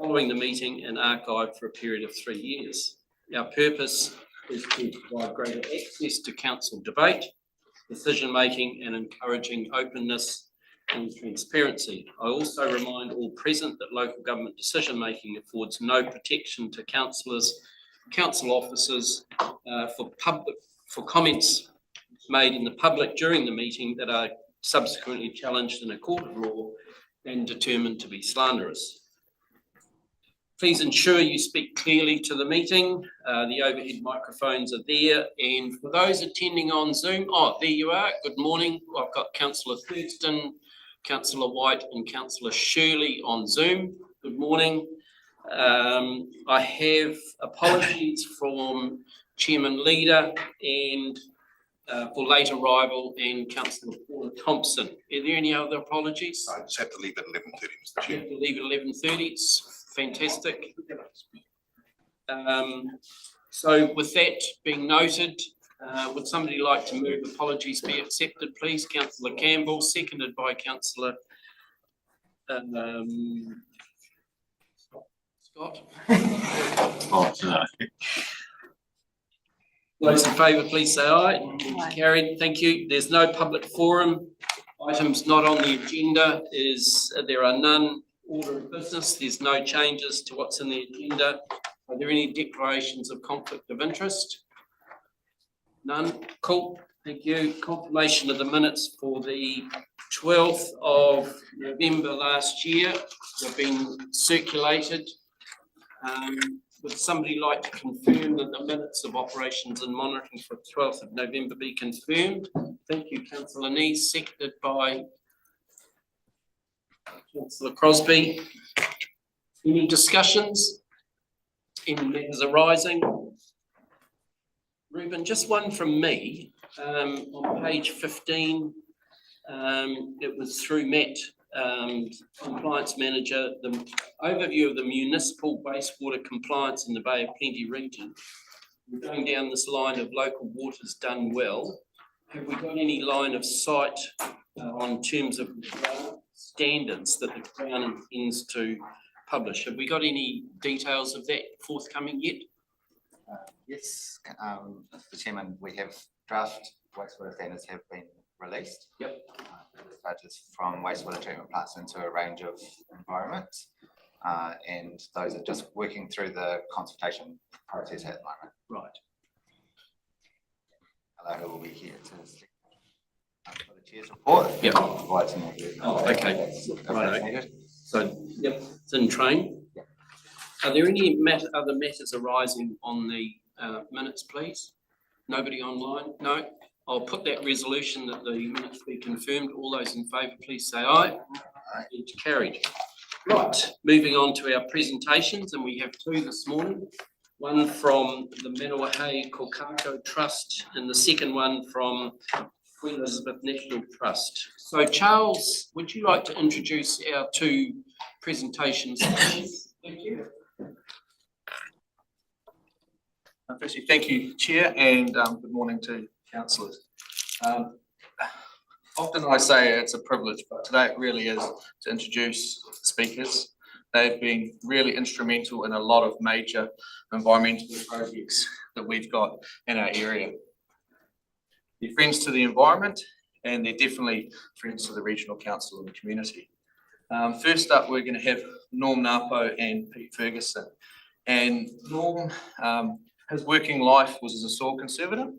following the meeting and archived for a period of 3 years. Our purpose is to provide greater access to council debate, decision-making and encouraging openness and transparency. I also remind all present that local government decision-making affords no protection to councillors, council officers for comments made in the public during the meeting that are subsequently challenged in a court of law and determined to be slanderous. Please ensure you speak clearly to the meeting. The overhead microphones are there. And for those attending on Zoom, there you are. Good morning. I've got Councillor Thurston, Councillor White and Councillor Shirley on Zoom. Good morning. I have apologies from Chairman Leader and for late arrival and Councillor Paula Thompson. Are there any other apologies? I just have to leave at 11:30, Mr. Chair. You have to leave at 11:30. It's fantastic. So with that being noted, would somebody like to move apologies be accepted, please? Councillor Campbell, seconded by Councillor Scott. Those in favour, please say aye. Carried. Thank you. There's no public forum. Items not on the agenda there are none. Order of business. There's no changes to what's in the agenda. Are there any declarations of conflict of interest? None. Cool. Thank you. Confirmation of the minutes for the 12th of November last year have been circulated. Would somebody like to confirm that the minutes of operations and monitoring for 12th of November be confirmed? Thank you, Councillor Nee, seconded by Councillor Crosby. Any discussions? Any matters arising? Reuben, just one from me. On page 15, it was through Matt, Compliance Manager, the overview of the municipal wastewater compliance in the Bay of Plenty region. We're going down this line of local waters done well. Have we got any line of sight on terms of standards that the Crown intends to publish? Have we got any details of that forthcoming yet? Yes, Mr. Chairman, we have draft wastewater standards have been released. Yep. Discharges from wastewater treatment plants into a range of environments, and those are just working through the consultation process at the moment. Right. Hello, who will be here to speak for the chair's report. Yep. Provide some more. Oh, okay. Right. So, yep, it's in train. Yep. Are there any other matters arising on the minutes, please? Nobody online? No? I'll put that resolution that the minutes be confirmed. All those in favour, please say aye. It's carried. Right, moving on to our presentations, and we have two this morning. One from the Manawahe Kokako Trust, and the second one from Queen Elizabeth National Trust. So, Charles, would you like to introduce our two presentations, please? Thank you. Firstly, thank you, Chair, and good morning to councillors. Often I say it's a privilege, but today it really is to introduce speakers. They've been really instrumental in a lot of major environmental projects that we've got in our area. They're friends to the environment, and they're definitely friends to the regional council and the community. First up, we're going to have Norm Napo and Pete Ferguson. And Norm, his working life was as a soil conservator.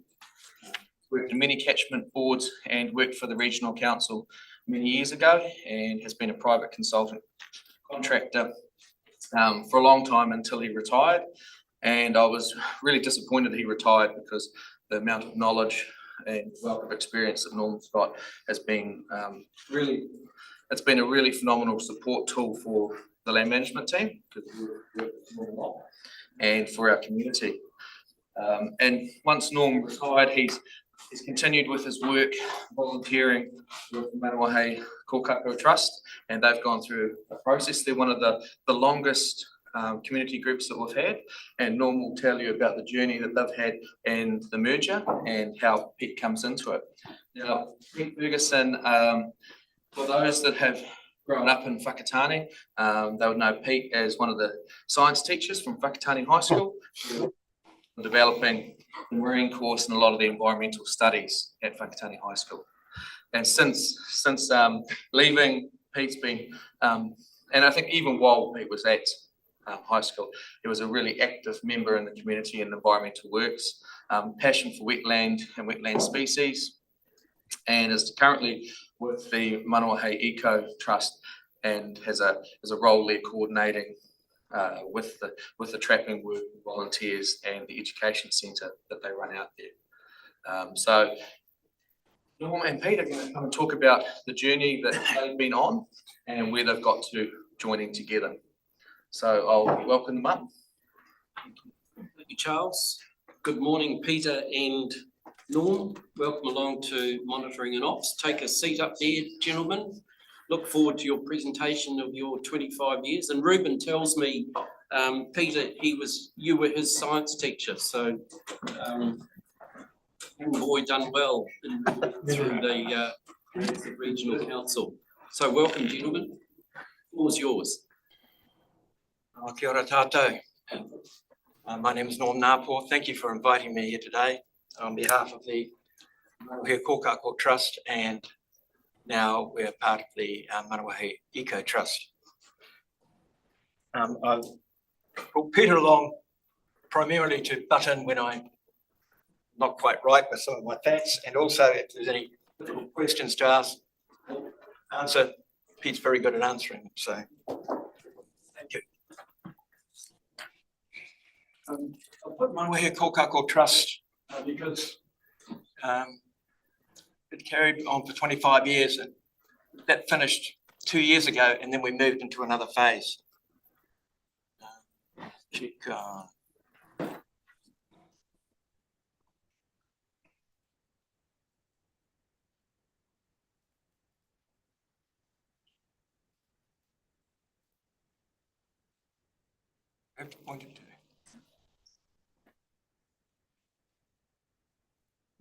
Worked in many catchment boards and worked for the regional council many years ago, and has been a private consultant contractor for a long time until he retired. And I was really disappointed he retired, because the amount of knowledge and wealth of experience that Norm's got has been it's been a really phenomenal support tool for the land management team, and for our community. And once Norm retired, he's continued with his work volunteering with the Manawahe Kokako Trust, and they've gone through a process. They're one of the longest community groups that we've had, and Norm will tell you about the journey that they've had and the merger and how Pete comes into it. Now, Pete Ferguson, for those that have growing up in Whakatane. They would know Pete as one of the science teachers from Whakatane High School, developing the marine course and a lot of the environmental studies at Whakatane High School. And since leaving, Pete's been, and I think even while Pete was at high school, he was a really active member in the community and environmental works, passion for wetland and wetland species, and is currently with the Manawahei Eco Trust and has a role there coordinating with the trapping work, volunteers, and the education centre that they run out there. So Norm and Pete are going to come and talk about the journey that they've been on and where they've got to joining together. So I'll welcome them up. Thank you, Charles. Good morning, Peter and Norm. Welcome along to Monitoring and Ops. Take a seat up there, gentlemen. Look forward to your presentation of your 25 years. And Ruben tells me, Peter, you were his science teacher. So boy, done well through the regional council. So welcome, gentlemen. The floor is yours. Kia ora tātou. My name is Norm Napor. Thank you for inviting me here today on behalf of the Manawahea Kōkako Trust, and now we're part of the Manawahea Eco Trust. I've brought Peter along primarily to butt in when I'm not quite right with some of my facts, and also if there's any difficult questions to ask, answer. Pete's very good at answering them, so thank you. I put Manawahea Kōkako Trust because it carried on for 25 years, and that finished 2 years ago, and then we moved into another phase.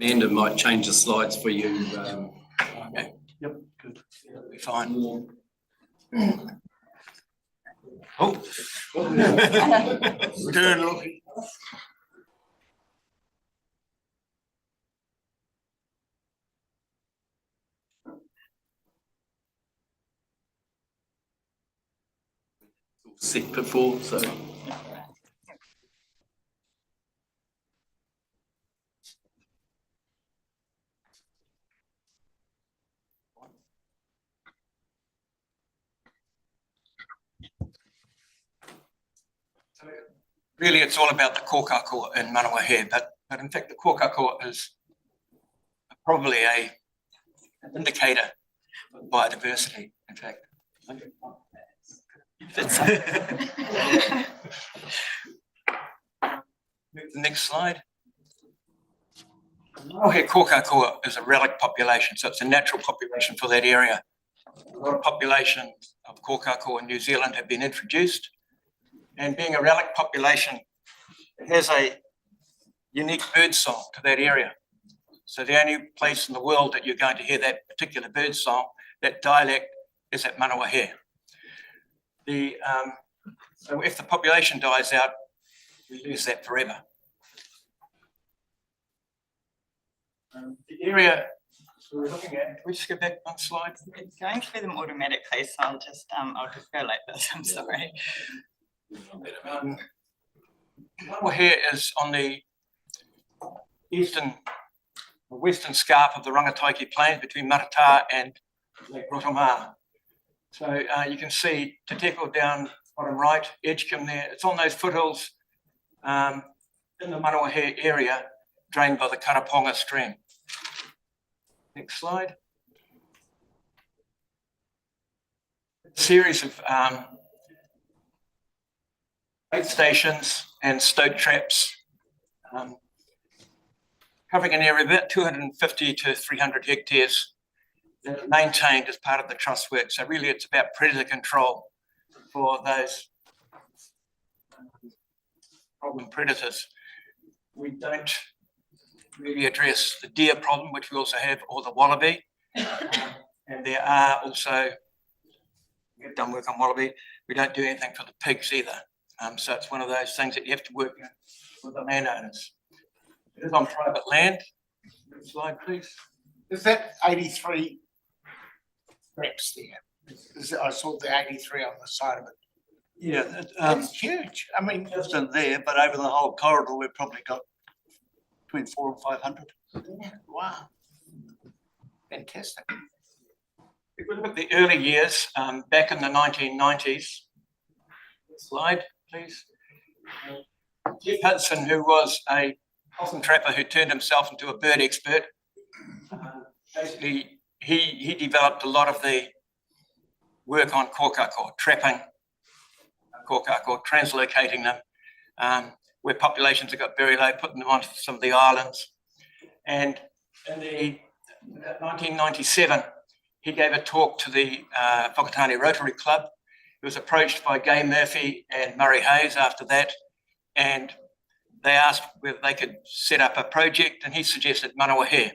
Amanda might change the slides for you. Okay. Yep, good. That'll be fine. Oh. Good looking. Set before, so. Really, it's all about the kōkako in Manawahea, but in fact, the kōkako is probably an indicator of biodiversity, in fact. Move the next slide. Manawahea kōkako is a relic population, so it's a natural population for that area. A lot of populations of kōkako in New Zealand have been introduced, and being a relic population, it has a unique bird song to that area. So the only place in the world that you're going to hear that particular bird song, that dialect, is at Manawahea. So if the population dies out, we lose that forever. The area we're looking at, can we just go back one slide? It's going through them automatically, so I'll just go like this, I'm sorry. Manawahea is on the western scarp of the Rangataiki Plains between Marata and Lake Rotomā. So you can see Te Teko down bottom right, Edgecombe there. It's on those foothills in the Manawahea area, drained by the Karaponga stream. Next slide. A series of bait stations and stoat traps, covering an area of about 250 to 300 hectares, that are maintained as part of the trust work. So really it's about predator control for those problem predators. We don't really address the deer problem, which we also have, or the wallaby. And there are also we've done work on wallaby. We don't do anything for the pigs either. So it's one of those things that you have to work with the landowners. It is on private land. Next slide, please. Is that 83 reps there? I saw the 83 on the side of it. Yeah, That's huge. I mean, just in there, but over the whole corridor, we've probably got between 400 and 500. wow. Fantastic. If we look at the early years, back in the 1990s, slide, please. Jeff Hudson, who was a possum trapper who turned himself into a bird expert, basically he developed a lot of the work on kōkako, trapping kōkako, translocating them, where populations have got very low, putting them onto some of the islands. And in the 1997, he gave a talk to the Whakatane Rotary Club. He was approached by Gay Murphy and Murray Hayes after that, and they asked whether they could set up a project, and he suggested Manawahe.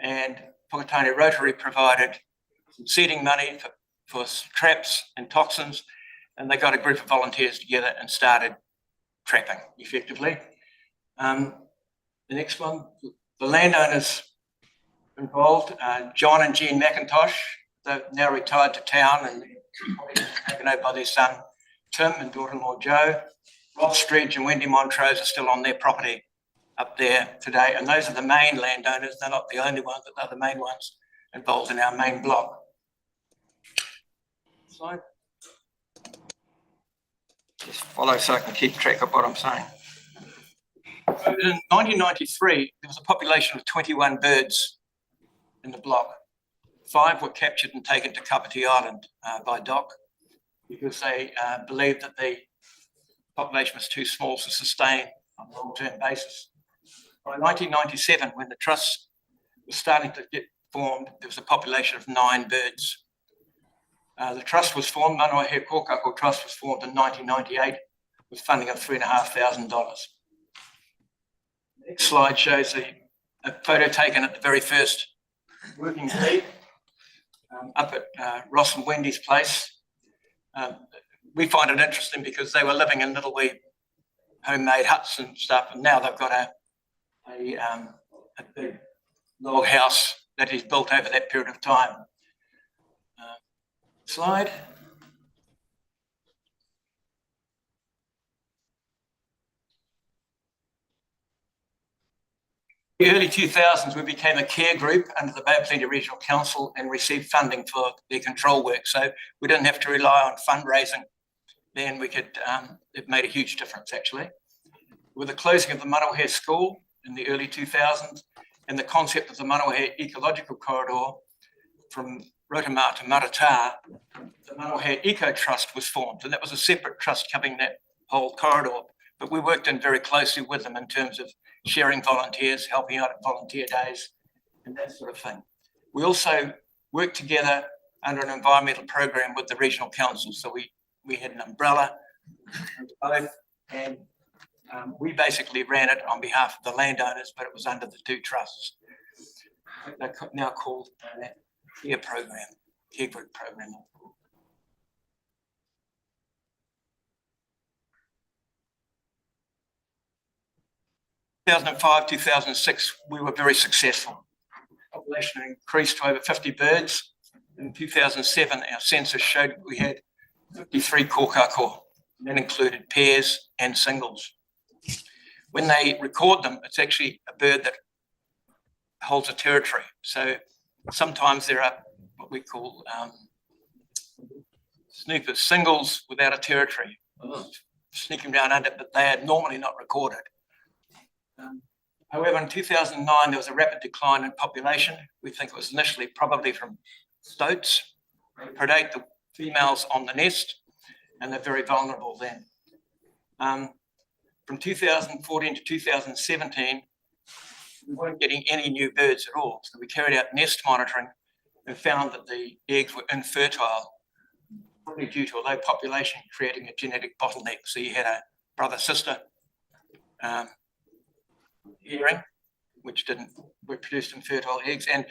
And Whakatane Rotary provided some seeding money for traps and toxins, and they got a group of volunteers together and started trapping effectively. The next one, the landowners involved, John and Jean McIntosh, they're now retired to town and taken over by their son Tim and daughter-in-law Jo. Ross Stridge and Wendy Montrose are still on their property up there today, and those are the main landowners. They're not the only ones, but they're the main ones involved in our main block. Slide. Just follow so I can keep track of what I'm saying. In 1993, there was a population of 21 birds in the block. 5 were captured and taken to Kapiti Island by DOC because they believed that the population was too small to sustain on a long-term basis. By 1997, when the trust was starting to get formed, there was a population of 9 birds. The trust was formed, Manawahe Kōkako Trust was formed in 1998 with funding of $3,500. The next slide shows a photo taken at the very first working day up at Ross and Wendy's place. We find it interesting because they were living in little wee homemade huts and stuff, and now they've got a big log house that is built over that period of time. Slide. In the early 2000s, we became a care group under the Bay of Plenty Regional Council and received funding for their control work. So we didn't have to rely on fundraising. Then we could, it made a huge difference actually. With the closing of the Manawahe School in the early 2000s and the concept of the Manawahe Ecological Corridor from Rotomar to Maratā, the Manawahe Eco Trust was formed, and that was a separate trust covering that whole corridor. But we worked in very closely with them in terms of sharing volunteers, helping out at volunteer days, and that sort of thing. We also worked together under an environmental program with the regional council. So we had an umbrella, and we basically ran it on behalf of the landowners, but it was under the 2 trusts. They're now called care program, care group program. 2005, 2006, we were very successful. Population increased to over 50 birds. In 2007, our census showed we had 53 kōkako. That included pairs and singles. When they record them, it's actually a bird that holds a territory. So sometimes there are what we call snoopers, singles without a territory, sneaking down under, but they are normally not recorded. However, in 2009, there was a rapid decline in population. We think it was initially probably from stoats. They predate the females on the nest, and they're very vulnerable then. From 2014 to 2017, we weren't getting any new birds at all. So we carried out nest monitoring and found that the eggs were infertile, probably due to a low population creating a genetic bottleneck. So you had a brother-sister pairing, which produced infertile eggs. And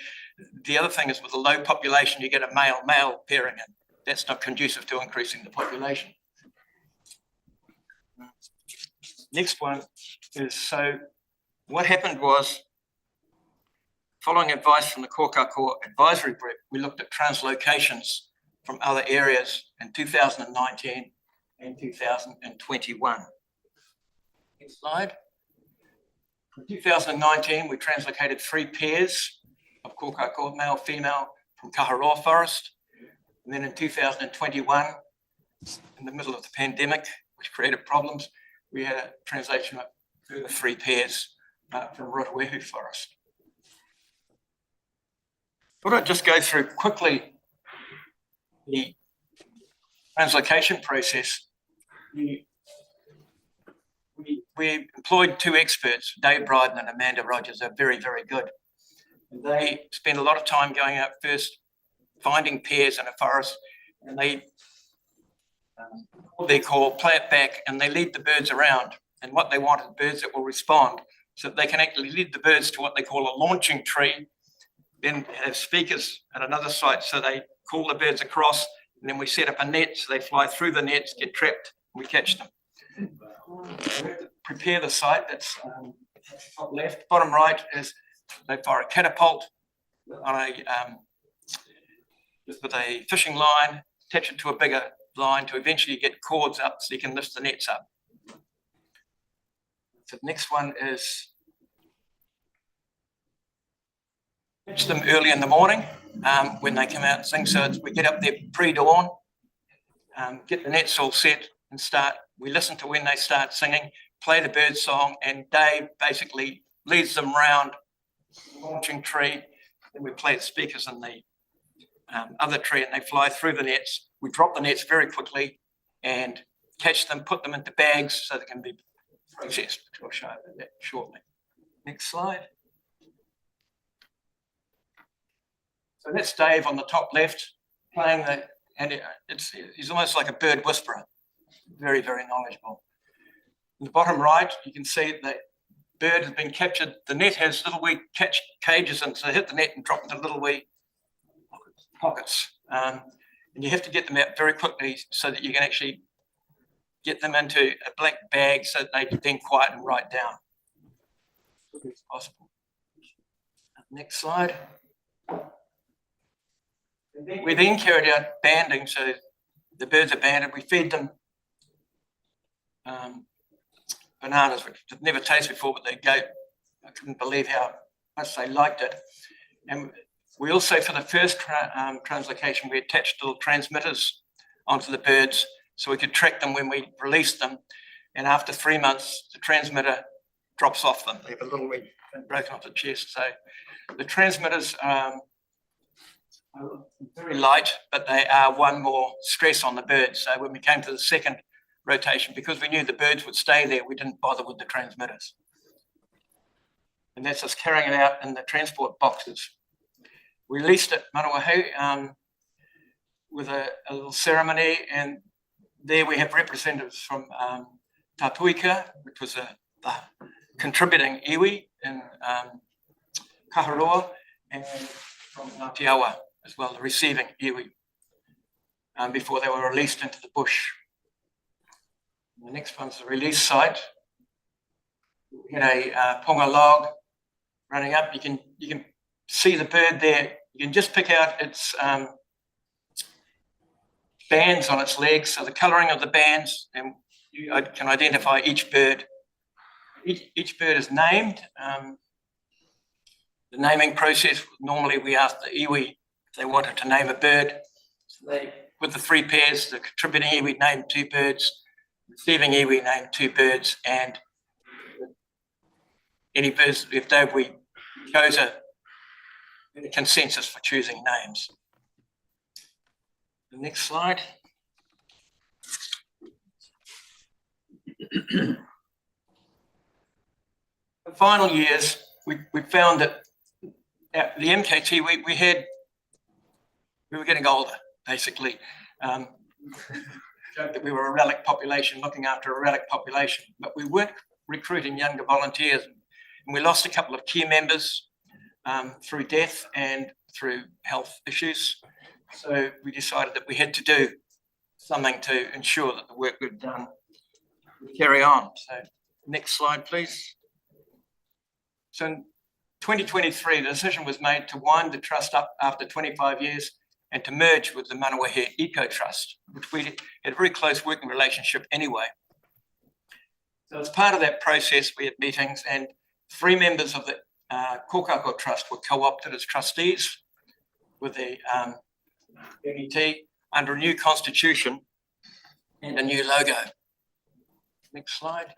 the other thing is with a low population, you get a male-male pairing in. that's not conducive to increasing the population. Next one is, so what happened was, following advice from the Kōkako Advisory Group, we looked at translocations from other areas in 2019 and 2021. Next slide. In 2019, we translocated 3 pairs of kōkako, male, female, from Kaharoa Forest. And then in 2021, in the middle of the pandemic, which created problems, we had a translation of further 3 pairs from Rotowehu Forest. I thought I'd just go through quickly the translocation process. We employed 2 experts, Dave Bryden and Amanda Rogers. They're very, very good. And they spend a lot of time going out first, finding pairs in a forest, and they call, play it back, and they lead the birds around. And what they want is birds that will respond, so that they can actually lead the birds to what they call a launching tree, then have speakers at another site, so they call the birds across, and then we set up a net, so they fly through the nets, get trapped, and we catch them. Prepare the site. That's top left. Bottom right is they fire a catapult on a with a fishing line, attach it to a bigger line to eventually get cords up so you can lift the nets up. So the next one is catch them early in the morning when they come out and sing. So we get up there pre-dawn, get the nets all set and start. We listen to when they start singing, play the bird song, and Dave basically leads them round the launching tree. Then we play the speakers in the other tree, and they fly through the nets. We drop the nets very quickly and catch them, put them into bags so they can be processed. I'll show you that shortly. Next slide. So that's Dave on the top left playing the, and he's almost like a bird whisperer. Very, very knowledgeable. In the bottom right, you can see that bird has been captured. The net has little wee catch cages, and so they hit the net and drop into little wee pockets. And you have to get them out very quickly so that you can actually get them into a black bag so that they can then quiet and write down as quickly as possible. Next slide. We then carried out banding, so the birds are banded. We feed them bananas, which I've never tasted before, but they go, I couldn't believe how much they liked it. And we also, for the first translocation, we attached little transmitters onto the birds so we could track them when we released them. And after 3 months, the transmitter drops off them. They have a little bit broken off the chest. So the transmitters are very light, but they are one more stress on the birds. So when we came to the second rotation, because we knew the birds would stay there, we didn't bother with the transmitters. And that's us carrying it out in the transport boxes. We released at Manawahu with a little ceremony, and there we have representatives from Tatuika, which was the contributing iwi in Kaharoa, and from Ngāti Awa as well, the receiving iwi, before they were released into the bush. The next one's the release site. We had a ponga log running up. You can see the bird there. You can just pick out its bands on its legs, so the colouring of the bands, and you can identify each bird. Each bird is named. The naming process, normally we ask the iwi if they wanted to name a bird. So they, with the 3 pairs, the contributing iwi named 2 birds, receiving iwi named 2 birds, and any birds left over, we chose a consensus for choosing names. The next slide. The final years, we found that at the MKT, we were getting older, basically. That we were a relic population, looking after a relic population, but we weren't recruiting younger volunteers. And we lost a couple of key members through death and through health issues. So we decided that we had to do something to ensure that the work we've done would carry on. So next slide, please. So in 2023, the decision was made to wind the trust up after 25 years and to merge with the Manawahe Eco Trust, which we had a very close working relationship anyway. So as part of that process, we had meetings and 3 members of the Kokako Trust were co-opted as trustees with the NET under a new constitution and a new logo. Next slide.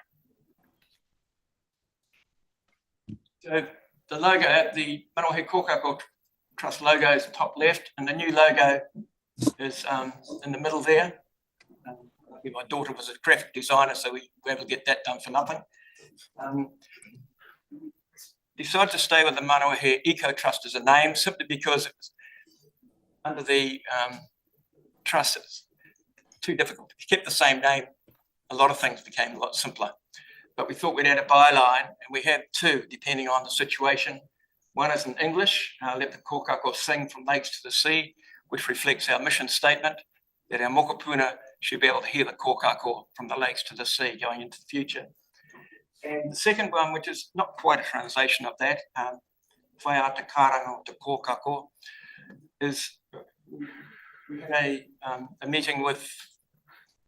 So the logo, the Manawahe Kokako Trust logo is top left, and the new logo is in the middle there. My daughter was a graphic designer, so we were able to get that done for nothing. Decided to stay with the Manawahe Eco Trust as a name simply because it was under the trust. It's too difficult. If you kept the same name, a lot of things became a lot simpler. But we thought we'd add a byline, and we have 2 depending on the situation. One is in English, let the Kokako sing from lakes to the sea, which reflects our mission statement that our mokopuna should be able to hear the Kokako from the lakes to the sea going into the future. And the second one, which is not quite a translation of that, Whai Te Karango Te Kokako, is we had a meeting with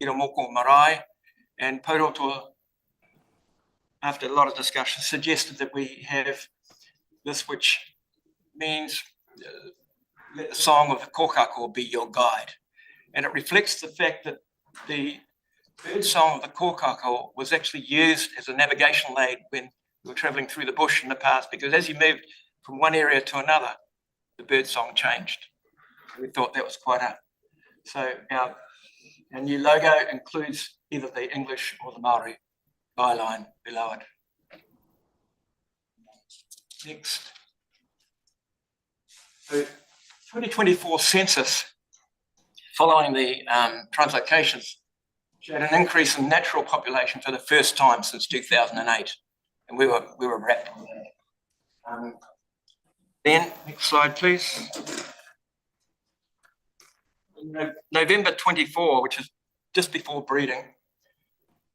Iramoko Marae, and Pauroto, after a lot of discussion, suggested that we have this, which means let the song of the Kokako be your guide. And it reflects the fact that the bird song of the Kokako was actually used as a navigational aid when we were travelling through the bush in the past, because as you moved from one area to another, the bird song changed. We thought that was quite a... So our new logo includes either the English or the Maori byline below it. Next. So 2024 census, following the translocations, showed an increase in natural population for the first time since 2008, and we were wrapped on that. Then, next slide, please. In November 24, which is just before breeding,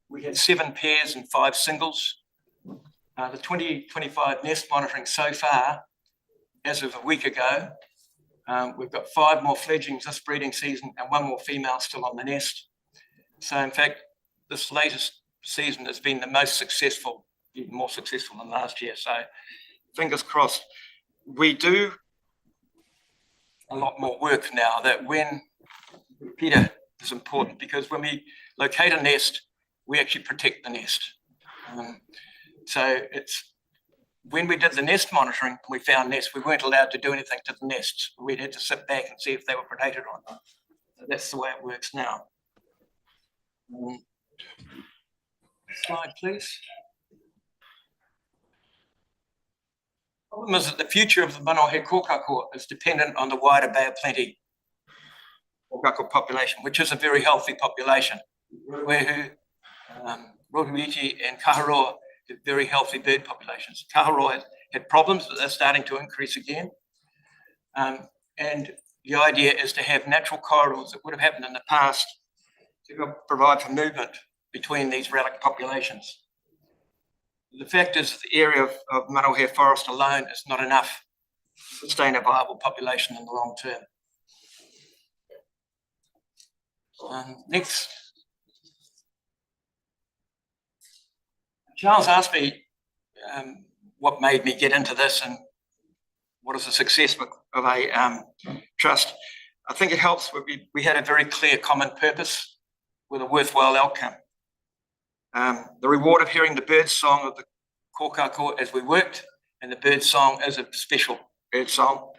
we had 7 pairs and 5 singles. The 2025 nest monitoring so far, as of a week ago, we've got 5 more fledglings this breeding season and 1 more female still on the nest. So in fact, this latest season has been the most successful, even more successful than last year. So fingers crossed. We do a lot more work now that when Peter is important, because when we locate a nest, we actually protect the nest. So it's when we did the nest monitoring, we found nests, we weren't allowed to do anything to the nests. We'd had to sit back and see if they were predated or not. So that's the way it works now. Slide, please. The problem is that the future of the Manawahe Kokako is dependent on the wider Bay of Plenty Kokako population, which is a very healthy population. Ruehu, Rohiriti and Kaharoa have very healthy bird populations. Kaharoa had problems, but they're starting to increase again. And the idea is to have natural corridors that would have happened in the past to provide for movement between these relic populations. The fact is the area of Manawahe Forest alone is not enough to sustain a viable population in the long term. Next. Charles asked me what made me get into this and what is the success of a trust. I think it helps when we had a very clear common purpose with a worthwhile outcome. The reward of hearing the bird song of the Kokako as we worked, and the bird song is a special bird song.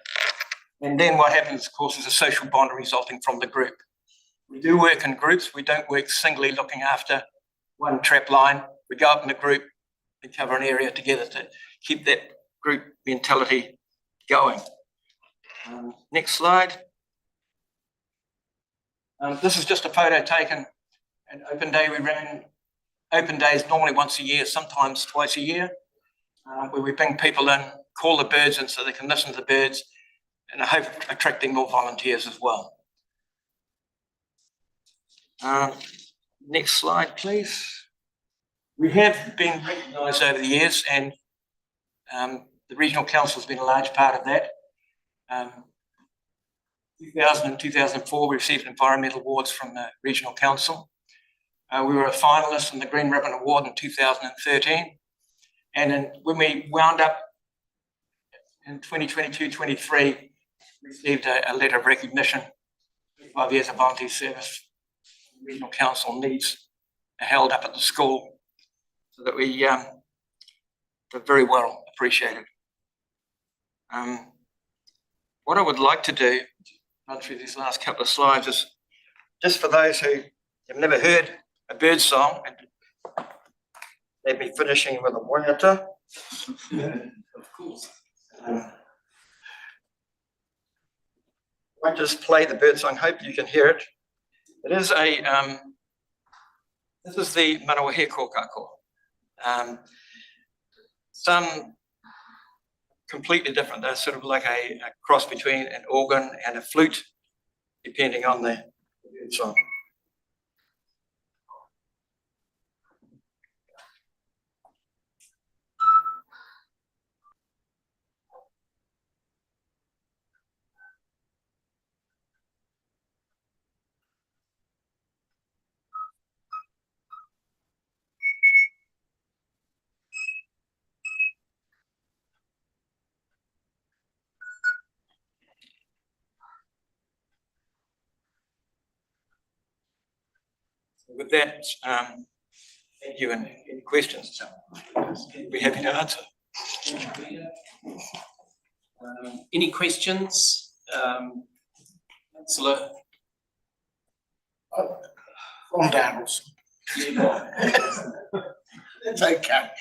And then what happens, of course, is a social bond resulting from the group. We do work in groups. We don't work singly looking after one trap line. We go up in a group and cover an area together to keep that group mentality going. Next slide. This is just a photo taken at Open Day. We ran Open Days normally once a year, sometimes twice a year, where we bring people in, call the birds in so they can listen to the birds. and I hope attracting more volunteers as well. Next slide, please. We have been recognised over the years, and the Regional Council has been a large part of that. 2000 and 2004, we received environmental awards from the Regional Council. We were a finalist in the Green Ribbon Award in 2013. And then when we wound up in 2022-23, received a letter of recognition, 5 years of volunteer service. Regional Council needs are held up at the school so that we are very well appreciated. What I would like to do, run through these last couple of slides, is just for those who have never heard a bird song, and they'd be finishing with a waiata. Of course. I just play the bird song, hope you can hear it. It is a, this is the Manawahe kōkako. Some completely different, they're sort of like a cross between an organ and a flute, depending on the bird song. With that, thank you, and any questions, I'd be happy to answer. Any questions? Councillor? From Darrell's. It's okay.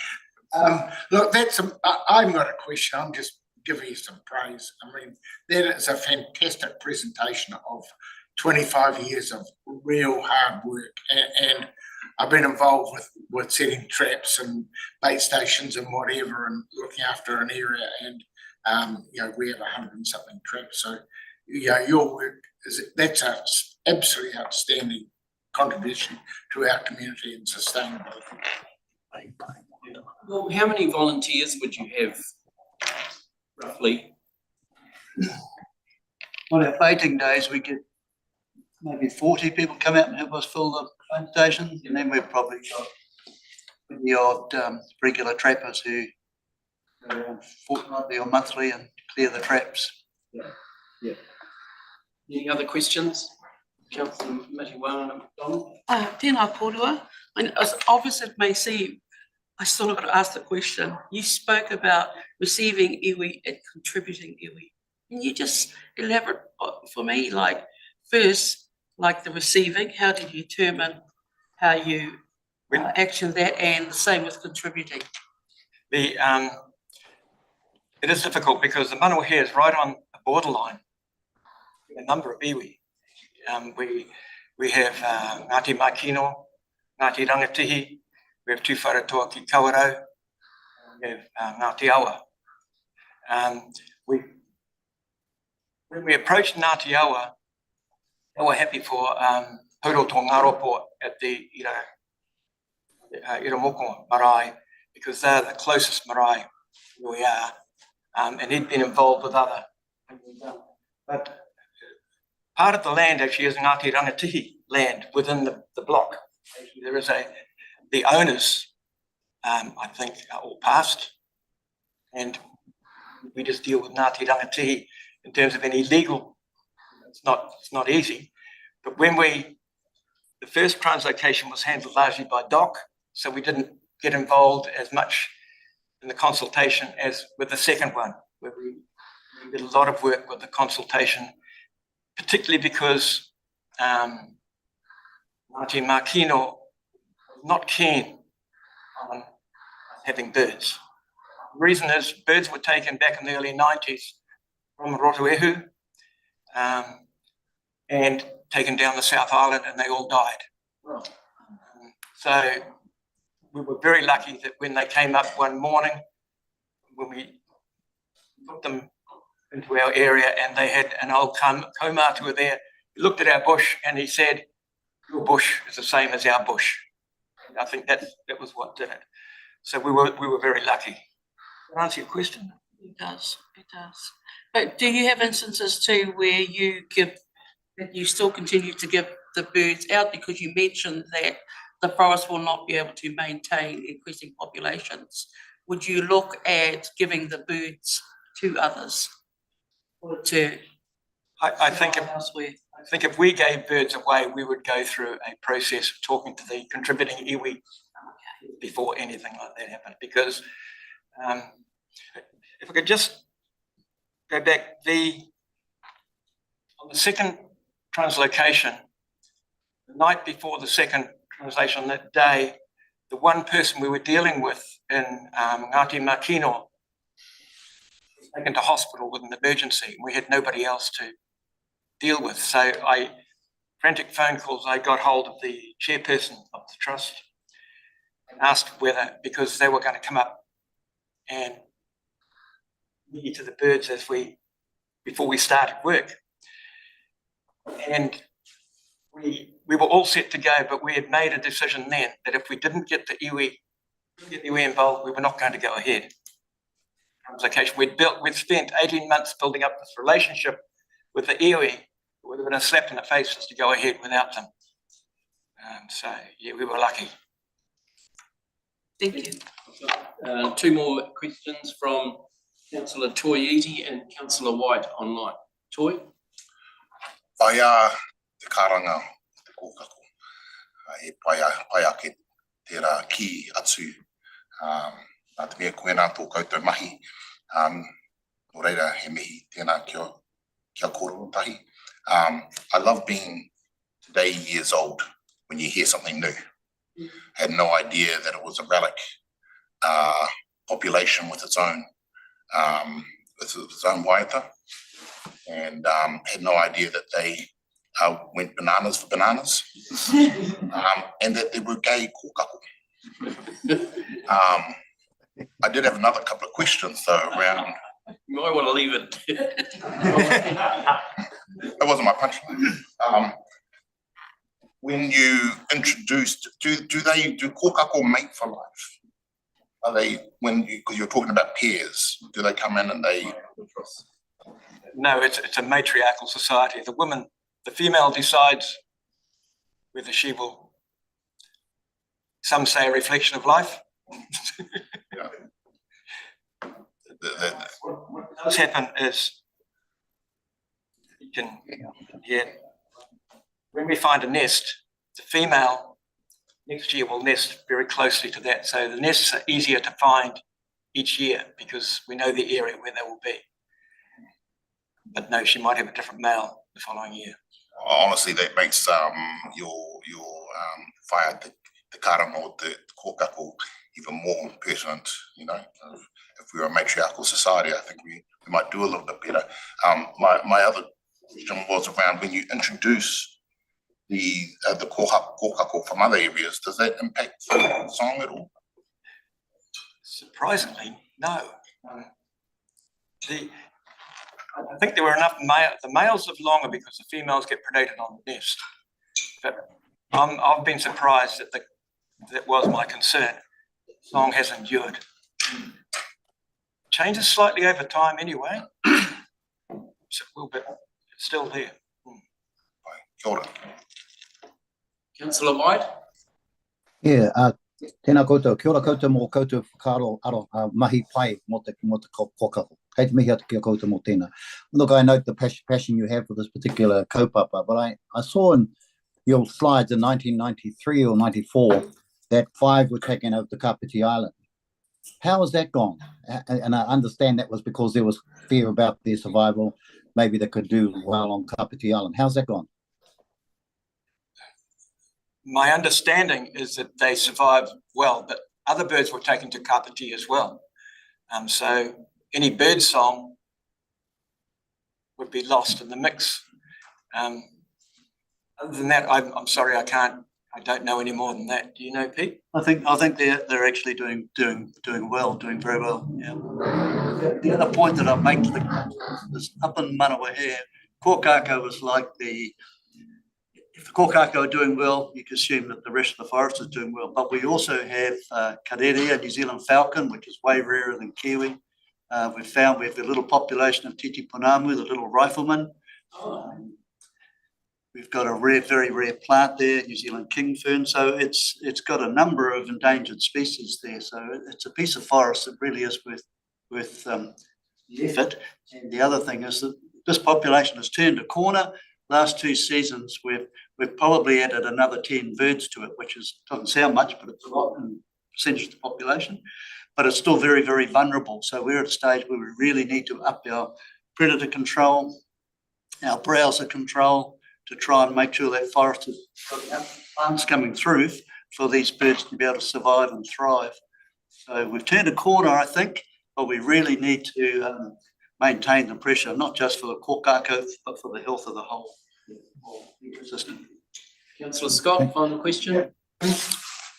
Look, I've got a question. I'm just giving you some praise. I mean, that is a fantastic presentation of 25 years of real hard work, and I've been involved with setting traps and bait stations and whatever, and looking after an area, and we have 100 and something traps. So your work that's a absolutely outstanding contribution to our community and sustainability. Well, how many volunteers would you have roughly? On our baiting days, we get maybe 40 people come out and help us fill the bait stations, and then we've probably got the odd regular trappers who go around fortnightly or monthly and clear the traps. Yeah. Any other questions? Councillor Matiwana McDonald? Tēnā kōrua. As obvious it may seem, I still have to ask the question. You spoke about receiving iwi and contributing iwi. Can you just elaborate for me, like first, like the receiving, how did you determine how you action that, and the same with contributing? It is difficult because the Manawahe is right on the borderline with a number of iwi. We have Ngāti Makino, Ngāti Rangatihi, we have Tūwharetoa ki Kawerau, we have Ngāti Awa. When we approached Ngāti Awa, they were happy for Puro tō Ngaropo at the Iramoko marae, because they're the closest marae where we are, and he'd been involved with other. But part of the land actually is Ngāti Rangatihi land within the block. Actually, there is the owners, I think, are all passed, and we just deal with Ngāti Rangatihi in terms of any legal. It's not easy, but when the first translocation was handled largely by DOC, so we didn't get involved as much in the consultation as with the second one, where we did a lot of work with the consultation, particularly because Ngāti Makino was not keen on having birds. The reason is birds were taken back in the early 90s from Rotoehu, and taken down the South Island, and they all died. So we were very lucky that when they came up one morning, when we put them into our area, and they had an old kaumātua there. He looked at our bush and he said, "Your bush is the same as our bush." I think that was what did it. So we were very lucky. Does that answer your question? It does, it does. But do you have instances too where that you still continue to give the birds out, because you mentioned that the forest will not be able to maintain increasing populations? Would you look at giving the birds to others or to I think elsewhere? I think if we gave birds away, we would go through a process of talking to the contributing iwi before anything like that happened. Because if I could just go back, on the second translocation, the night before the second translation, that day, the one person we were dealing with in Ngāti Makino was taken to hospital with an emergency. We had nobody else to deal with. So frantic phone calls, I got hold of the chairperson of the trust and asked whether, because they were going to come up and meet to the birds before we started work. And we were all set to go, but we had made a decision then that if we didn't get the iwi involved, we were not going to go ahead. We'd spent 18 months building up this relationship with the iwi. We would have been a slap in the face just to go ahead without them. So yeah, we were lucky. Thank you. Two more questions from Councillor Toyiti and Councillor White online. Toy? Paia te karanga te kōkako. E paia ke tērā ki atu. Nā te mea koe nā tō koutou mahi. Nō reira he mihi tēnā kia kōrero tahi. I love being today years old when you hear something new. Had no idea that it was a relic population with its own waiata, and had no idea that they went bananas for bananas, and that they were gay kōkako. I did have another couple of questions though around. You might want to leave it. That wasn't my punchline. When you introduced, do kōkako mate for life? Are they, because you're talking about pairs, do they come in and they? No, it's a matriarchal society. The female decides whether she will, some say a reflection of life. What does happen is, when we find a nest, the female next year will nest very closely to that. So the nests are easier to find each year because we know the area where they will be. But no, she might have a different male the following year. Honestly, that makes your whaia te karama, the kōkako, even more pertinent. You know, if we were a matriarchal society, I think we might do a little bit better. My other question was around when you introduce the kōkako from other areas, does that impact the song at all? Surprisingly, no. I think there were enough the males live longer because the females get predated on the nest. But I've been surprised that was my concern. The song has endured. Changes slightly over time anyway. It's a little bit, it's still there. Kia ora. Councillor White? Yeah, tēnā koutou, kia ora koutou mō koutou whakaaro aro mahi pai mō te kōkako. Kei te mihi atu kia koutou mō tēnā. Look, I note the passion you have for this particular kaupapa, but I saw in your slides in 1993 or 94 that 5 were taken over to Kapiti Island. How has that gone? And I understand that was because there was fear about their survival. Maybe they could do well on Kapiti Island. How's that gone? My understanding is that they survived well, but other birds were taken to Kapiti as well. So any bird song would be lost in the mix. Other than that, I'm sorry, I can't I don't know any more than that. Do you know, Pete? I think they're actually doing well, doing very well, yeah. The other point that I make to the council is up in Manawahea, Kokako was like if the Kokako are doing well, you can assume that the rest of the forest is doing well. But we also have Karerea, New Zealand falcon, which is way rarer than Kiwi. We've found we have a little population of Titi Punamu, the little rifleman. We've got a very rare plant there, New Zealand king fern. So it's got a number of endangered species there. So it's a piece of forest that really is worth the effort. And the other thing is that this population has turned a corner. Last 2 seasons, we've probably added another 10 birds to it, which doesn't sound much, but it's a lot in percentage of the population. But it's still very, very vulnerable. So we're at a stage where we really need to up our predator control, our browser control, to try and make sure that forest has got enough plants coming through for these birds to be able to survive and thrive. So we've turned a corner, I think, but we really need to maintain the pressure, not just for the Kokako, but for the health of the whole ecosystem. Councillor Scott, final question.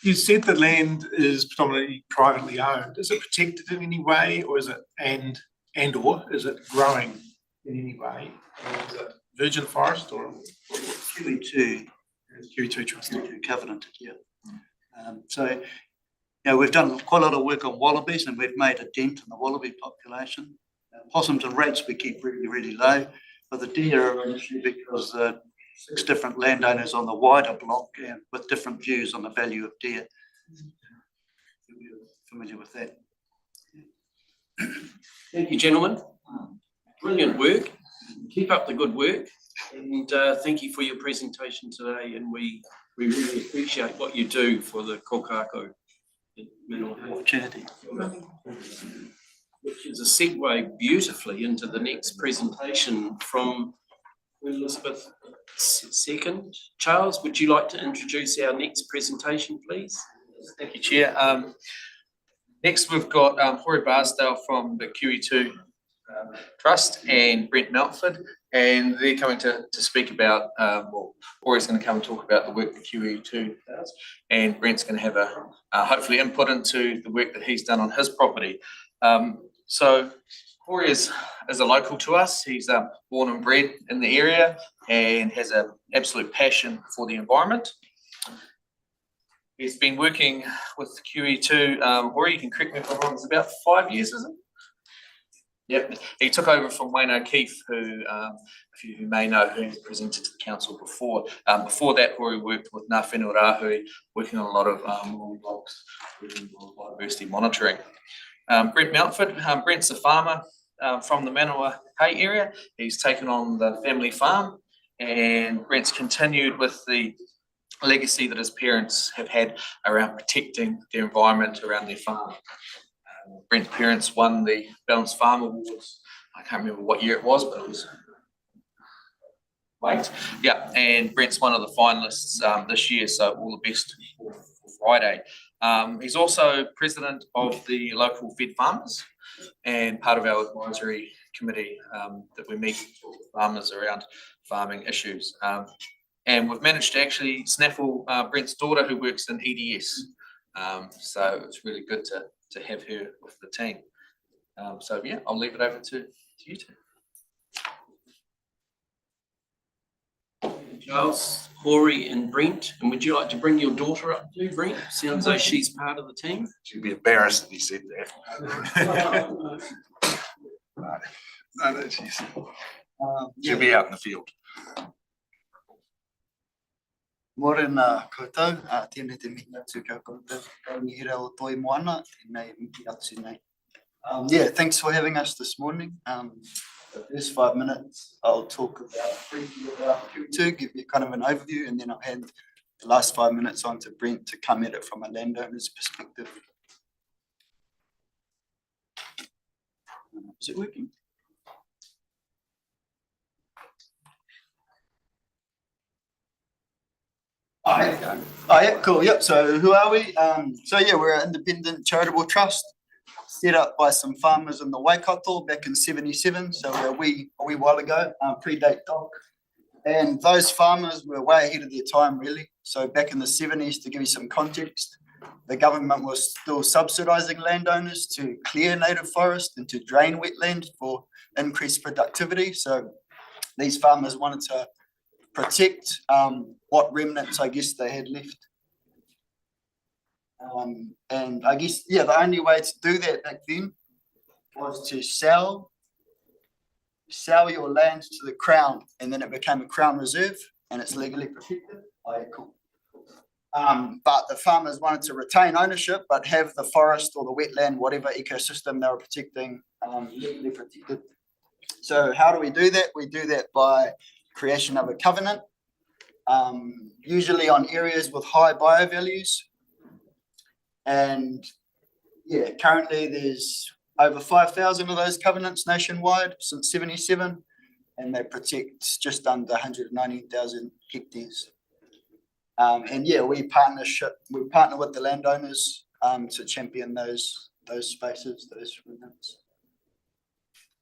You said the land is predominantly privately owned. Is it protected in any way, or is it or is it growing in any way? Or is it virgin forest or QE2 QE2 trust? covenanted, yeah. So, we've done quite a lot of work on wallabies, and we've made a dent in the wallaby population. Possums and rats we keep really, really low, but the deer are an issue because 6 different landowners on the wider block and with different views on the value of deer. You're familiar with that. Thank you, gentlemen. Brilliant work. Keep up the good work, and thank you for your presentation today. And we really appreciate what you do for the Kokako Opportunity. which is a segue beautifully into the next presentation from Elizabeth II. Charles, would you like to introduce our next presentation, please? Thank you, Chair. Next, we've got Hori Barsdale from the QE2 Trust and Brent Melford, and they're coming to speak about, Hori's going to come and talk about the work that QE2 does, and Brent's going to have a hopefully input into the work that he's done on his property. So Hori is a local to us. He's born and bred in the area and has an absolute passion for the environment. He's been working with QE2, Hori, you can correct me if I'm wrong, it's about 5 years, is it? Yep, he took over from Wayne O'Keefe, who, if you may know, who has presented to the council before. Before that, Hori worked with Ngā Whenua Rāhui, working on a lot of logs, biodiversity monitoring. Brent Melford, Brent's a farmer from the Manawa Hay area. He's taken on the family farm, and Brent's continued with the legacy that his parents have had around protecting the environment around their farm. Brent's parents won the Balanced Farm Awards. I can't remember what year it was, but it was late. Yeah, and Brent's one of the finalists this year, so all the best for Friday. He's also president of the local Fed Farmers and part of our advisory committee that we meet with farmers around farming issues. And we've managed to actually snaffle Brent's daughter, who works in EDS. So it's really good to have her with the team. So yeah, I'll leave it over to you two. Charles, Hori and Brent, and would you like to bring your daughter up too, Brent? Sounds like she's part of the team. She'd be embarrassed if he said that. No, she'll be out in the field. Morena koutou, tēnei te mihi atu kia koutou, ni hira o toi moana, tēnei mihi atu nei. Yeah, thanks for having us this morning. The first 5 minutes, I'll talk briefly about QE2, give you kind of an overview, and then I'll hand the last 5 minutes on to Brent to come at it from a landowner's perspective. Is it working? Oh, yeah, cool. Yep. So who are we? So yeah, we're an independent charitable trust set up by some farmers in the Waikato back in '77. So a wee while ago, predate DOC. And those farmers were way ahead of their time, really. So back in the 70s, to give you some context, the government was still subsidizing landowners to clear native forest and to drain wetland for increased productivity. So these farmers wanted to protect what remnants, I guess, they had left. And I guess, yeah, the only way to do that back then was to sell your land to the Crown, and then it became a Crown reserve and it's legally protected. Cool. But the farmers wanted to retain ownership, but have the forest or the wetland, whatever ecosystem they were protecting, legally protected. So how do we do that? We do that by creation of a covenant, usually on areas with high bio values. And yeah, currently there's over 5,000 of those covenants nationwide since 77, and they protect just under 119,000 hectares. And yeah, we partner with the landowners to champion those spaces, those remnants.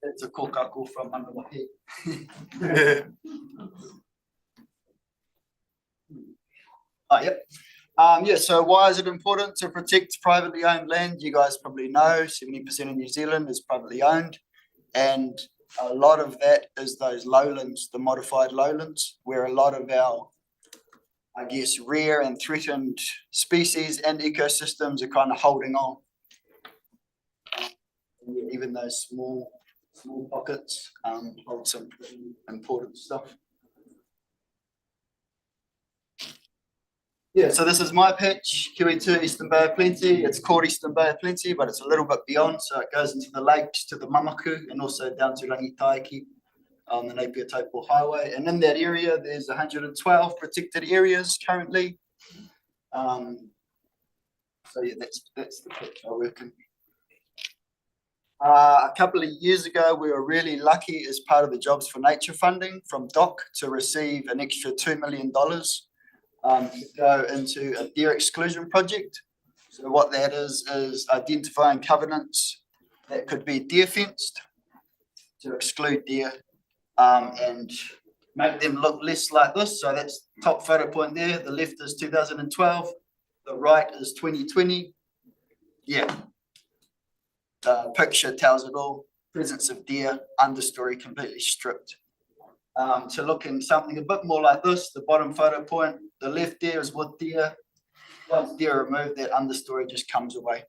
That's a kōkako from under my head. Oh, yep. Yeah, so why is it important to protect privately owned land? You guys probably know 70% of New Zealand is privately owned, and a lot of that is those lowlands, the modified lowlands, where a lot of our, I guess, rare and threatened species and ecosystems are kind of holding on. Even those small pockets hold some pretty important stuff. Yeah, so this is my patch, Kiwi2 Eastern Bay of Plenty. It's called Eastern Bay of Plenty, but it's a little bit beyond. So it goes into the lakes to the Mamaku and also down to Rangitaiki on the Napier Taupo Highway. And in that area, there's 112 protected areas currently. So yeah, that's the patch I work in. A couple of years ago, we were really lucky as part of the Jobs for Nature funding from DOC to receive an extra $2 million to go into a deer exclusion project. So what that is identifying covenants that could be deer fenced to exclude deer and make them look less like this. So that's top photo point there. The left is 2012, the right is 2020. Yeah. The picture tells it all. Presence of deer, understory completely stripped. To looking something a bit more like this, the bottom photo point, the left there is wood deer. Once deer are removed, that understory just comes away.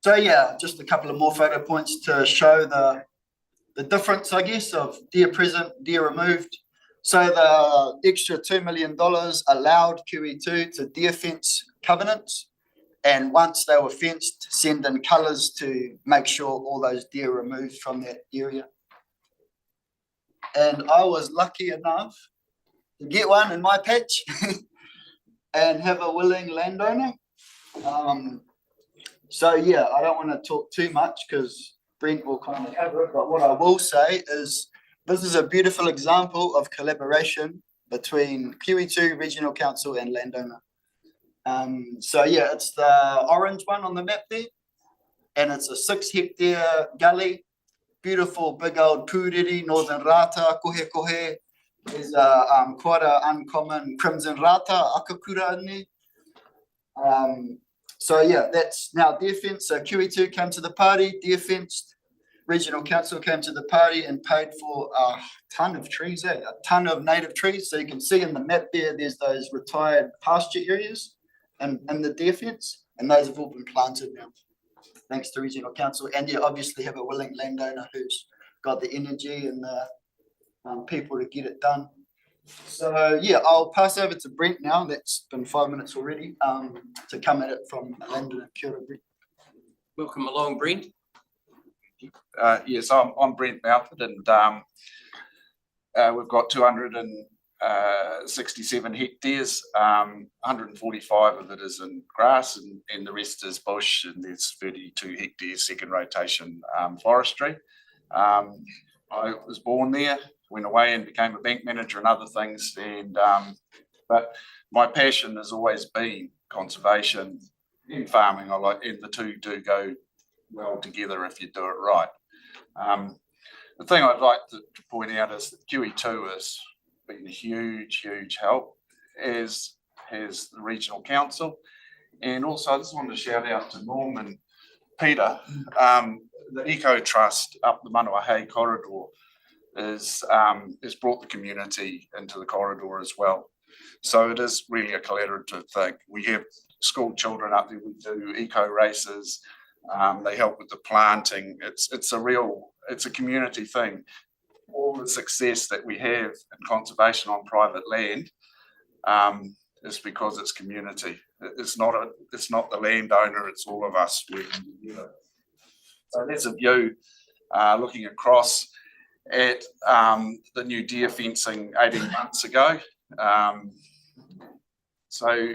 So yeah, just a couple of more photo points to show the difference, I guess, of deer present, deer removed. So the extra $2 million allowed Kiwi2 to deer fence covenants. And once they were fenced, send in colours to make sure all those deer are removed from that area. And I was lucky enough to get one in my patch and have a willing landowner. So yeah, I don't want to talk too much because Brent will kind of cover it, but what I will say is this is a beautiful example of collaboration between Kiwi2 Regional Council and landowner. So yeah, it's the orange one on the map there, and it's a 6 hectare gully, beautiful big old pūriri, northern rata, kohe. There's quite an uncommon crimson rata, akakura in there. So yeah, that's now deer fenced. So Kiwi2 came to the party, deer fenced. Regional Council came to the party and paid for a ton of trees, a ton of native trees. So you can see in the map there, there's those retired pasture areas and the deer fence, and those have all been planted now, thanks to Regional Council. And you obviously have a willing landowner who's got the energy and the people to get it done. So yeah, I'll pass over to Brent now. That's been 5 minutes already, to come at it from a landowner. Kia ora, Brent. Welcome along, Brent. Yes, I'm Brent Mountford, and we've got 267 hectares. 145 of it is in grass, and the rest is bush, and there's 32 hectares second rotation forestry. I was born there, went away and became a bank manager and other things, and but my passion has always been conservation and farming. And the two do go well together if you do it right. The thing I'd like to point out is that QE2 has been a huge help, as has the regional council. And also I just wanted to shout out to Norm and Peter. The Eco Trust up the Manuahei corridor has brought the community into the corridor as well. So it is really a collaborative thing. We have school children up there, we do eco races, they help with the planting. It's a community thing. All the success that we have in conservation on private land is because it's community. It's not the landowner, it's all of us working together. So that's a view looking across at the new deer fencing 18 months ago. So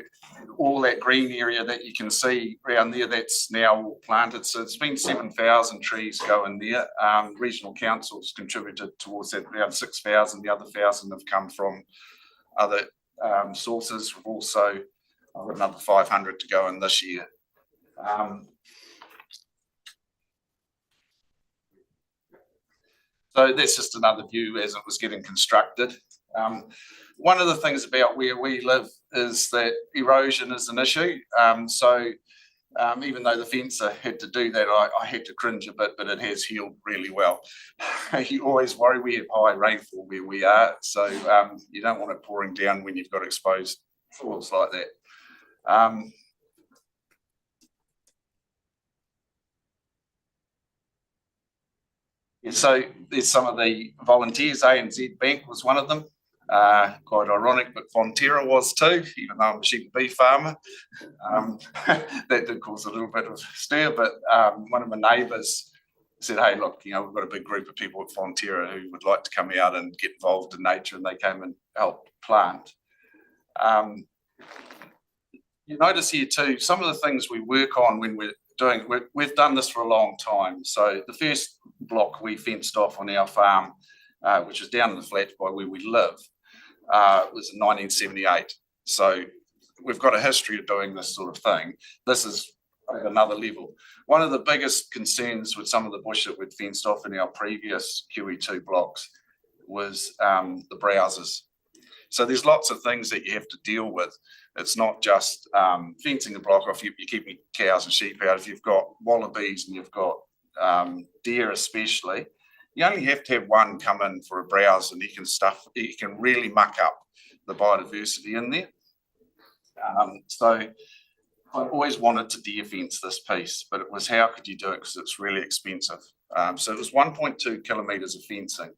all that green area that you can see around there, that's now planted. So it's been 7,000 trees going there. Regional councils contributed towards that, around 6,000. The other 1,000 have come from other sources. We've also got another 500 to go in this year. So that's just another view as it was getting constructed. One of the things about where we live is that erosion is an issue. Even though the fencer had to do that, I had to cringe a bit, but it has healed really well. You always worry, we have high rainfall where we are, so you don't want it pouring down when you've got exposed floors like that. So there's some of the volunteers. ANZ Bank was one of them. Quite ironic, but Fonterra was too, even though I'm a sheep and beef farmer. That did cause a little bit of stir, but one of my neighbours said, hey, look, we've got a big group of people at Fonterra who would like to come out and get involved in nature, and they came and helped plant. You notice here too, some of the things we work on when we've done this for a long time. So the first block we fenced off on our farm, which is down in the flats by where we live, was in 1978. So we've got a history of doing this sort of thing. This is at another level. One of the biggest concerns with some of the bush that we'd fenced off in our previous QE2 blocks was the browsers. So there's lots of things that you have to deal with. It's not just fencing a block off, you're keeping cows and sheep out. If you've got wallabies and you've got deer especially, you only have to have one come in for a browse, and you can really muck up the biodiversity in there. So I always wanted to deer fence this piece, but it was how could you do it, because it's really expensive. So it was 1.2 kilometres of fencing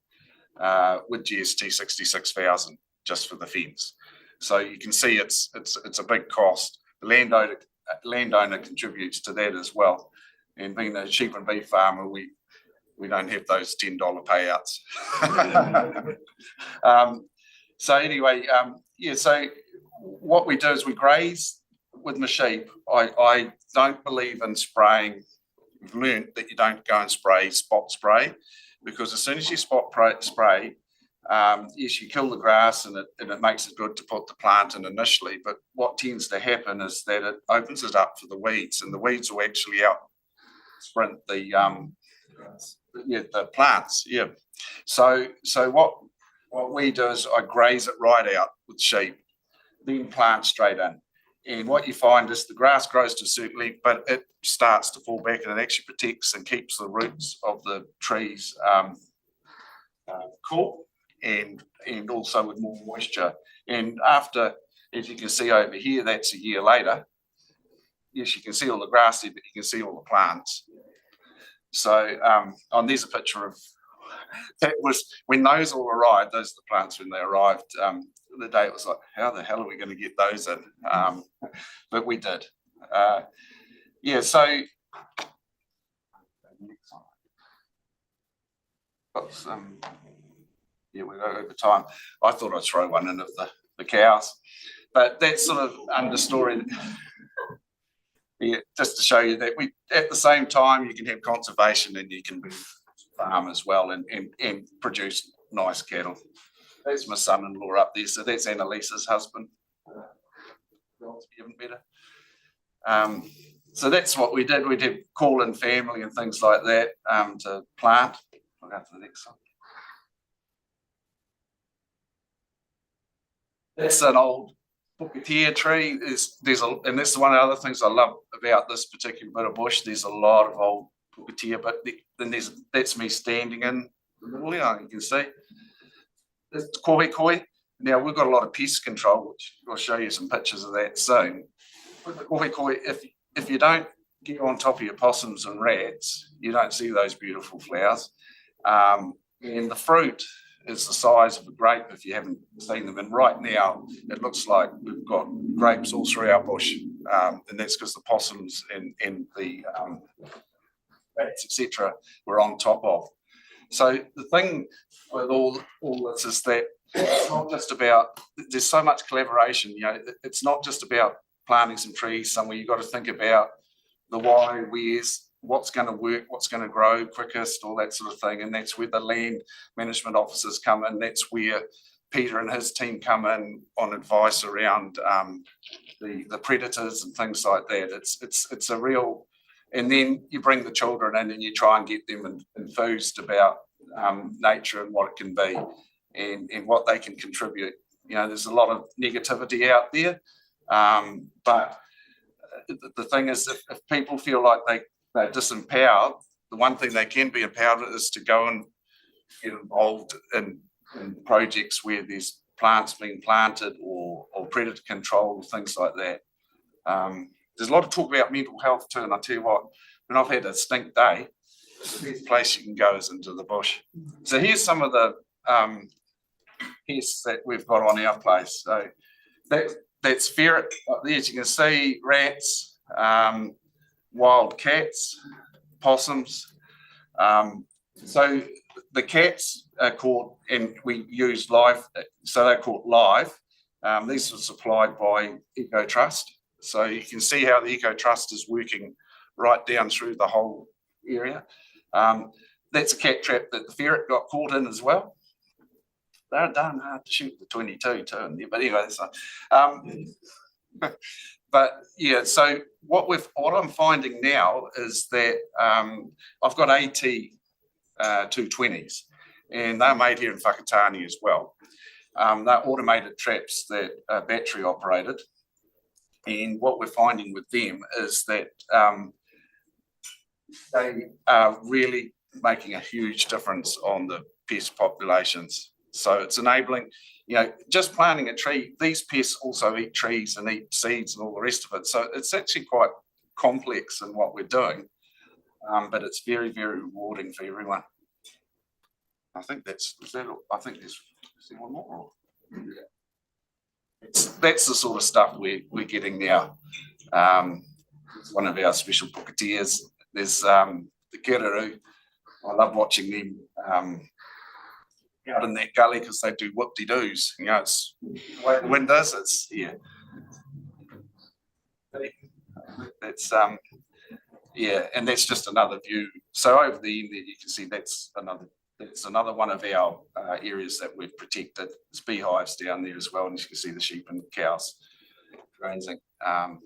with GST 66,000 just for the fence. So you can see it's a big cost. The landowner contributes to that as well. And being a sheep and beef farmer, we don't have those $10 payouts. So anyway, so what we do is we graze with my sheep. I don't believe in spraying. We've learned that you don't go and spot spray, because as soon as you spray, yes, you kill the grass and it makes it good to put the plant in initially, but what tends to happen is that it opens it up for the weeds, and the weeds will actually out sprint the plants. Yeah. So what we do is I graze it right out with sheep, then plant straight in. And what you find is the grass grows to a certain length, but it starts to fall back, and it actually protects and keeps the roots of the trees cool, and also with more moisture. And after, as you can see over here, that's a year later. Yes, you can see all the grass there, but you can see all the plants. So there's a picture of, that was when those all arrived, those are the plants when they arrived. The day it was like, how the hell are we going to get those in? But we did. So we go over time. I thought I'd throw one in of the cows, but that's sort of understory. Just to show you that we, at the same time, you can have conservation and you can be farm as well and produce nice cattle. There's my son-in-law up there, so that's Annalisa's husband. Even better. So that's what we did. We'd have call-in family and things like that to plant. I'll go to the next one. That's an old Pukatea tree. And that's one of the other things I love about this particular bit of bush. There's a lot of old Pukatea, but then that's me standing in the middle there, you can see. It's kohikoi. Now, we've got a lot of pest control, which I'll show you some pictures of that soon. With the kohikoi, if you don't get on top of your possums and rats, you don't see those beautiful flowers. And the fruit is the size of a grape if you haven't seen them. And right now, it looks like we've got grapes all through our bush. And that's because the possums and the rats, etc., were on top of. So the thing with all this is that it's not just about, there's so much collaboration, it's not just about planting some trees somewhere. You've got to think about the why, where's, what's going to work, what's going to grow quickest, all that sort of thing. And that's where the land management officers come in. That's where Peter and his team come in on advice around the predators and things like that. It's a real, and then you bring the children in and you try and get them enthused about nature and what it can be and what they can contribute. There's a lot of negativity out there, but the thing is, if people feel like they're disempowered, the one thing they can be empowered with is to go and get involved in projects where there's plants being planted or predator control, things like that. There's a lot of talk about mental health too, and I tell you what, when I've had a stink day, the best place you can go is into the bush. So here's some of the pests that we've got on our place. So that's ferret up there, as you can see, rats, wild cats, possums. So the cats are caught, and we use live, so they're caught live. These are supplied by EcoTrust. So you can see how the EcoTrust is working right down through the whole area. That's a cat trap that the ferret got caught in as well. They're darn hard to shoot the 22 too in there, but anyway, so, but yeah, so what I'm finding now is that I've got AT 220s, and they're made here in Whakatane as well. They're automated traps that are battery operated, and what we're finding with them is that they are really making a huge difference on the pest populations. So it's enabling, just planting a tree. These pests also eat trees and eat seeds and all the rest of it. So it's actually quite complex in what we're doing, but it's very, very rewarding for everyone. I think there's one more. That's the sort of stuff we're getting now. One of our special Pukateas. There's the Kererū. I love watching them out in that gully because they do whoop-de-doos. It's the way the wind does. It's That's and that's just another view. So over the end there, you can see that's another one of our areas that we've protected. There's beehives down there as well, and you can see the sheep and cows grazing. And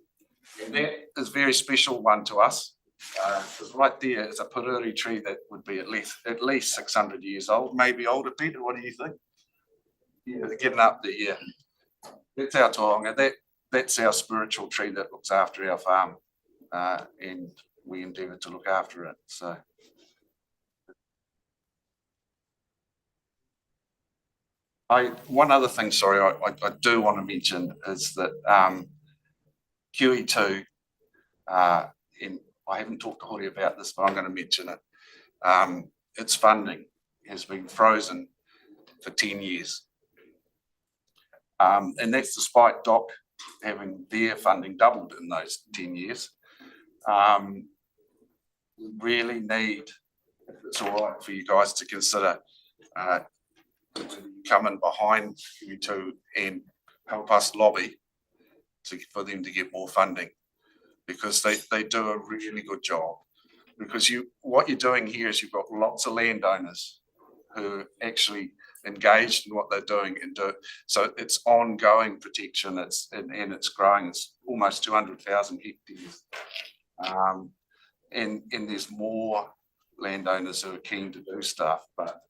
that is a very special one to us. Because right there is a pururi tree that would be at least 600 years old, maybe older. Peter, what do you think? Yeah, they're getting up there. Yeah, that's our tohunga. That's our spiritual tree that looks after our farm, and we endeavour to look after it. So. One other thing, sorry, I do want to mention is that QE2, and I haven't talked to Hori about this, but I'm going to mention it. Its funding has been frozen for 10 years. And that's despite DOC having their funding doubled in those 10 years. We really need, if it's all right for you guys to consider, come in behind QE2 and help us lobby for them to get more funding, because they do a really good job. Because what you're doing here is you've got lots of landowners who are actually engaged in what they're doing and do it. So it's ongoing protection. And it's growing. It's almost 200,000 hectares, and there's more landowners who are keen to do stuff, but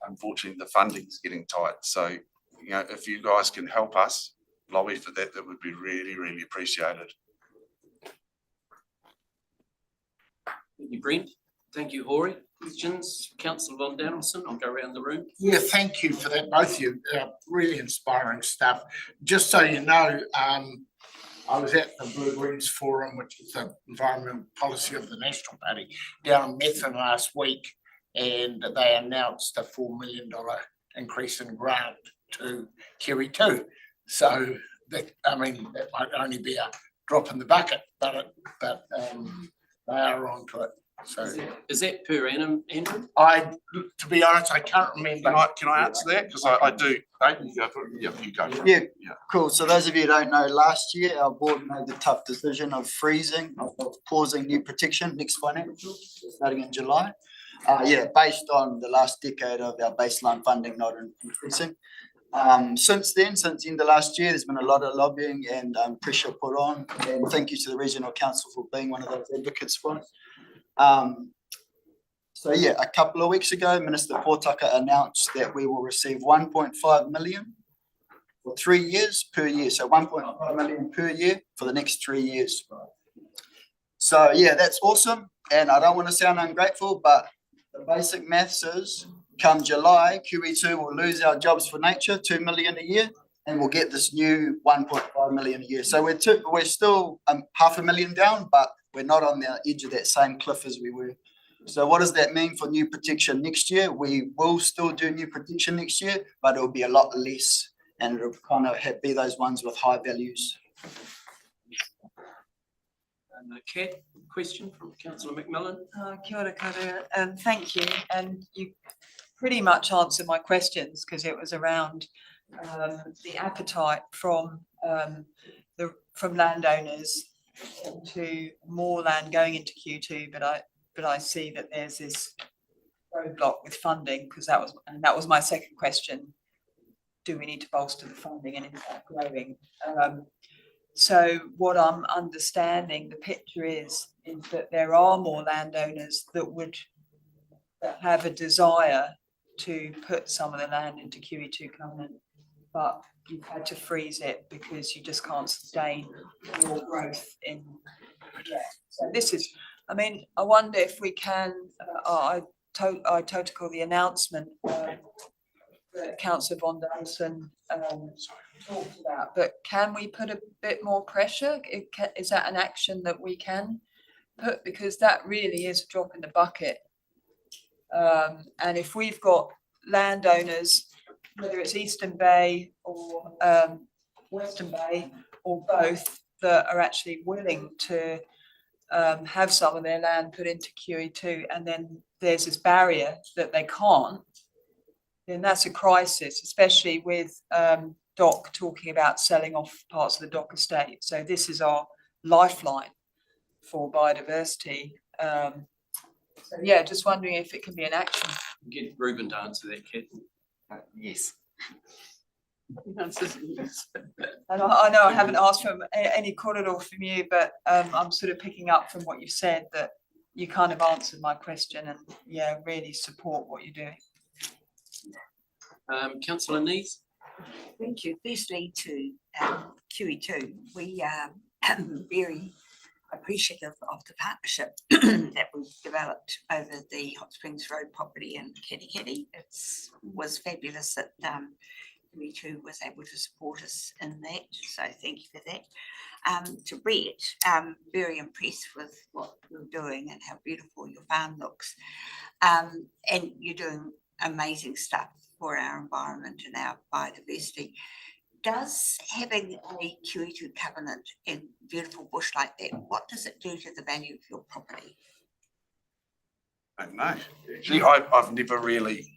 unfortunately the funding's getting tight. So, you know, if you guys can help us lobby for that, that would be really, really appreciated. Thank you, Brent. Thank you, Hori. Questions, councillor Von Danielson? I'll go around the room. Yeah, thank you for that, both of you. Really inspiring stuff. Just so you know, I was at the Blue Greens Forum, which is the environmental policy of the National Party, down in Methven last week, and they announced a $4 million increase in grant to Kiwi 2. So that, I mean, that might only be a drop in the bucket, but they are onto it. So Is that per annum, Andrew? to be honest, I can't remember. Can I answer that? Because I do. You go for it. Yeah, you go for it. Yeah, cool. So those of you who don't know, last year our board made the tough decision of freezing, of pausing new protection next financial, starting in July. Based on the last decade of our baseline funding not increasing. Since then, since the end of last year, there's been a lot of lobbying and pressure put on. And thank you to the Regional Council for being one of those advocates for it. A couple of weeks ago, Minister Potaka announced that we will receive 1.5 million for 3 years per year. So 1.5 million per year for the next 3 years. So that's awesome. And I don't want to sound ungrateful, but the basic maths is come July, QE2 will lose our jobs for nature, 2 million a year, and we'll get this new 1.5 million a year. So we're still $500,000 down, but we're not on the edge of that same cliff as we were. So what does that mean for new protection next year? We will still do new protection next year, but it'll be a lot less, and it'll kind of be those ones with high values. Kat, question from councillor McMillan. Kia ora koutou, and thank you. And you pretty much answered my questions because it was around the appetite from landowners to more land going into Q2, but I see that there's this roadblock with funding because that was my second question. Do we need to bolster the funding and is that growing? So what I'm understanding, the picture is that there are more landowners that have a desire to put some of the land into QE2 covenant, but you've had to freeze it because you just can't sustain your growth in. So this is, I mean, I wonder if we can, I totally call the announcement that Councillor Von Danielson talked about, but can we put a bit more pressure? Is that an action that we can put? Because that really is a drop in the bucket. And if we've got landowners, whether it's Eastern Bay or Western Bay or both, that are actually willing to have some of their land put into QE2, and then there's this barrier that they can't, then that's a crisis, especially with DOC talking about selling off parts of the DOC estate. So this is our lifeline for biodiversity. So just wondering if it can be an action. Get Ruben to answer that, Kat. Yes. And I know I haven't asked for any corridor from you, but I'm sort of picking up from what you said that you kind of answered my question and really support what you're doing. Councillor Nees. Thank you. Firstly, to QE2, we are very appreciative of the partnership that we've developed over the Hot Springs Road property in Katikati. It was fabulous that QE2 was able to support us in that, so thank you for that. To Brett, very impressed with what you're doing and how beautiful your farm looks. And you're doing amazing stuff for our environment and our biodiversity. Does having a QE2 covenant in beautiful bush like that, what does it do to the value of your property? I don't know. Actually, I've never really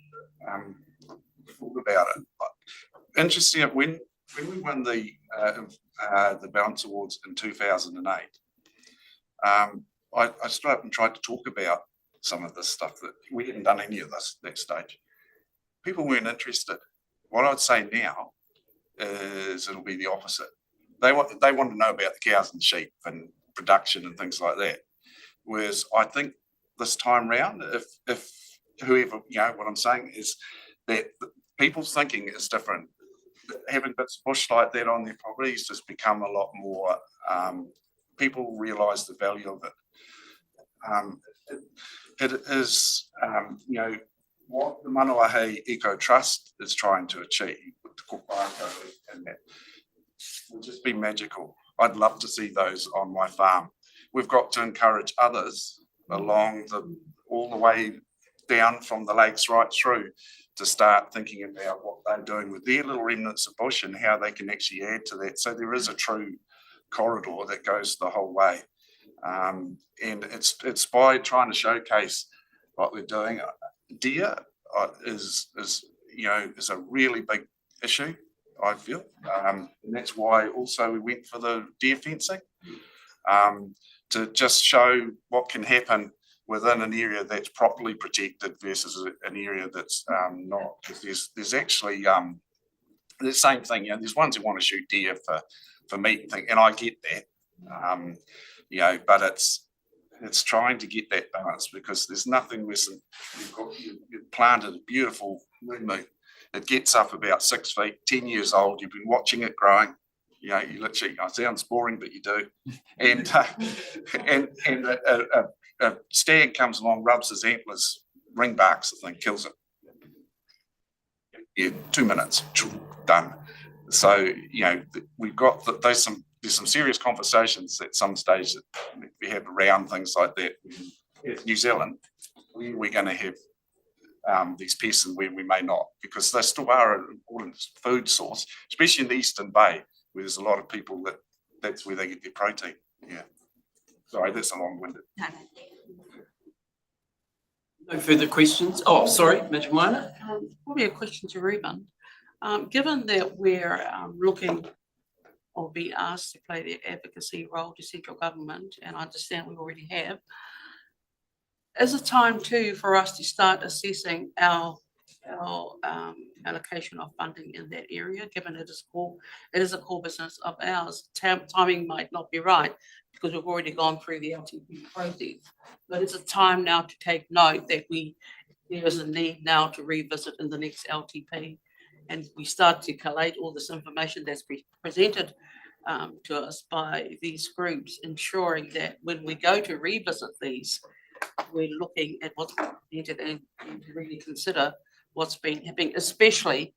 thought about it. But interesting, when we won the Balance Awards in 2008, I stood up and tried to talk about some of this stuff that we hadn't done any of this at that stage. People weren't interested. What I'd say now is it'll be the opposite. They want to know about the cows and sheep and production and things like that. Whereas I think this time round. If whoever, you know, what I'm saying is that people's thinking is different. Having bits of bush like that on their properties has become a lot more, people realise the value of it. It is, you know, what the Manawahei Eco Trust is trying to achieve with the Kōparaka and that will just be magical. I'd love to see those on my farm. We've got to encourage others along all the way down from the lakes right through to start thinking about what they're doing with their little remnants of bush and how they can actually add to that. So there is a true corridor that goes the whole way. And it's by trying to showcase what we're doing. Deer is you know, is a really big issue, I feel. And that's why also we went for the deer fencing, to just show what can happen within an area that's properly protected versus an area that's not. Because there's actually the same thing, you know, there's ones who want to shoot deer for meat and thing, and I get that, you know, but it's trying to get that balance, because there's nothing worse than you've planted a beautiful moon. It gets up about 6 feet, 10 years old. You've been watching it growing. You know, you literally, it sounds boring, but you do. And a stag comes along, rubs his antlers, ring barks the thing, kills it. Yeah, 2 minutes, done. So, you know, we've got there's some serious conversations at some stage that we have around things like that. In New Zealand, we're going to have these pests and where we may not, because they still are an important food source, especially in the Eastern Bay, where there's a lot of people that's where they get their protein. Yeah. Sorry, that's a long-winded. No further questions? Oh, sorry, Madam Moana. Probably a question to Reuben. Given that we're looking or be asked to play the advocacy role to central government, and I understand we already have, is it time too for us to start assessing our allocation of funding in that area, given it is a core business of ours? Timing might not be right because we've already gone through the LTP process, but it's a time now to take note that there is a need now to revisit in the next LTP, and we start to collate all this information that's presented to us by these groups, ensuring that when we go to revisit these, we're looking at what's presented and to really consider what's been happening, especially,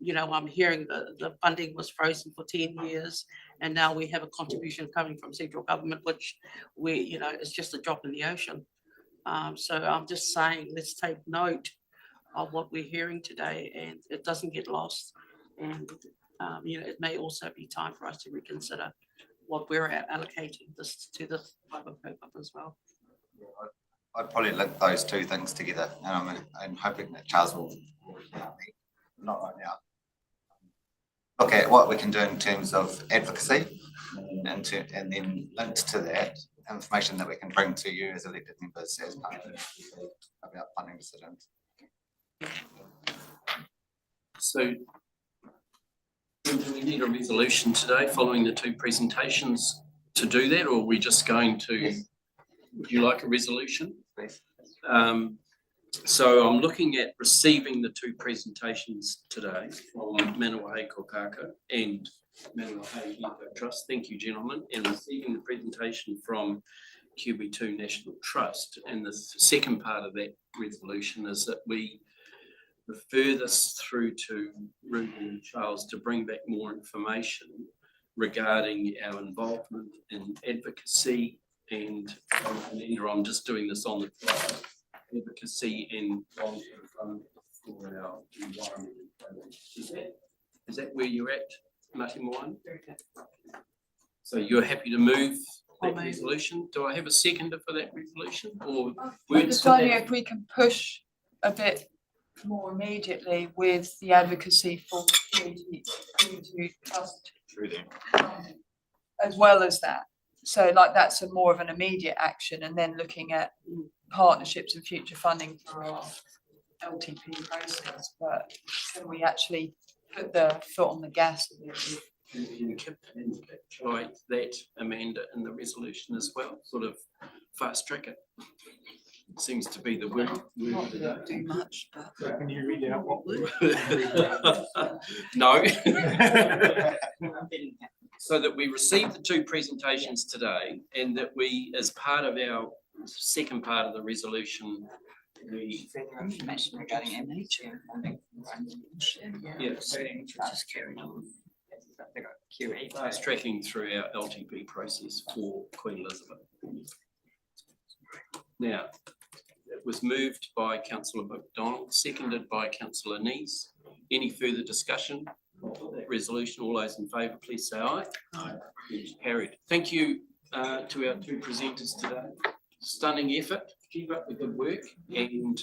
you know, I'm hearing the funding was frozen for 10 years, and now we have a contribution coming from central government, which you know, is just a drop in the ocean. So I'm just saying, let's take note of what we're hearing today, and it doesn't get lost. And, you know, it may also be time for us to reconsider what we're allocating this to this type of program as well. I'd probably link those two things together, and I'm hoping that Charles will not right now. Look at what we can do in terms of advocacy, and then linked to that information that we can bring to you as elected members as part of about funding decisions. So do we need a resolution today following the two presentations to do that, or are we just going to? Yes. Would you like a resolution? Please. So I'm looking at receiving the two presentations today from Manawahei Kōkaka and Manawahei Eco Trust. Thank you, gentlemen. And receiving the presentation from QB2 National Trust. And the second part of that resolution is that we refer this through to Reuben and Charles to bring back more information regarding our involvement in advocacy and I'm just doing this on the fly, advocacy and long-term fund for our environment. Is that where you're at, Mati Moana? So you're happy to move that resolution? Do I have a seconder for that resolution, or I'm just wondering if we can push a bit more immediately with the advocacy for QB2 Trust as well as that. So like that's a more of an immediate action, and then looking at partnerships and future funding for our LTP process. But can we actually put the foot on the gas with encapsulate that, Amanda, in the resolution as well, sort of fast track it. Seems to be the word. Not too much, but. Can you read out what? No. So that we receive the two presentations today and that we, as part of our second part of the resolution, we. Information regarding MH. Yes. Just carry on. QE. Fast tracking through our LTP process for Queen Elizabeth. Now, it was moved by councillor McDonald, seconded by councillor Nees. Any further discussion of that resolution? All those in favour, please say aye. Aye. Carried. Thank you to our two presenters today. Stunning effort. Keep up the good work, and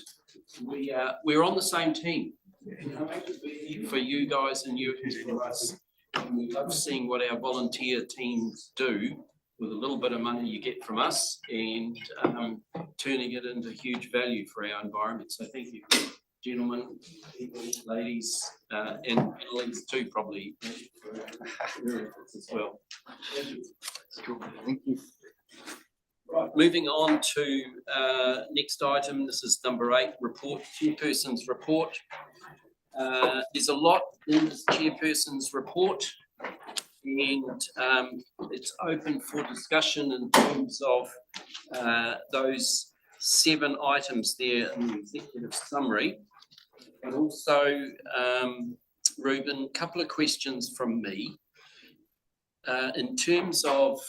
we're on the same team. For you guys and you for us. And we love seeing what our volunteer teams do with a little bit of money you get from us and turning it into huge value for our environment. So thank you, gentlemen, ladies, and ladies too, probably, for your efforts as well. Thank you. Right, moving on to next item. This is number 8, report, chairperson's report. There's a lot in this chairperson's report, and it's open for discussion in terms of those 7 items there in the executive summary. And also, Reuben, a couple of questions from me. In terms of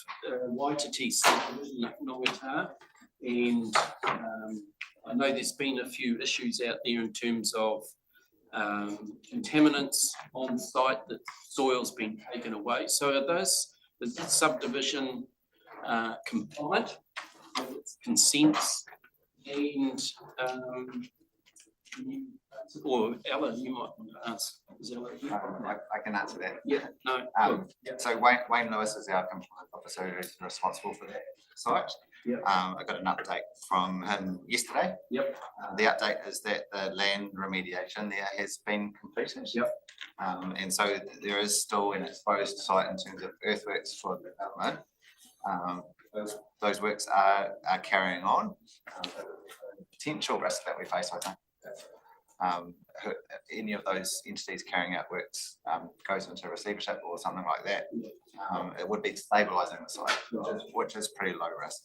Waititi subdivision Ngongata, and I know there's been a few issues out there in terms of contaminants on site, that soil's been taken away. So are those, the subdivision compliant with its consents? And or Ella, you might want to ask. Is Ella here? I can answer that. Yeah, no. So Wayne Lewis is our compliance officer who's responsible for that site. Yep. I got an update from him yesterday. Yep. The update is that the land remediation there has been completed. Yep. And so there is still an exposed site in terms of earthworks for development. Those works are carrying on. Potential risk that we face, I think, any of those entities carrying out works goes into receivership or something like that, it would be stabilising the site, which is pretty low risk.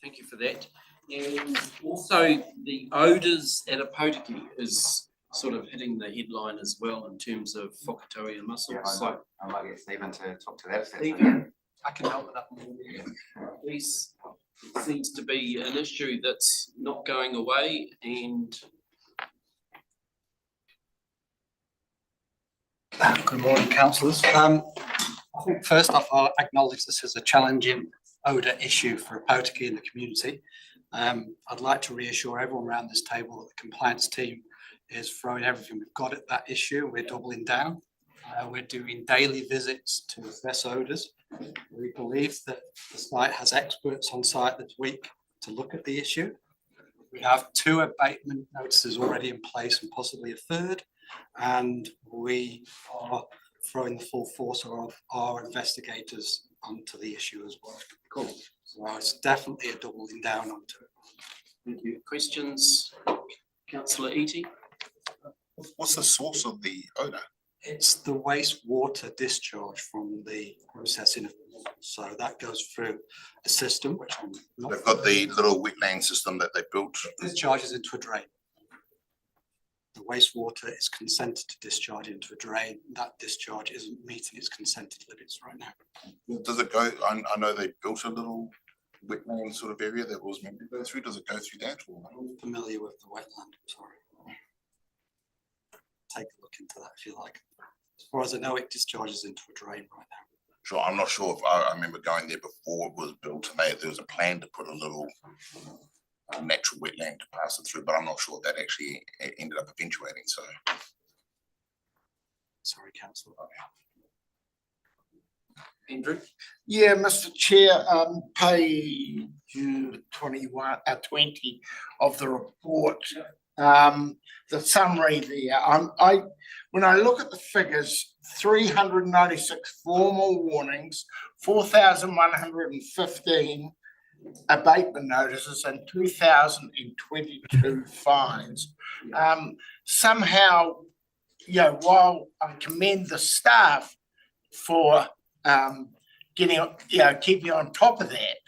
Thank you for that. And also the odours at Opotiki is sort of hitting the headline as well in terms of whakatauia mussels. Yeah, I might get Stephen to talk to that. If that's Stephen, okay. I can help it up. Please. It seems to be an issue that's not going away, and good morning, councillors. I think first off, I'll acknowledge this is a challenging odour issue for Opotiki in the community. I'd like to reassure everyone around this table that the compliance team is throwing everything we've got at that issue. We're doubling down. We're doing daily visits to assess odours. We believe that the site has experts on site this week to look at the issue. We have 2 abatement notices already in place and possibly a 3rd. And we are throwing the full force of our investigators onto the issue as well. Cool. So it's definitely a doubling down onto it. Thank you. Questions, councillor Eaty? What's the source of the odour? It's the wastewater discharge from the processing of water. So that goes through a system which I'm not. They've got the little wetland system that they built. Discharges into a drain. The wastewater is consented to discharge into a drain. That discharge isn't meeting its consented limits right now. Does it go, I know they built a little wetland sort of area that was meant to go through. Does it go through that? Or? I'm familiar with the wetland, sorry. Take a look into that if you like. As far as I know, it discharges into a drain right now. Sure, I'm not sure if I remember going there before it was built and there was a plan to put a little natural wetland to pass it through, but I'm not sure that actually ended up eventuating, so. Sorry, councillor. Andrew? Yeah, Mr. Chair, page 20 of the report, the summary there, when I look at the figures, 396 formal warnings, 4,115 abatement notices and 2,022 fines. Somehow, while I commend the staff for keeping on top of that,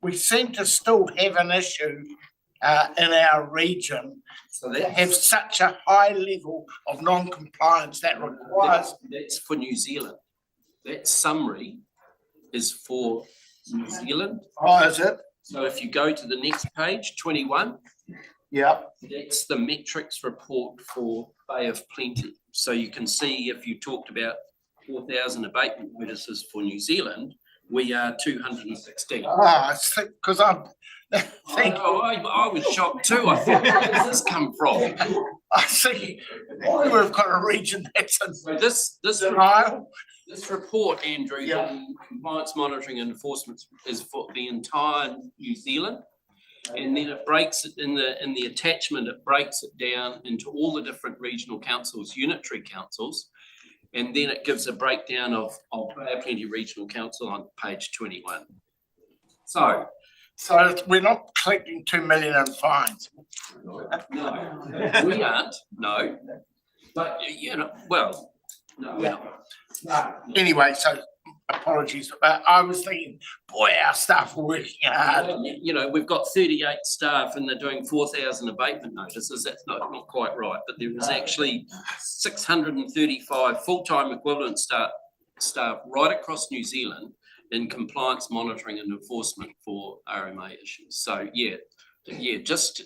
we seem to still have an issue in our region. So Have such a high level of non-compliance that requires. That's for New Zealand. That summary is for New Zealand. Oh, is it? So if you go to the next page, 21, Yeah. that's the metrics report for Bay of Plenty. So you can see if you talked about 4,000 abatement notices for New Zealand, we are 216. Because I'm. Thank you. I was shocked too. I thought, where does this come from? I see. We've got a region that's in So this denial. This report, Andrew, Yeah. the compliance monitoring and enforcement is for the entire New Zealand. And then it breaks it in the attachment, it breaks it down into all the different regional councils, unitary councils. And then it gives a breakdown of Bay of Plenty Regional Council on page 21. So we're not collecting 2 million in fines. no, we aren't, no. But well, no, we're not. Anyway, so apologies, but I was thinking, boy, our staff are working hard. We've got 38 staff and they're doing 4,000 abatement notices. That's not quite right, but there is actually 635 full-time equivalent staff right across New Zealand in compliance monitoring and enforcement for RMA issues. So just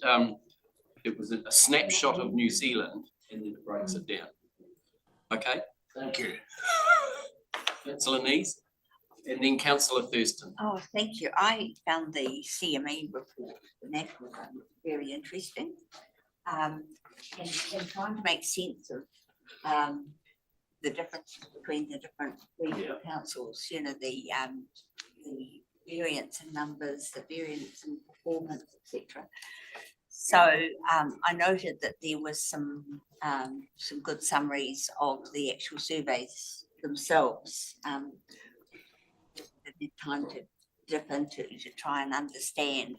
it was a snapshot of New Zealand and then it breaks it down. Okay. Thank you. Councillor Nees, and then Councillor Thurston. Oh, thank you. I found the CME report, the national one, very interesting. And trying to make sense of the difference between the different regional councils, the variance in numbers, the variance in performance, etc. So I noted that there was some good summaries of the actual surveys themselves. I did time to dip into to try and understand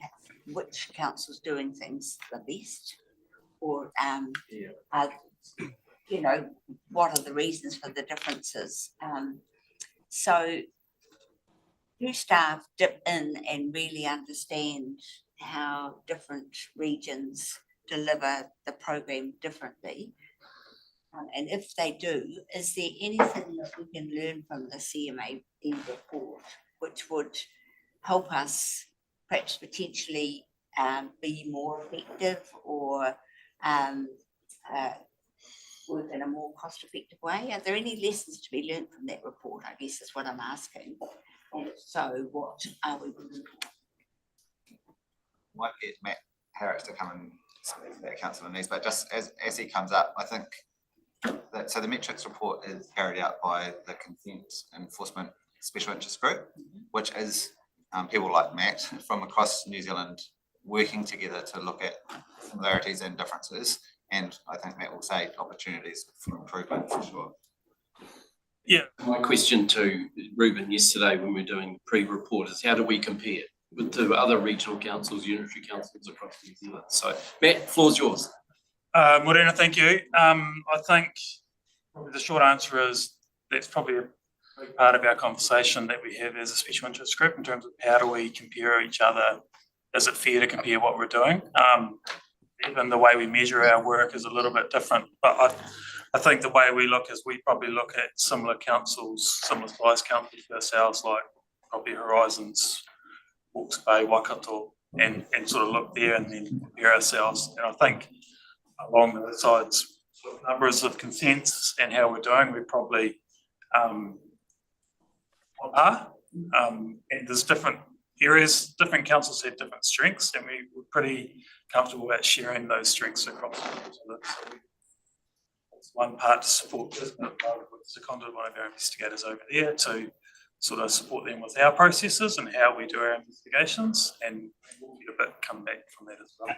which council's doing things the best, or what are the reasons for the differences. So do staff dip in and really understand how different regions deliver the program differently? And if they do, is there anything that we can learn from the CMA report which would help us perhaps potentially be more effective or work in a more cost-effective way? Are there any lessons to be learned from that report, I guess is what I'm asking. And if so, what are we doing? Might get Matt Harris to come and speak to that, Councillor Nees, but just as he comes up, I think that, so the metrics report is carried out by the Consent Enforcement Special Interest Group, which is people like Matt from across New Zealand working together to look at similarities and differences. And I think Matt will say opportunities for improvement for sure. Yeah. My question to Ruben yesterday when we were doing pre-report is how do we compare with the other regional councils, unitary councils across New Zealand? So Matt, floor's yours. Morena, thank you. I think probably the short answer is that's probably a big part of our conversation that we have as a special interest group in terms of how do we compare each other? Is it fair to compare what we're doing? Even the way we measure our work is a little bit different, but I think the way we look is we probably look at similar councils, similar size councils to ourselves, like probably Horizons, Hawke's Bay, Waikato, and sort of look there and then compare ourselves. And I think along the sides, numbers of consents and how we're doing, we're probably on par. And there's different areas, different councils have different strengths, and we're pretty comfortable about sharing those strengths across the group. So it's one part to support this, but with seconded one of our investigators over there to sort of support them with our processes and how we do our investigations, and we'll get a bit come back from that as well.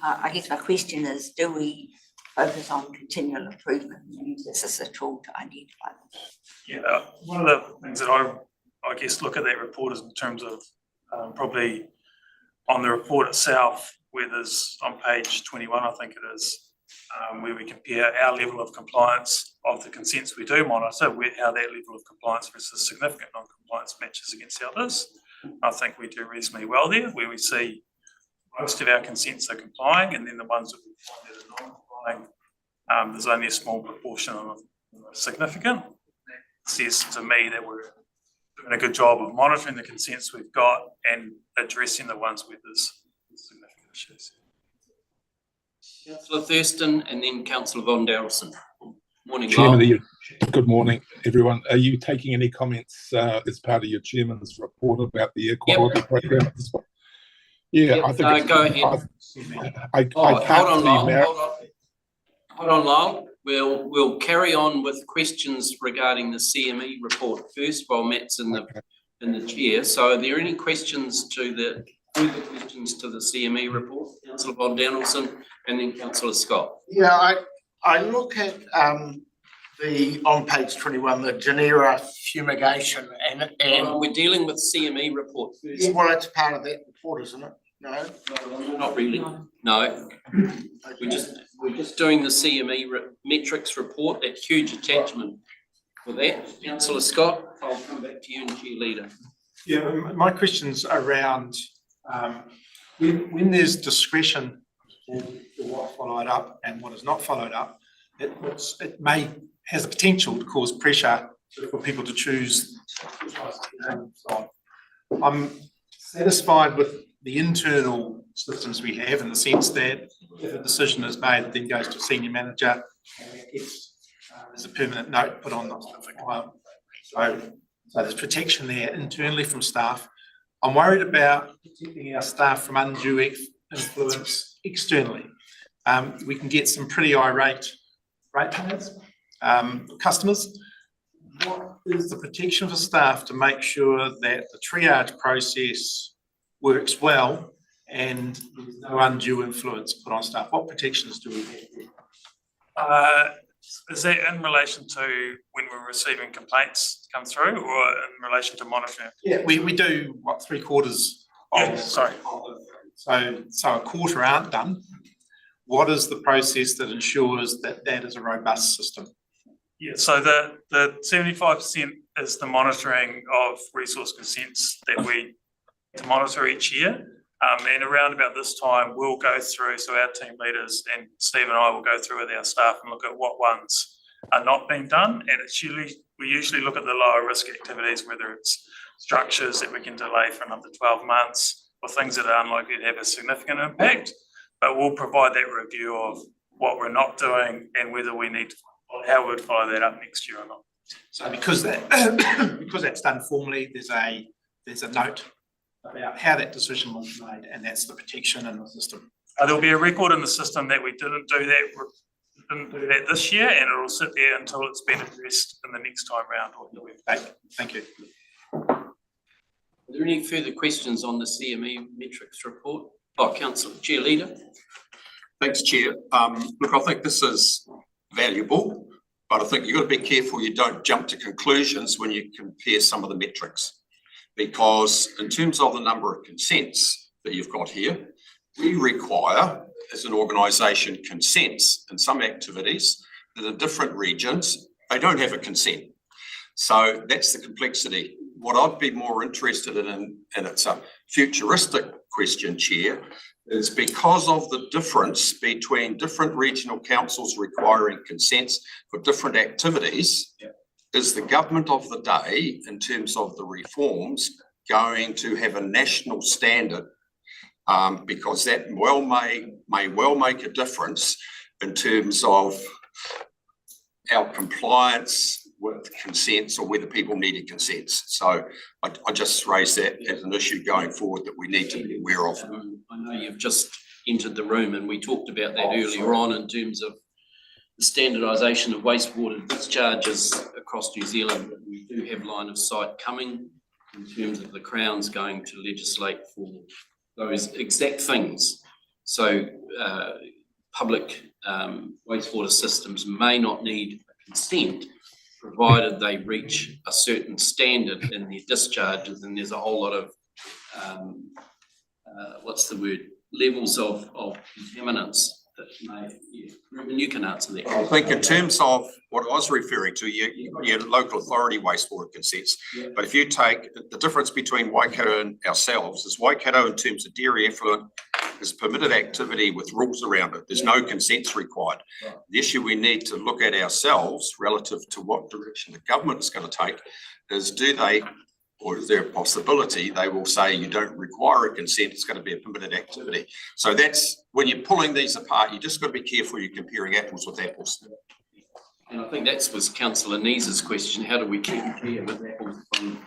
I guess my question is, do we focus on continual improvement and use this as a tool to identify them? Yeah, one of the things that I guess look at that report is in terms of probably on the report itself, where there's on page 21, I think it is, where we compare our level of compliance of the consents we do monitor, how that level of compliance versus significant non-compliance matches against others. I think we do reasonably well there, where we see most of our consents are complying, and then the ones that we find that are not complying, there's only a small proportion of significant. It says to me that we're doing a good job of monitoring the consents we've got and addressing the ones where there's significant issues. Councillor Thurston and then Councillor Von Darelson. Morning, Chairman, Lyle. good morning, everyone. Are you taking any comments as part of your chairman's report about the air quality program at this point? Yeah, Yep, I think. go ahead. I can't Hold on, see Lyle. Hold on, Lyle. We'll carry on with questions regarding the CME report first while Matt's in the chair. So are there any questions further questions to the CME report? Councillor Von Danielson and then Councillor Scott. Yeah, I look at on page 21, the genera fumigation and we're dealing with CME report first. yeah, well, it's part of that report, isn't it? No? Not really. No. We're just doing the CME metrics report, that huge attachment for that. Councillor Scott, I'll come back to you and Chair Leader. Yeah, my question's around when there's discretion for what followed up and what is not followed up, it has the potential to cause pressure for people to choose. And so on. I'm satisfied with the internal systems we have in the sense that if a decision is made, it then goes to a senior manager and there's a permanent note put on the specific file. So there's protection there internally from staff. I'm worried about protecting our staff from undue influence externally. We can get some pretty irate ratepayers, customers. What is the protection for staff to make sure that the triage process works well and there's no undue influence put on staff? What protections do we have? Is that in relation to when we're receiving complaints come through or in relation to monitoring? Yeah, we do what, 3/4 of, sorry. So a quarter aren't done. What is the process that ensures that that is a robust system? Yeah, so the 75% is the monitoring of resource consents that we to monitor each year. And around about this time, we'll go through, so our team leaders and Steve and I will go through with our staff and look at what ones are not being done. And we usually look at the lower risk activities, whether it's structures that we can delay for another 12 months or things that are unlikely to have a significant impact. But we'll provide that review of what we're not doing and whether we need to, how we would follow that up next year or not. So because that's done formally, there's a note about how that decision was made, and that's the protection in the system. There'll be a record in the system that we didn't do that this year, and it'll sit there until it's been addressed in the next time round. Thank you. Are there any further questions on the CME metrics report? Councillor, Chair Leader. Thanks, Chair. Look, I think this is valuable, but I think you've got to be careful you don't jump to conclusions when you compare some of the metrics. Because in terms of the number of consents that you've got here, we require, as an organisation, consents in some activities that in different regions, they don't have a consent. So that's the complexity. What I'd be more interested in, and it's a futuristic question, Chair, is because of the difference between different regional councils requiring consents for different activities, is the government of the day, in terms of the reforms, going to have a national standard? Because that may well make a difference in terms of our compliance with consents or whether people needed consents. So I just raise that as an issue going forward that we need to be aware of. I know you've just entered the room and we talked about that earlier on in terms of the standardisation of wastewater discharges across New Zealand. We do have line of sight coming in terms of the Crown's going to legislate for those exact things. So public wastewater systems may not need consent, provided they reach a certain standard in their discharges, and there's a whole lot of levels of contaminants that may, Ruben, you can answer that. I think in terms of what I was referring to, your local authority wastewater consents. But if you take the difference between Waikato and ourselves, is Waikato in terms of dairy effluent is permitted activity with rules around it. There's no consents required. The issue we need to look at ourselves relative to what direction the government is going to take is, do they, or is there a possibility they will say you don't require a consent, it's going to be a permitted activity. So that's, when you're pulling these apart, you just got to be careful you're comparing apples with apples. And I think that was Councillor Neese's question, how do we compare with apples from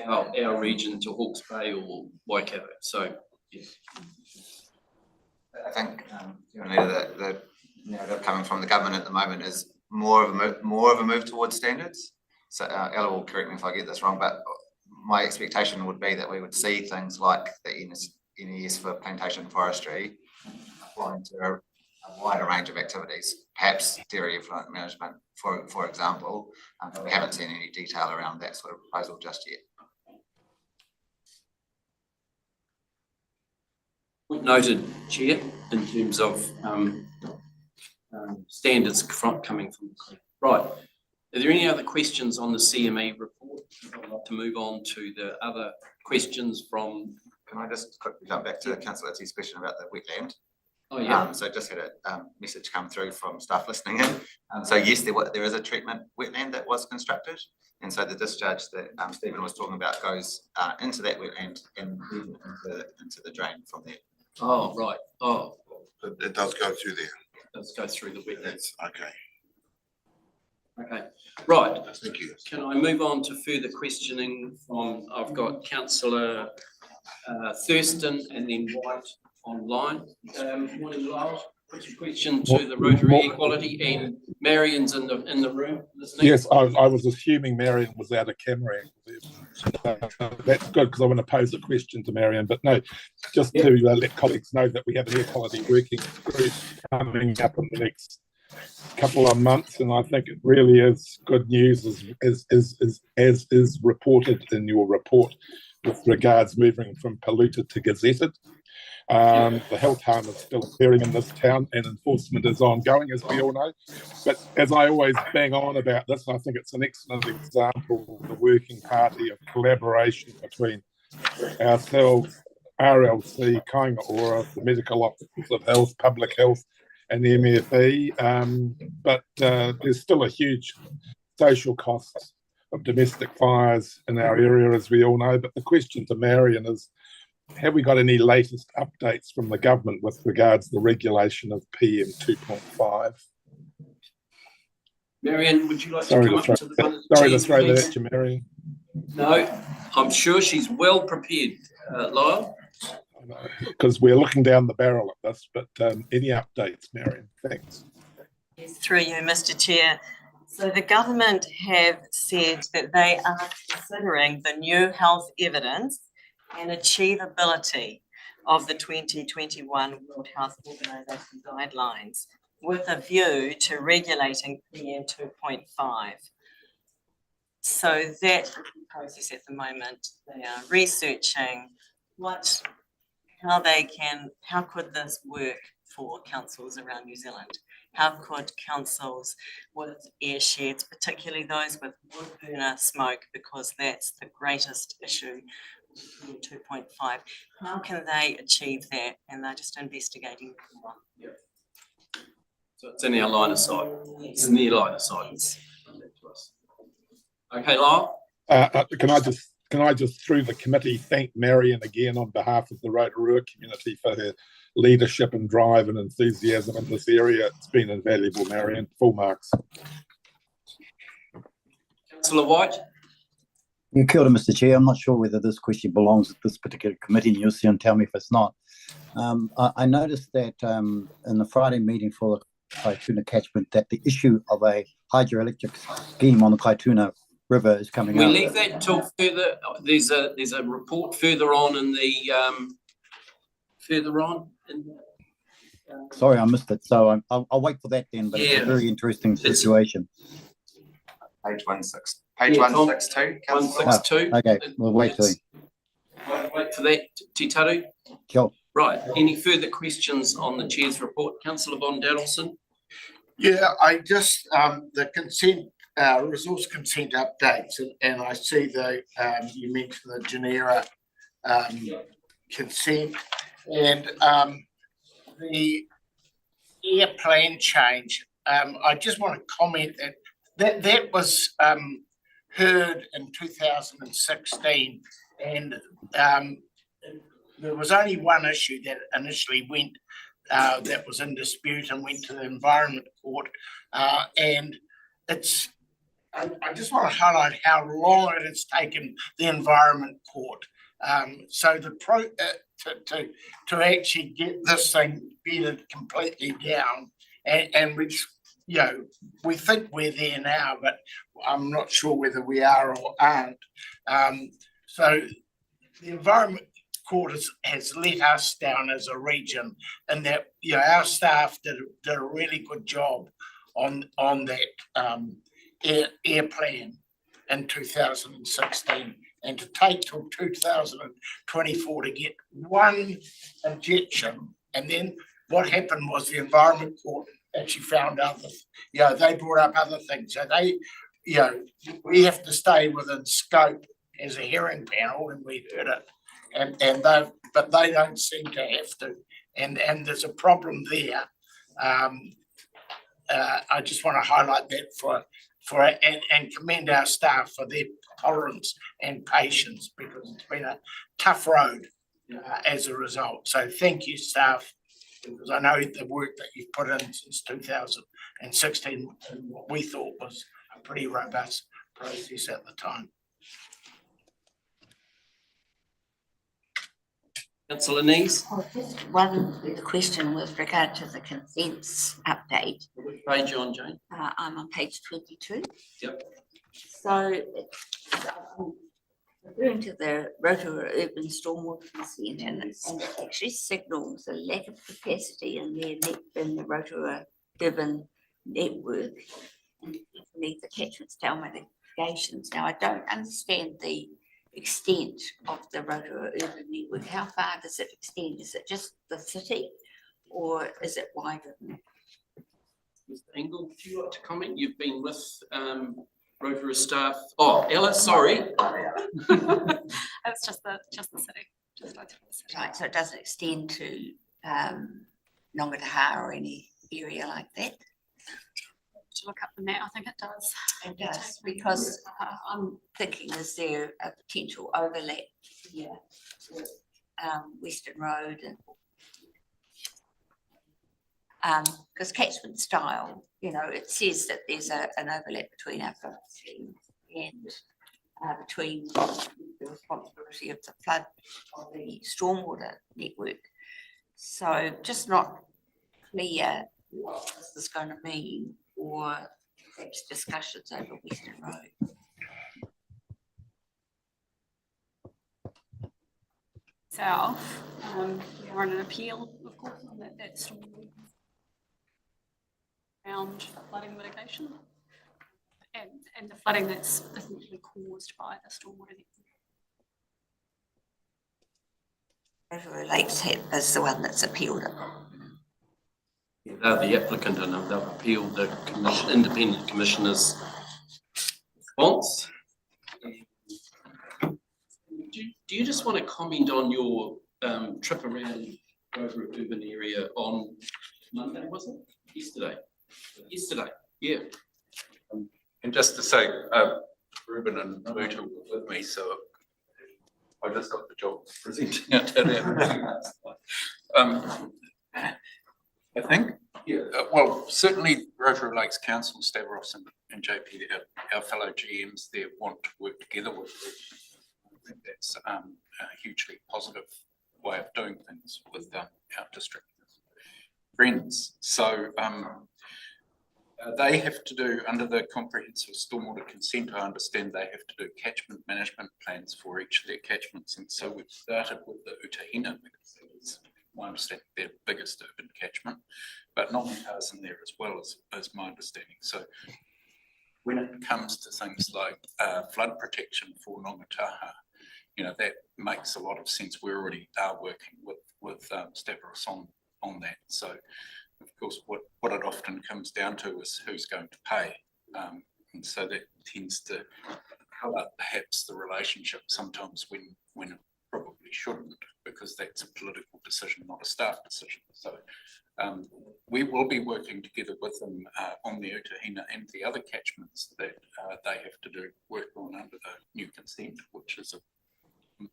our region to Hawke's Bay or Waikato? So, yeah. I think the narrative coming from the government at the moment is more of a move towards standards. So Ella will correct me if I get this wrong, but my expectation would be that we would see things like the NES for plantation forestry applying to a wider range of activities, perhaps dairy effluent management, for example. But we haven't seen any detail around that sort of proposal just yet. Noted, Chair, in terms of standards coming from the clean. Right. Are there any other questions on the CME report? I'd like to move on to the other questions from. Can I just quickly jump back to Councillor Itty's question about the wetland? Oh, yeah. So just had a message come through from staff listening in. So yes, there is a treatment wetland that was constructed. And so the discharge that Stephen was talking about goes into that wetland and then into the drain from there. Oh, right. Oh. It does go through there. It does go through the wetlands. Okay. Okay, right. Thank you. Can I move on to further questioning from, I've got Councillor Thurston and then White online. Morning, Lyle. Put your question to the Rotary Equality, and Marion's in the room listening. Yes, I was assuming Marion was out of camera. That's good, because I want to pose a question to Marion, but no, just to let colleagues know that we have an air quality working group coming up in the next couple of months, and I think it really is good news as is reported in your report with regards moving from polluted to gazetted. The health harm is still occurring in this town, and enforcement is ongoing, as we all know. But as I always bang on about this, I think it's an excellent example of the working party of collaboration between ourselves, RLC, Kāinga Ora, the Medical Officers of Health, Public Health, and the MFE. But there's still a huge social cost of domestic fires in our area, as we all know. But the question to Marion is, have we got any latest updates from the government with regards to the regulation of PM 2.5? Marion, would you like to come up to the front? Sorry to throw that at you, Marion. No, I'm sure she's well prepared, Lyle. Because we're looking down the barrel at this, but any updates, Marion? Thanks. Yes, through you, Mr. Chair. So the government have said that they are considering the new health evidence and achievability of the 2021 World Health Organization guidelines with a view to regulating PM 2.5. So that is the process at the moment. They are researching how could this work for councils around New Zealand? How could councils with air sheds, particularly those with wood burner smoke, because that's the greatest issue, 2.5, how can they achieve that? And they're just investigating more. Yeah. So it's in our line of sight. It's in their line of sight. Okay, Lyle? Can I just, through the committee, thank Marion again on behalf of the Rotorua community for her leadership and drive and enthusiasm in this area. It's been invaluable, Marion. Full marks. Councillor White? Yeah, kia ora, Mr. Chair. I'm not sure whether this question belongs at this particular committee, and you'll see and tell me if it's not. I noticed that in the Friday meeting for the Kaituna catchment, that the issue of a hydroelectric scheme on the Kaituna River is coming We up. leave that until further. There's a report further on in the Sorry, I missed it. So I'll wait for that then, but it's Yeah. a very interesting situation. Page 16, Yeah, page Tom. 162. councillor. 162. Okay, we'll wait till Wait for that, Te Taru. Sure. Right, any further questions on the chair's report? Councillor Von Danielson? Yeah, I just, the consent, resource consent updates, and I see the, you mentioned the Genera consent, and the air plan change. I just want to comment that was heard in 2016, and there was only one issue that initially went, that was in dispute and went to the Environment Court, and it's. I just want to highlight how long it has taken the Environment Court. So to actually get this thing bedded completely down, and which, you know, we think we're there now, but I'm not sure whether we are or aren't. So the Environment Court has let us down as a region, and that, you know, our staff did a really good job on that air plan in 2016, and to take till 2024 to get one objection. And then what happened was the Environment Court actually found other, you know, they brought up other things. So they, you know, we have to stay within scope as a hearing panel, and we heard it. But they don't seem to have to, and there's a problem there. I just want to highlight that and commend our staff for their tolerance and patience, because it's been a tough road as a result. So thank you, staff, because I know the work that you've put in since 2016, and what we thought was a pretty robust process at the time. Councillor Nees? Just one question with regard to the consents update. Which page on, Jane? I'm on page 22. Yep. So referring to the Rotorua Urban Stormwater Consent, and it actually signals a lack of capacity in the Rotorua Urban network, and the catchment style modifications. Now, I don't understand the extent of the Rotorua Urban network. How far does it extend? Is it just the city, or is it wider than that? Mr. Engel, would you like to comment? You've been with Rotorua staff. Oh, Ella, sorry. It's just the city. Right, so it doesn't extend to Nongataha or any area like that? To look up the net, I think it does. It does, because I'm thinking, is there a potential overlap here with Western Road and because catchment style, you know, it says that there's an overlap between our stream and between the responsibility of the flood of the stormwater network. So just not clear what this is going to mean, or perhaps discussions over Western Road. South, we are in an appeal, of course, on that storm around flooding mitigation and the flooding that's essentially caused by the stormwater network. Rotorua Lakes is the one that's appealed it. They're the applicant, and they've appealed the independent commissioner's response. Do you just want to comment on your trip around Rotorua urban area on Monday, was it? Yesterday, yeah. And just to say, Ruben and Muta were with me, so I just got the job of presenting it at I think, yeah, well, certainly Rotorua Lakes Council, Stavros and JP, our fellow GMs there want to work together with us. I think that's a hugely positive way of doing things with our district friends. So they have to do, under the comprehensive stormwater consent, I understand they have to do catchment management plans for each of their catchments. And so we've started with the Utahina because it was my understanding, their biggest urban catchment, but Nongataha is in there as well, as my understanding. So when it comes to things like flood protection for Nongataha, you know, that makes a lot of sense. We already are working with Stavros on that. So of course, what it often comes down to is who's going to pay. And so that tends to colour perhaps the relationship sometimes when it probably shouldn't, because that's a political decision, not a staff decision. So we will be working together with them on the Utahina and the other catchments that they have to do work on under the new consent, which is a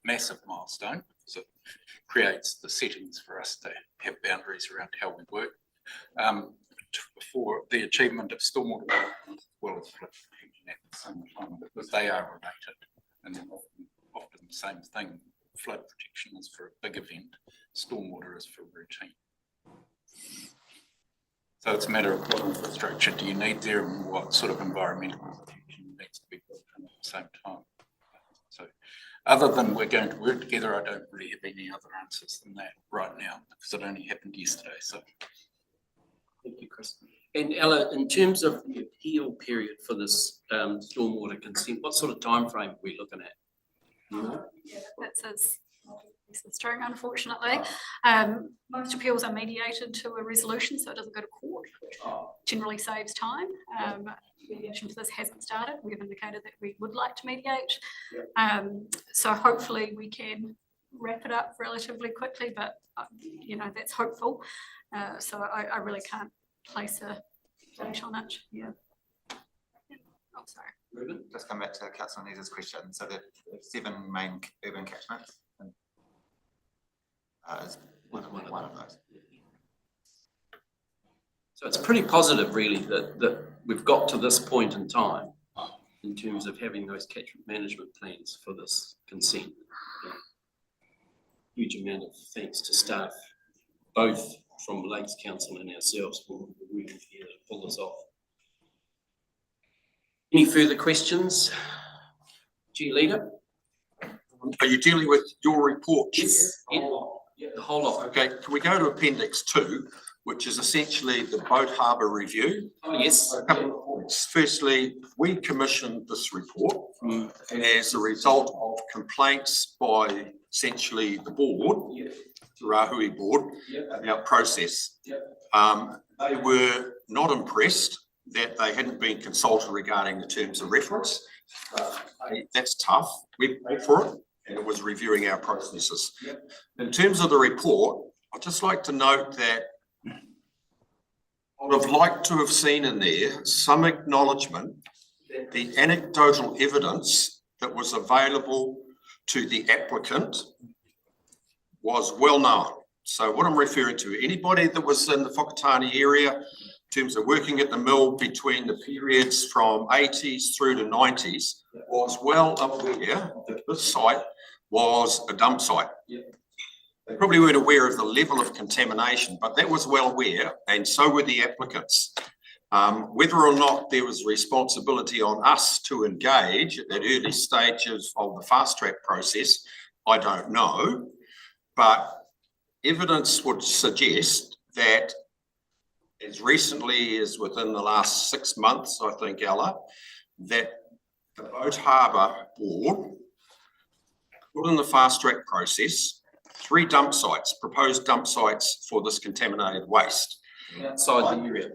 massive milestone. So it creates the settings for us to have boundaries around how we work. For the achievement of stormwater management as well as flood protection at the same time, because they are related and they're often the same thing. Flood protection is for a big event, stormwater is for routine. So it's a matter of what infrastructure do you need there and what sort of environmental protection needs to be built in at the same time. So other than we're going to work together, I don't really have any other answers than that right now, because it only happened yesterday. So. Thank you, Chris. And Ella, in terms of the appeal period for this stormwater consent, what sort of timeframe are we looking at? You know? Yeah, that's as it's true, unfortunately. Most appeals are mediated to a resolution, so it doesn't go to court, which generally saves time. Mediation for this hasn't started. We have indicated that we would like to mediate. So hopefully we can wrap it up relatively quickly, but you know, that's hopeful. So I really can't place a date on it. Yeah. Oh, sorry. Just come back to Councillor Neese's question. So the 7 main urban catchments is one of those. So it's pretty positive, really, that we've got to this point in time in terms of having those catchment management plans for this consent. Yeah. Huge amount of thanks to staff, both from Lakes Council and ourselves for working here to pull this off. Any further questions? Chair Leader? Are you dealing with your report? Yes. Yeah, the whole lot. Okay, can we go to Appendix 2, which is essentially the Boat Harbour Review? Oh, yes. A couple of points. Firstly, we commissioned this report as a result of complaints by essentially the board, the Rahui board, about process. They were not impressed that they hadn't been consulted regarding the terms of reference. That's tough. We paid for it, and it was reviewing our processes. In terms of the report, I'd just like to note that I would have liked to have seen in there some acknowledgement that the anecdotal evidence that was available to the applicant was well known. So what I'm referring to, anybody that was in the Whakatane area in terms of working at the mill between the periods from 80s through to 90s was well aware that this site was a dump site. They probably weren't aware of the level of contamination, but that was well aware, and so were the applicants. Whether or not there was responsibility on us to engage at that early stages of the fast track process, I don't know, but evidence would suggest that as recently as within the last 6 months, I think, Ella, that the Boat Harbour Board put in the fast track process 3 dump sites, proposed dump sites for this contaminated waste. Outside the area,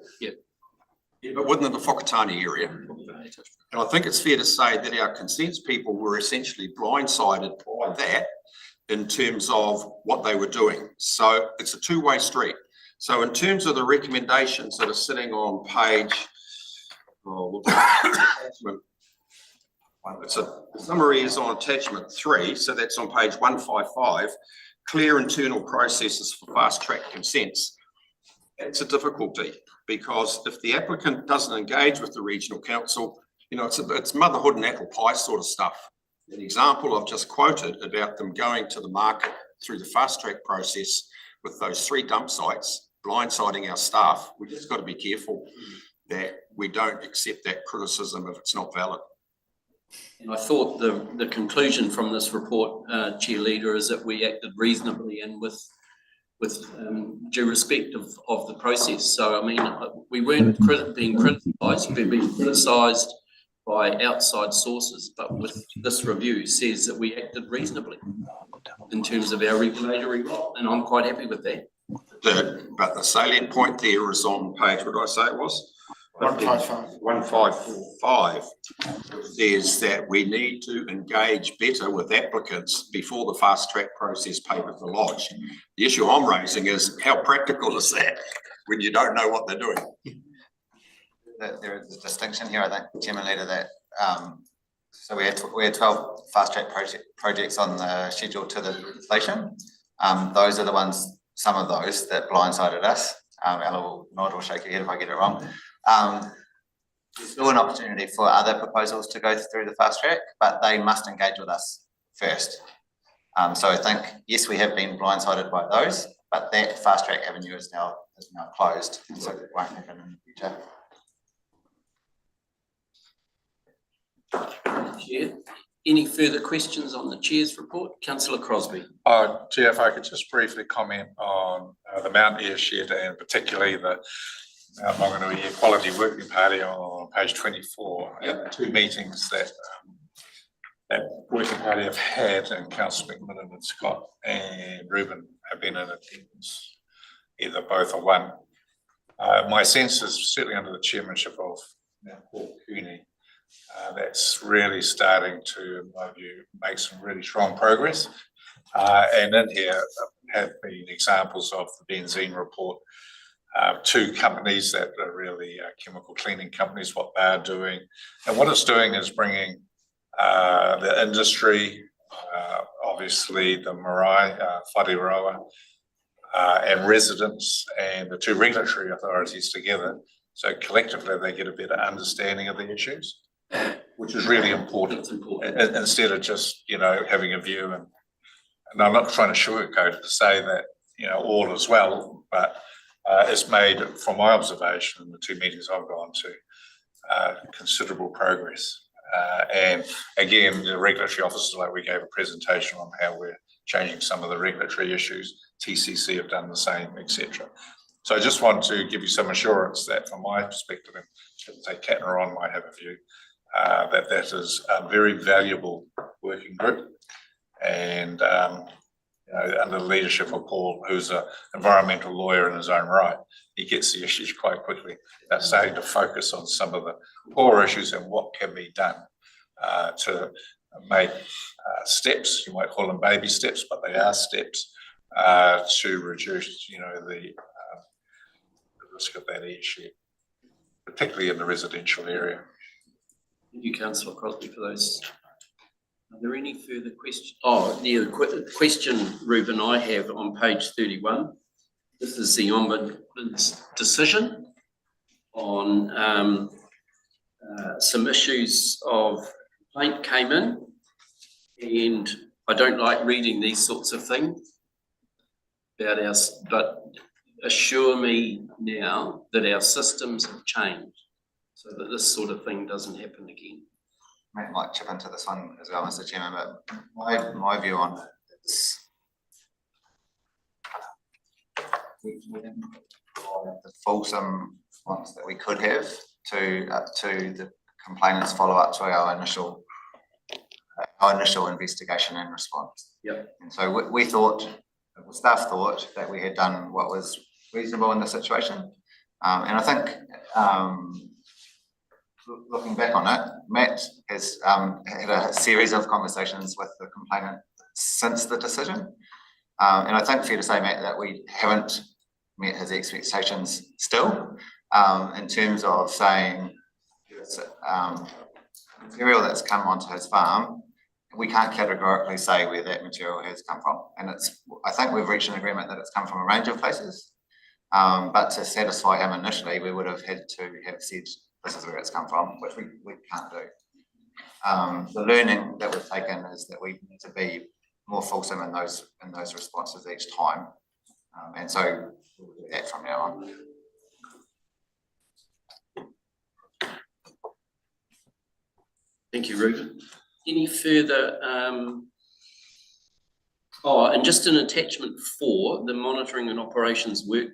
but within the Whakatane area. And I think it's fair to say that our consents people were essentially blindsided by that in terms of what they were doing. So it's a two-way street. So in terms of the recommendations that are sitting on page, it's a summary is on attachment 3, so that's on page 155, clear internal processes for fast track consents. It's a difficulty because if the applicant doesn't engage with the regional council, you know, it's motherhood and apple pie sort of stuff. An example I've just quoted about them going to the market through the fast track process with those 3 dump sites, blindsiding our staff. We just got to be careful that we don't accept that criticism if it's not valid. And I thought the conclusion from this report, Chair Leader, is that we acted reasonably and with with due respect of the process. So, I mean, we weren't being criticised, we're being criticised by outside sources, but with this review says that we acted reasonably in terms of our regulatory role, and I'm quite happy with that. But the salient point there is on page, what did I say it was? 155. 1545 says that we need to engage better with applicants before the fast track process papers are lodged. The issue I'm raising is how practical is that when you don't know what they're doing? There is a distinction here, I think, Chairman Leader, that so we had 12 fast track projects on the schedule to the legislation. Those are the ones, some of those that blindsided us. Ella will nod or shake her head if I get it wrong. There's still an opportunity for other proposals to go through the fast track, but they must engage with us first. So I think, yes, we have been blindsided by those, but that fast track avenue is now closed, and so it won't happen in the future. Chair, any further questions on the Chair's report? Councillor Crosby. Chair, if I could just briefly comment on the Mount Eyre shed and particularly the Mount Maunganui Equality Working Party on page 24. The two meetings that that working party have had, and Councillor McMillan and Scott and Ruben have been in attendance, either both or one. My sense is certainly under the chairmanship of Paul Cooney, that's really starting to, in my view, make some really strong progress. And in here have been examples of the benzene report, two companies that are really chemical cleaning companies, what they're doing. And what it's doing is bringing the industry, obviously the marae, Whareroa, and residents and the two regulatory authorities together. So collectively they get a better understanding of the issues, which is really important. Instead of just, having a view, and I'm not trying to sugarcoat it to say that, all is well, but it's made, from my observation in the two meetings I've gone to, considerable progress. And again, the regulatory officers, like we gave a presentation on how we're changing some of the regulatory issues. TCC have done the same, etc. So I just want to give you some assurance that from my perspective, and say Katna might have a view, that is a very valuable working group. And under the leadership of Paul, who's an environmental lawyer in his own right, he gets the issues quite quickly. They're starting to focus on some of the core issues and what can be done to make steps. You might call them baby steps, but they are steps to reduce, the risk of that issue, particularly in the residential area. Thank you, Councillor Crosby, for those. Are there any further questions? Oh, yeah, the question, Ruben, I have on page 31. This is the Ombudsman's decision on some issues of complaint came in, and I don't like reading these sorts of things about us, but assure me now that our systems have changed so that this sort of thing doesn't happen again. I might chip into this one as well, Mr. Chairman, but my view on it is we didn't provide the fulsome response that we could have to the complainants' follow up to our initial investigation and response. Yep. And so we thought, staff thought, that we had done what was reasonable in the situation, and I think. Looking back on it, Matt has had a series of conversations with the complainant since the decision. And I think fair to say, Matt, that we haven't met his expectations still, in terms of saying material that's come onto his farm, we can't categorically say where that material has come from. And I think we've reached an agreement that it's come from a range of places. But to satisfy him initially, we would have had to have said, this is where it's come from, which we can't do. The learning that we've taken is that we need to be more fulsome in those responses each time, and so we'll do that from now on. Thank you, Ruben. Any further Oh, and just in attachment 4, the monitoring and operations work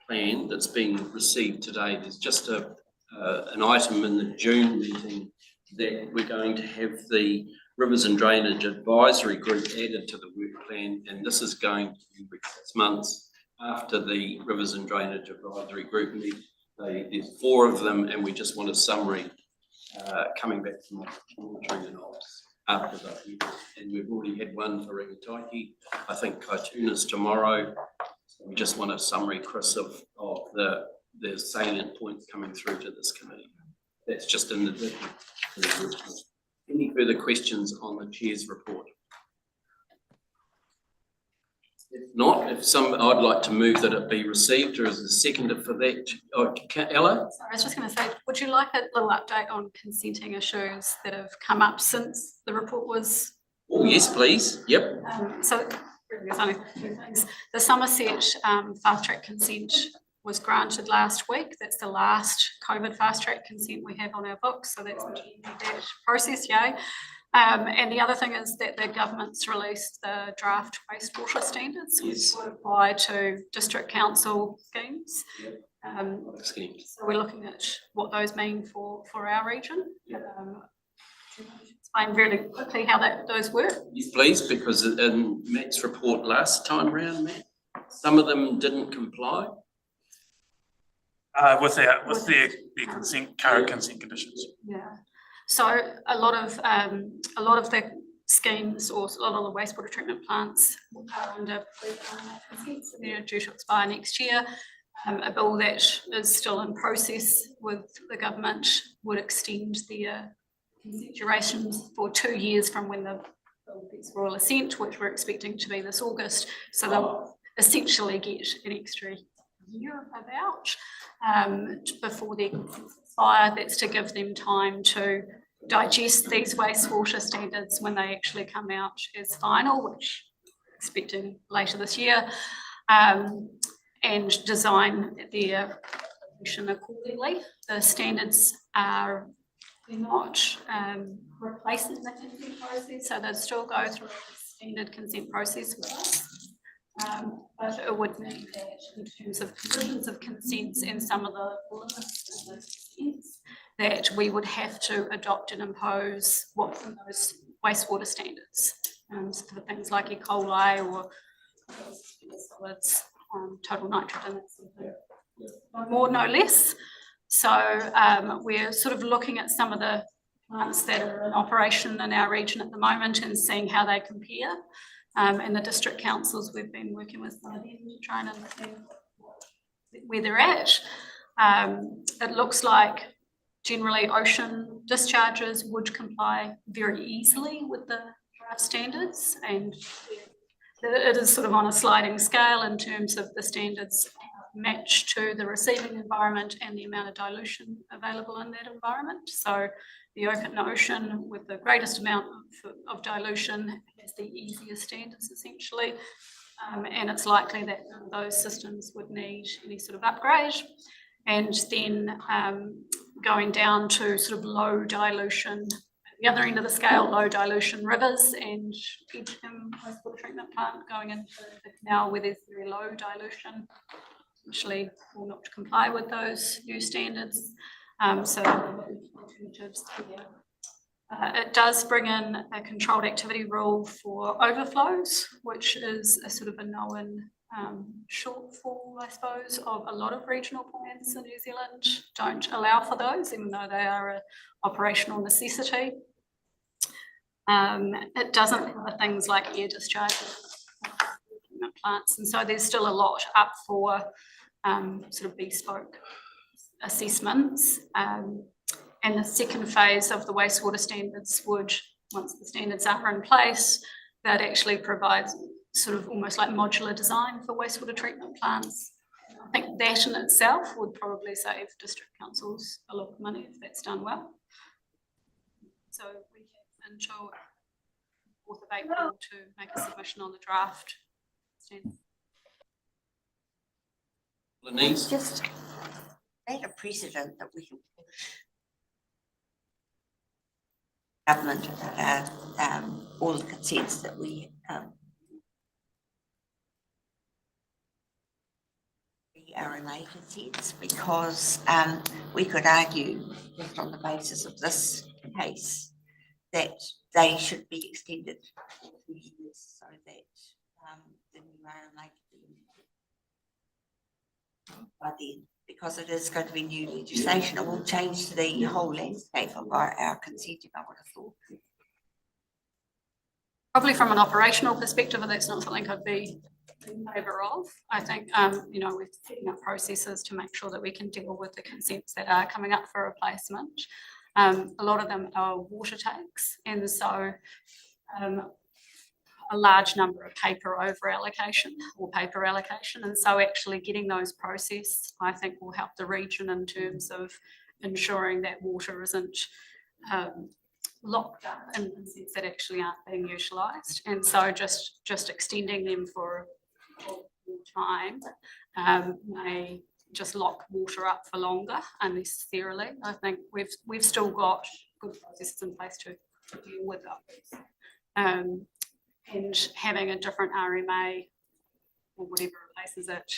plan that's being received today, there's just an item in the June meeting that we're going to have the Rivers and Drainage Advisory Group added to the work plan, and this is going to be 6 months after the Rivers and Drainage Advisory Group meet. There's 4 of them, and we just want a summary coming back from monitoring and ops after that. And we've already had one for Ringataiki. I think Kaituna's tomorrow. So we just want a summary, Chris, of the salient points coming through to this committee. That's just in the. Any further questions on the chair's report? If not, I'd like to move that it be received, or is the seconder for that? Oh, Ella? Sorry, I was just going to say, would you like a little update on consenting issues that have come up since the report was? Oh, yes, please. Yep. So there's only 2 things. The Somerset fast track consent was granted last week. That's the last COVID fast track consent we have on our books. So that's that process, yay. And the other thing is that the government's released the draft wastewater standards, which would apply to district council schemes. So we're looking at what those mean for our region. Explain very quickly how those work. Yes, please, because in Matt's report last time round, Matt, some of them didn't comply. With their current consent conditions. Yeah. So a lot of the schemes or a lot of the wastewater treatment plants are under consents, and they're due to expire next year. A bill that is still in process with the government would extend their consent durations for 2 years from when the bill gets royal assent, which we're expecting to be this August. So they'll essentially get an extra year about before their consents expire. That's to give them time to digest these wastewater standards when they actually come out as final, which we're expecting later this year, and design their application accordingly. The standards are not replacing the consent process, so they'll still go through the standard consent process with us. But it would mean that in terms of conditions of consents and some of the limits of those consents, that we would have to adopt and impose what's in those wastewater standards. So for things like E. coli or solids, total nitrogen, that sort of thing. No more, no less. So we're sort of looking at some of the plants that are in operation in our region at the moment and seeing how they compare. And the district councils, we've been working with some of them to try and understand where they're at. It looks like generally ocean discharges would comply very easily with the draft standards, and it is sort of on a sliding scale in terms of the standards match to the receiving environment and the amount of dilution available in that environment. So the open ocean with the greatest amount of dilution has the easiest standards essentially, and it's likely that those systems would need any sort of upgrade. And then going down to sort of low dilution, the other end of the scale, low dilution rivers and Edgecombe wastewater treatment plant going into the canal where there's very low dilution, essentially will not comply with those new standards. So alternatives here. It does bring in a controlled activity rule for overflows, which is a sort of a known shortfall, I suppose, of a lot of regional plans in New Zealand. Don't allow for those, even though they are an operational necessity. It doesn't cover things like air discharge plants, and so there's still a lot up for sort of bespoke assessments. And the second phase of the wastewater standards would, once the standards are in place, that actually provides sort of almost like modular design for wastewater treatment plants. I think that in itself would probably save district councils a lot of money if that's done well. So we have until 4th of April to make a submission on the draft standards. Lenise? Just make a precedent that we can push government all the consents that we the RMA consents because we could argue just on the basis of this case that they should be extended for 2 years so that the new RMA can be by then, because it is going to be new legislation. It will change the whole landscape of our consenting, I would have thought. Probably from an operational perspective, that's not something I'd be in favour of. I think, you know, we're setting up processes to make sure that we can deal with the consents that are coming up for replacement. A lot of them are water takes, and so a large number of paper over allocation or paper allocation. And so actually getting those processed, I think will help the region in terms of ensuring that water isn't locked up in consents that actually aren't being utilised. And so just extending them for more time may just lock water up for longer unnecessarily. I think we've still got good processes in place to deal with those. And having a different RMA or whatever replaces it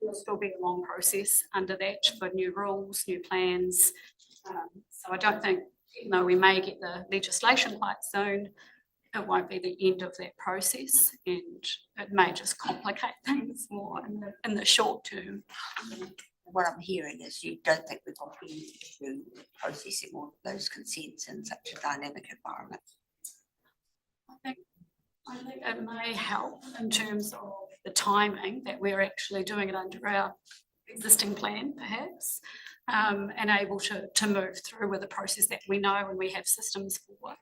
will still be a long process under that for new rules, new plans. So I don't think, even though we may get the legislation quite soon, it won't be the end of that process, and it may just complicate things more in the short term. What I'm hearing is you don't think we've got any issue processing all of those consents in such a dynamic environment. I think it may help in terms of the timing that we're actually doing it under our existing plan, perhaps, and able to move through with a process that we know and we have systems for.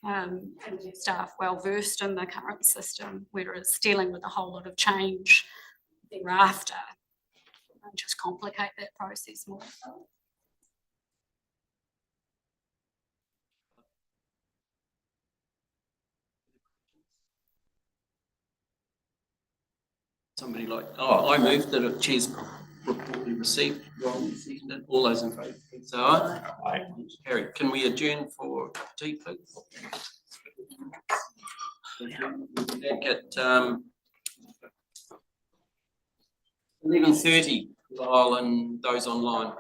And we have staff well versed in the current system, whereas dealing with a whole lot of change thereafter and just complicate that process more. Somebody like, I moved that a chair's report be received. Ron seconded. All those in favour, please say aye. Aye. Carried. Can we adjourn for a cup of tea, please? Back at 11:30, Lyle and those online.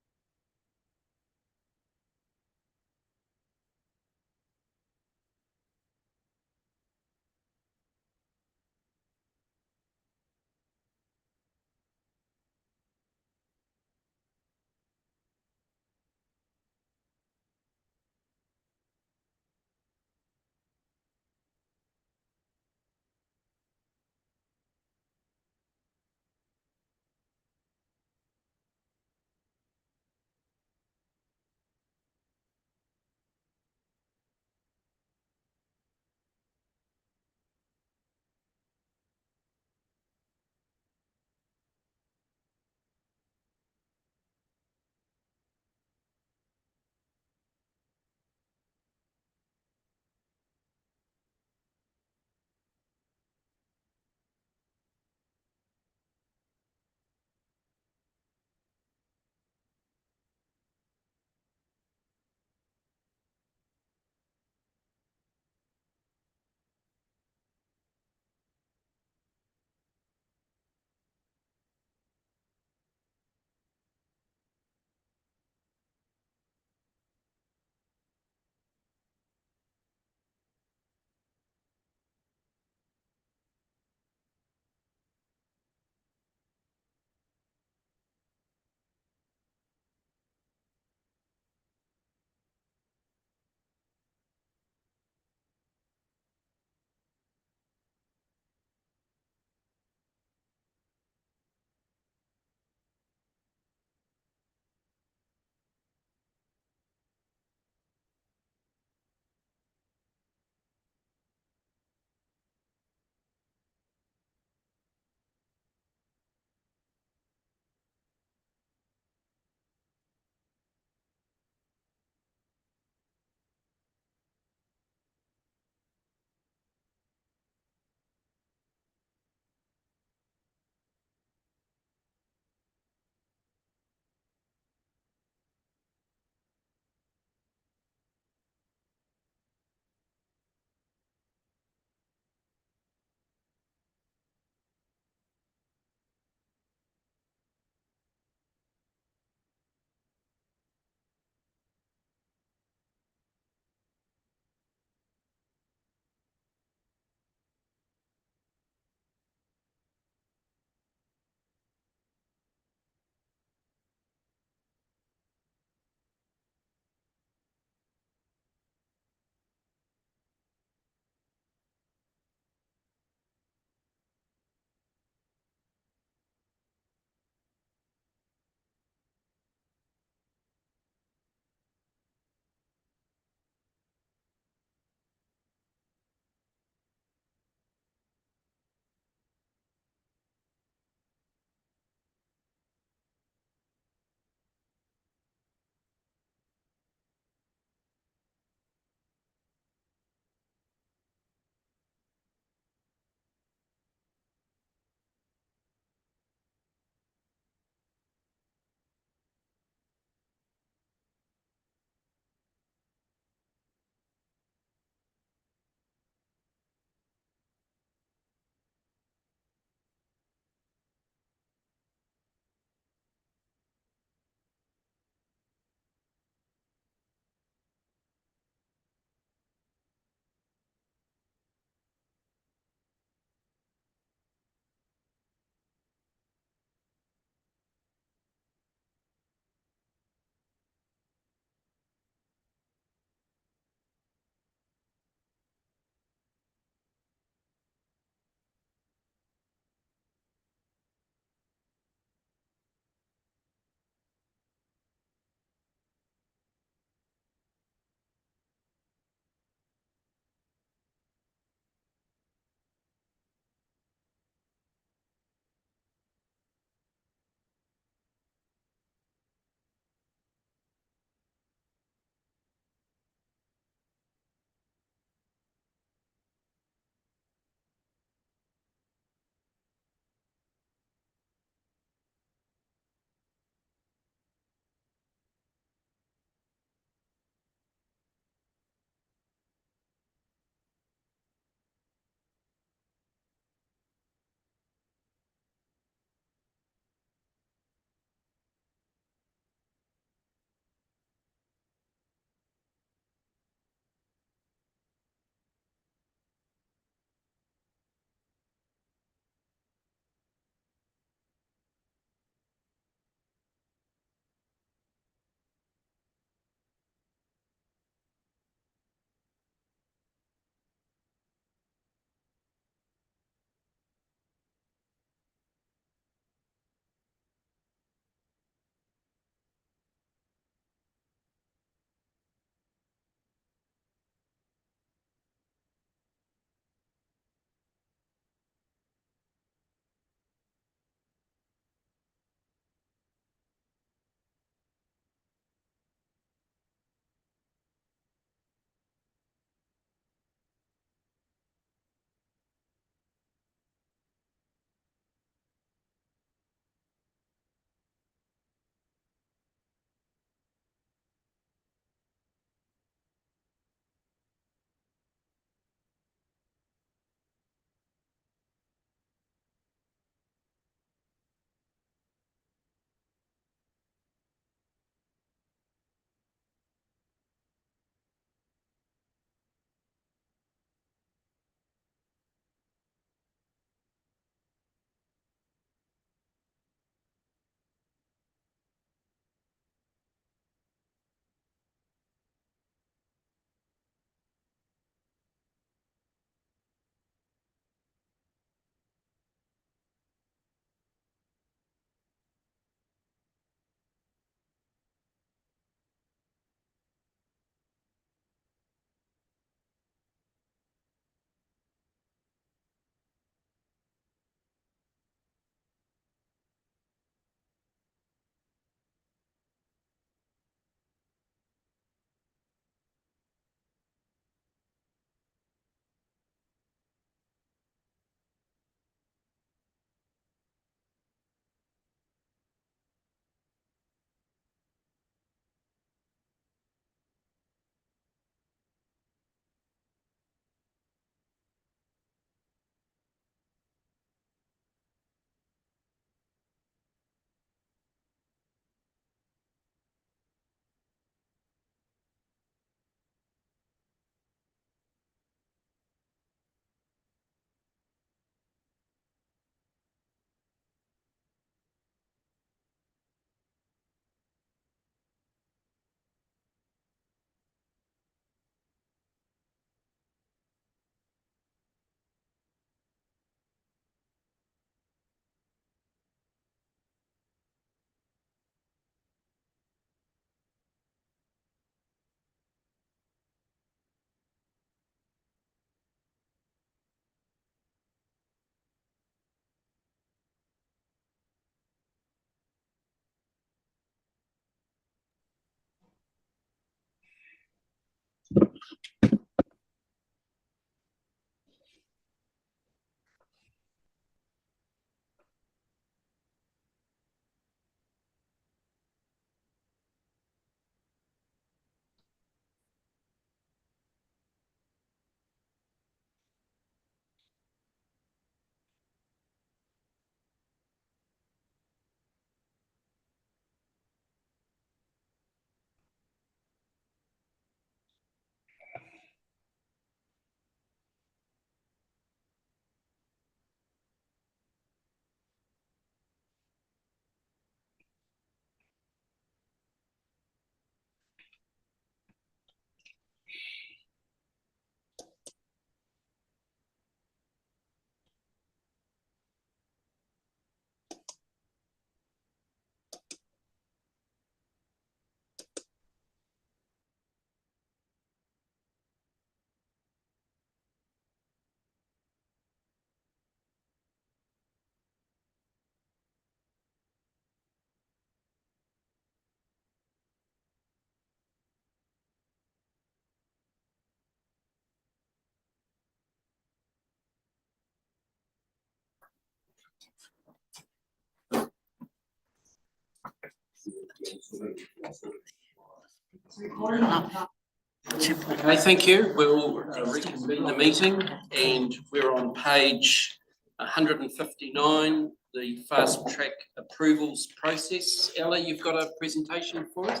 Okay, thank you. We'll reconvene the meeting and we're on page 159, the fast track approvals process. Ella, you've got a presentation for us?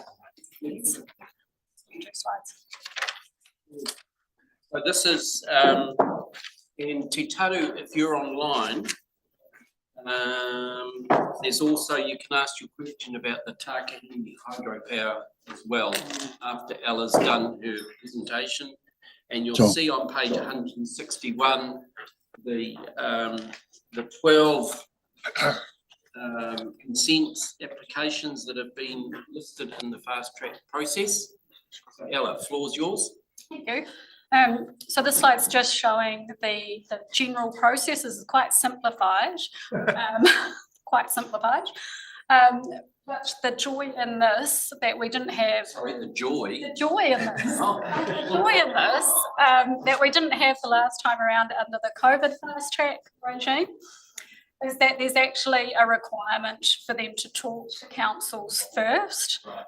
Yes. So this is, and Te Taru, if you're online, there's also, you can ask your question about the Tākehini hydropower as well after Ella's done her presentation. And you'll Sure. see on page 161, the 12 consent applications that have been listed in the fast track process. So Ella, floor's yours. Thank you. So this slide's just showing the general process is quite simplified, quite simplified. But the joy in this that we didn't have. Sorry, the joy. The joy in this. The joy in this that we didn't have the last time around under the COVID fast track regime is that there's actually a requirement for them to talk to councils first. Right.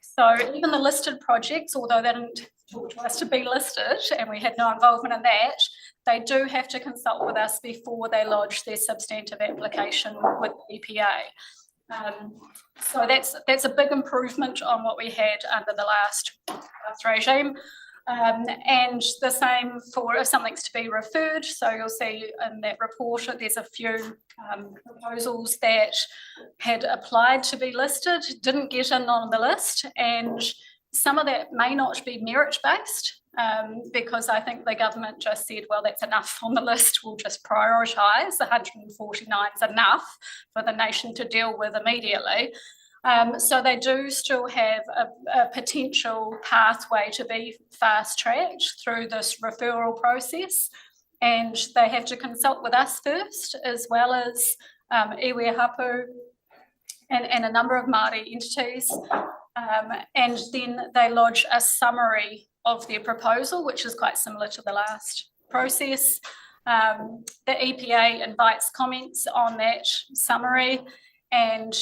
So even the listed projects, although they didn't talk to us to be listed and we had no involvement in that, they do have to consult with us before they lodge their substantive application with the EPA. So that's a big improvement on what we had under the last regime. And the same for if something's to be referred. So you'll see in that report there's a few proposals that had applied to be listed, didn't get in on the list, and some of that may not be merit-based because I think the government just said, well, that's enough on the list, we'll just prioritise. 149 is enough for the nation to deal with immediately. So they do still have a potential pathway to be fast-tracked through this referral process, and they have to consult with us first, as well as iwi hapu and a number of Māori entities, and then they lodge a summary of their proposal, which is quite similar to the last process. The EPA invites comments on that summary and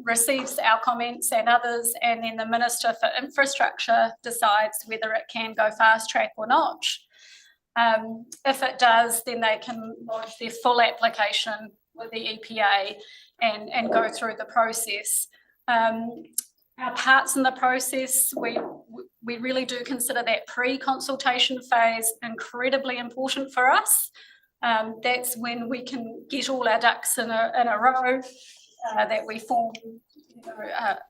receives our comments and others, and then the Minister for Infrastructure decides whether it can go fast track or not. If it does, then they can lodge their full application with the EPA and go through the process. Our parts in the process, we really do consider that pre-consultation phase incredibly important for us. That's when we can get all our ducks in a row, that we form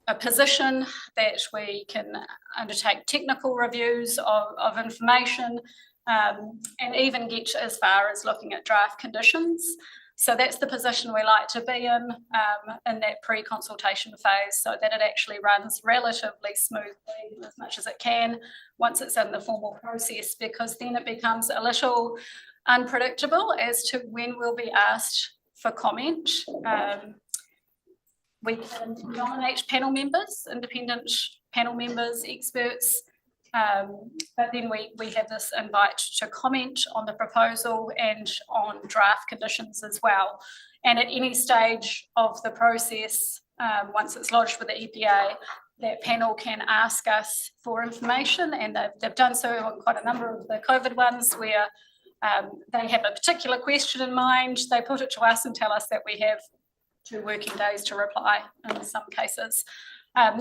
a position, that we can undertake technical reviews of information, and even get as far as looking at draft conditions. So that's the position we like to be in that pre-consultation phase, so that it actually runs relatively smoothly as much as it can once it's in the formal process, because then it becomes a little unpredictable as to when we'll be asked for comment. We can nominate panel members, independent panel members, experts, but then we have this invite to comment on the proposal and on draft conditions as well. And at any stage of the process, once it's lodged with the EPA, that panel can ask us for information, and they've done so on quite a number of the COVID ones where they have a particular question in mind, they put it to us and tell us that we have 2 working days to reply in some cases.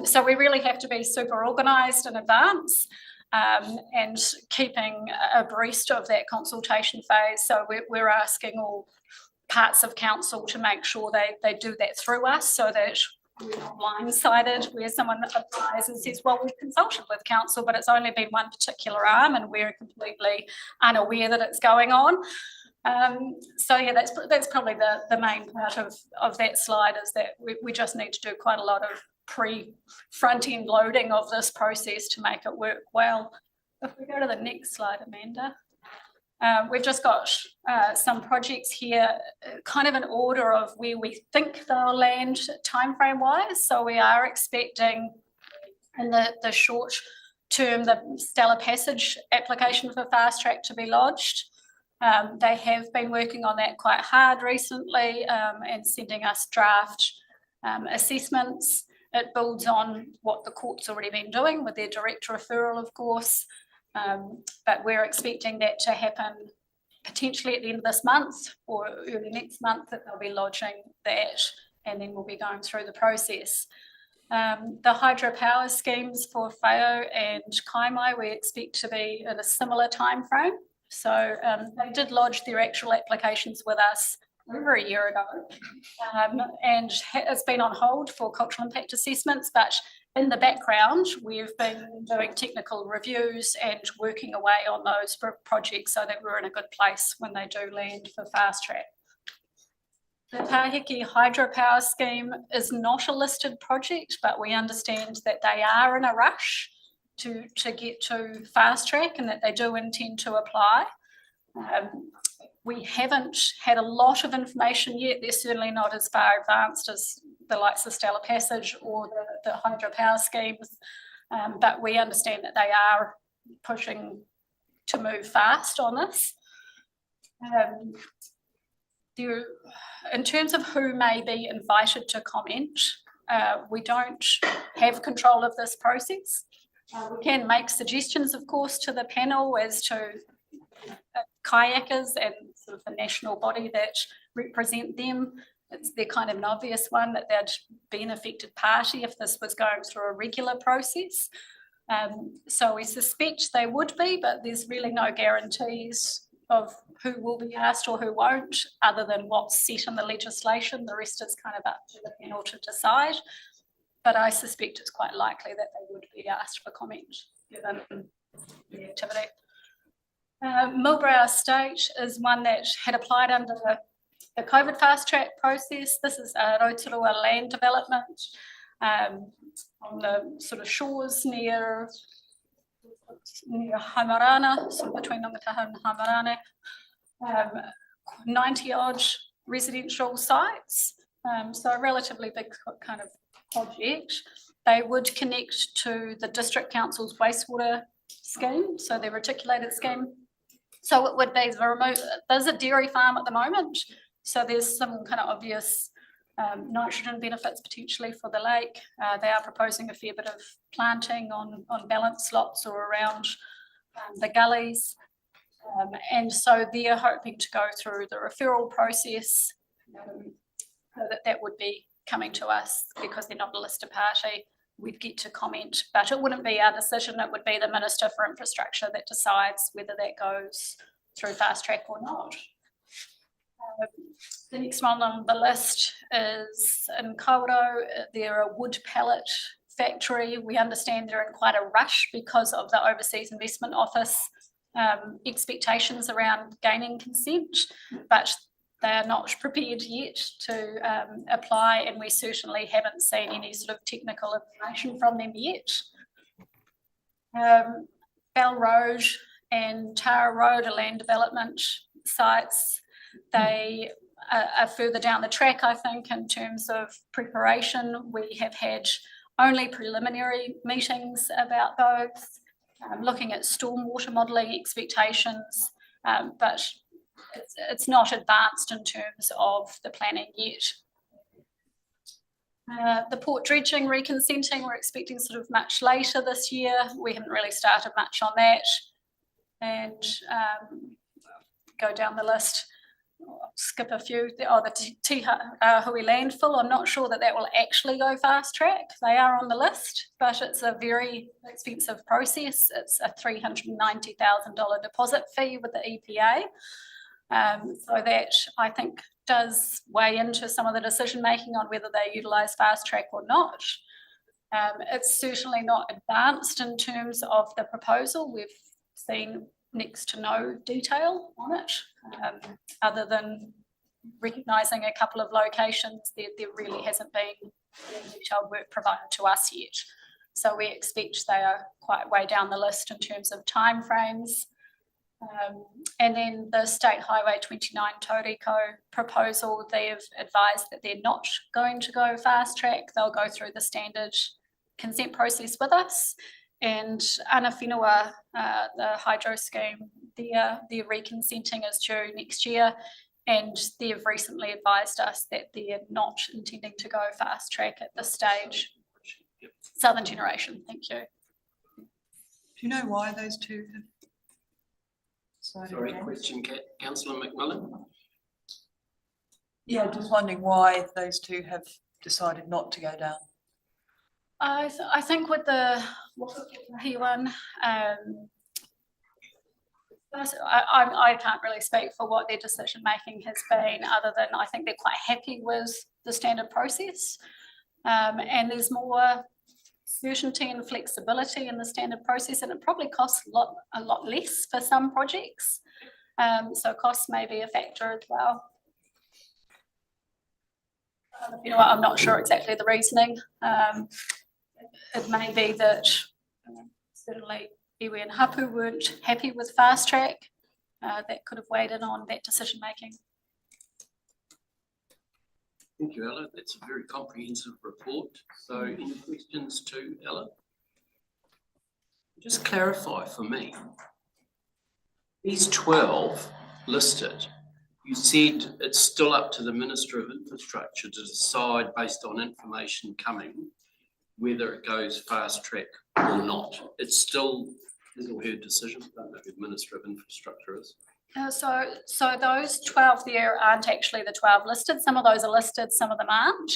So we really have to be super organised in advance and keeping abreast of that consultation phase. So we're asking all parts of council to make sure they do that through us, so that we're not blindsided where someone applies and says, well, we've consulted with council, but it's only been one particular arm and we're completely unaware that it's going on. So yeah, that's probably the main part of that slide, is that we just need to do quite a lot of front-end loading of this process to make it work well. If we go to the next slide, Amanda. We've just got some projects here, kind of in order of where we think they'll land timeframe wise. So we are expecting in the short term the Stellar Passage application for fast track to be lodged. They have been working on that quite hard recently and sending us draft assessments. it builds on what the court's already been doing with their direct referral, of course. But we're expecting that to happen potentially at the end of this month or early next month, that they'll be lodging that, and then we'll be going through the process. The hydropower schemes for Whao and Kaimai, we expect to be in a similar timeframe. So they did lodge their actual applications with us over a year ago, and it's been on hold for cultural impact assessments, but in the background, we've been doing technical reviews and working away on those projects so that we're in a good place when they do land for fast track. The Tahiki hydropower scheme is not a listed project, but we understand that they are in a rush to get to fast track and that they do intend to apply. We haven't had a lot of information yet. They're certainly not as far advanced as the likes of Stella Passage or the hydropower schemes, but we understand that they are pushing to move fast on this. In terms of who may be invited to comment, we don't have control of this process. We can make suggestions, of course, to the panel as to kayakers and sort of the national body that represent them. They're kind of an obvious one that they'd be an affected party if this was going through a regular process. So we suspect they would be, but there's really no guarantees of who will be asked or who won't, other than what's set in the legislation. The rest is kind of up to the panel to decide. But I suspect it's quite likely that they would be asked for comment given the activity. Millbrow Estate is one that had applied under the COVID fast track process. This is a Rotorua land development on the sort of shores near Haimarana, sort of between Rangataha and Haimarana. 90 odd residential sites, so a relatively big kind of project. They would connect to the District Council's wastewater scheme, so their reticulated scheme. So it would be there's a dairy farm at the moment, so there's some kind of obvious nitrogen benefits potentially for the lake. They are proposing a fair bit of planting on balance lots or around the gullies. And so they're hoping to go through the referral process, so that would be coming to us because they're not a listed party. We'd get to comment, but it wouldn't be our decision. It would be the Minister for Infrastructure that decides whether that goes through fast track or not. The next one on the list is in Kawerau. They're a wood pellet factory. We understand they're in quite a rush because of the Overseas Investment Office expectations around gaining consent, but they are not prepared yet to apply, and we certainly haven't seen any sort of technical information from them yet. Bell Road and Tara Road are land development sites. They are further down the track, I think, in terms of preparation. We have had only preliminary meetings about those, looking at stormwater modelling expectations, but it's not advanced in terms of the planning yet. The port dredging reconsenting, we're expecting sort of much later this year. We haven't really started much on that. And go down the list, skip a few. The Te Hui landfill, I'm not sure that will actually go fast track. They are on the list, but it's a very expensive process. It's a $390,000 deposit fee with the EPA. So that I think does weigh into some of the decision making on whether they utilise fast track or not. It's certainly not advanced in terms of the proposal. We've seen next to no detail on it, other than recognising a couple of locations. There really hasn't been detailed work provided to us yet. So we expect they are quite way down the list in terms of timeframes. And then the State Highway 29 Tauriko proposal, they have advised that they're not going to go fast track. They'll go through the standard consent process with us. And Ana Whenua, the hydro scheme, their reconsenting is due next year. And they've recently advised us that they're not intending to go fast track at this stage, Southern Generation. Thank you. Do you know why those two have decided Sorry, against? question, councillor McMillan? Yeah, just wondering why those two have decided not to go down. I think with the Whakapuhi one, I can't really speak for what their decision making has been, other than I think they're quite happy with the standard process. And there's more certainty and flexibility in the standard process, and it probably costs a lot less for some projects. So costs may be a factor as well. You know what, I'm not sure exactly the reasoning. It may be that certainly iwi and Hapu weren't happy with fast track. That could have weighed in on that decision making. Thank you, Ella. That's a very comprehensive report. So any questions to Ella? Just clarify for me. These 12 listed, you said it's still up to the Minister of Infrastructure to decide based on information coming whether it goes fast track or not. It's still his or her decision. I don't know who the Minister of Infrastructure is. So those 12 there aren't actually the 12 listed. Some of those are listed, some of them aren't.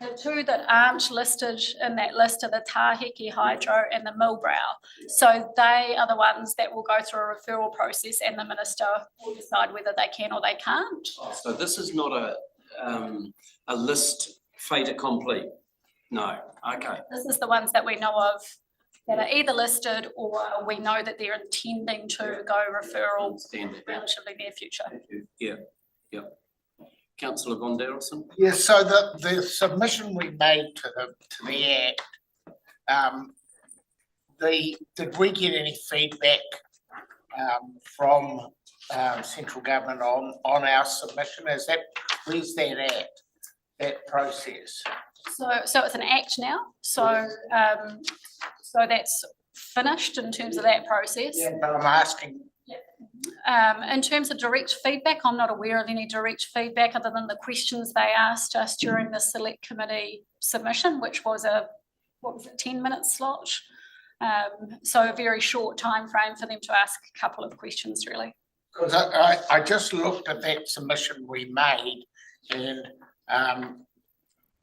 The two that aren't listed in that list are the Tahiki Hydro and the Millbrow. So they are the ones that will go through a referral process, and the Minister will decide whether they can or they can't. So this is not a list fait accompli? No, okay. This is the ones that we know of that are either listed or we know that they're intending to go referral in the relatively near future. Yeah, yeah. Councillor Von Derelson? Yeah, so the submission we made to the Act, did we get any feedback from central government on our submission? Where's that at, that process? So it's an act now. So that's finished in terms of that process. Yeah, but I'm asking. In terms of direct feedback, I'm not aware of any direct feedback other than the questions they asked us during the select committee submission, which was a 10-minute slot. So a very short time frame for them to ask a couple of questions, really. Because I just looked at that submission we made, and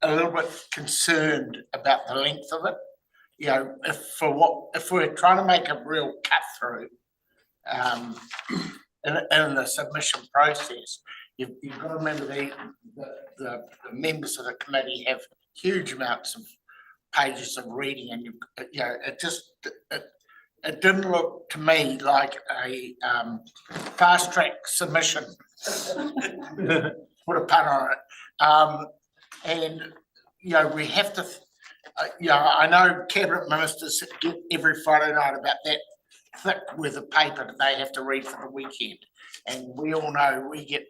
a little bit concerned about the length of it. You know, if we're trying to make a real cut through in the submission process, you've got to remember the members of the committee have huge amounts of pages of reading, and it didn't look to me like a fast track submission. Put a pun on it. And we have to. I know cabinet ministers get every Friday night about that thick with a paper that they have to read for the weekend, and we all know we get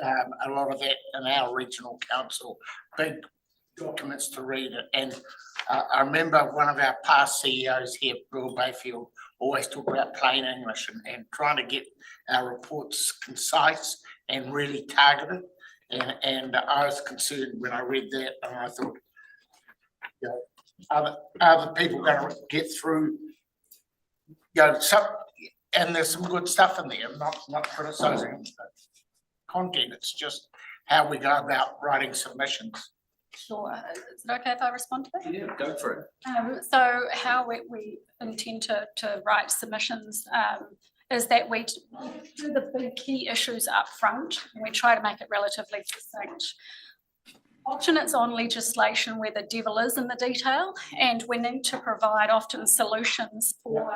a lot of that in our regional council, big documents to read it. And I remember one of our past CEOs here, Bill Bayfield, always talk about plain English and trying to get our reports concise and really targeted. And I was concerned when I read that, and I thought, are the people going to get through? And there's some good stuff in there. I'm not criticising the content. It's just how we go about writing submissions. Sure. Is it okay if I respond to that? Yeah, go for it. So how we intend to write submissions is that we do the big key issues up front, and we try to make it relatively succinct. Often it's on legislation where the devil is in the detail, and we need to provide often solutions for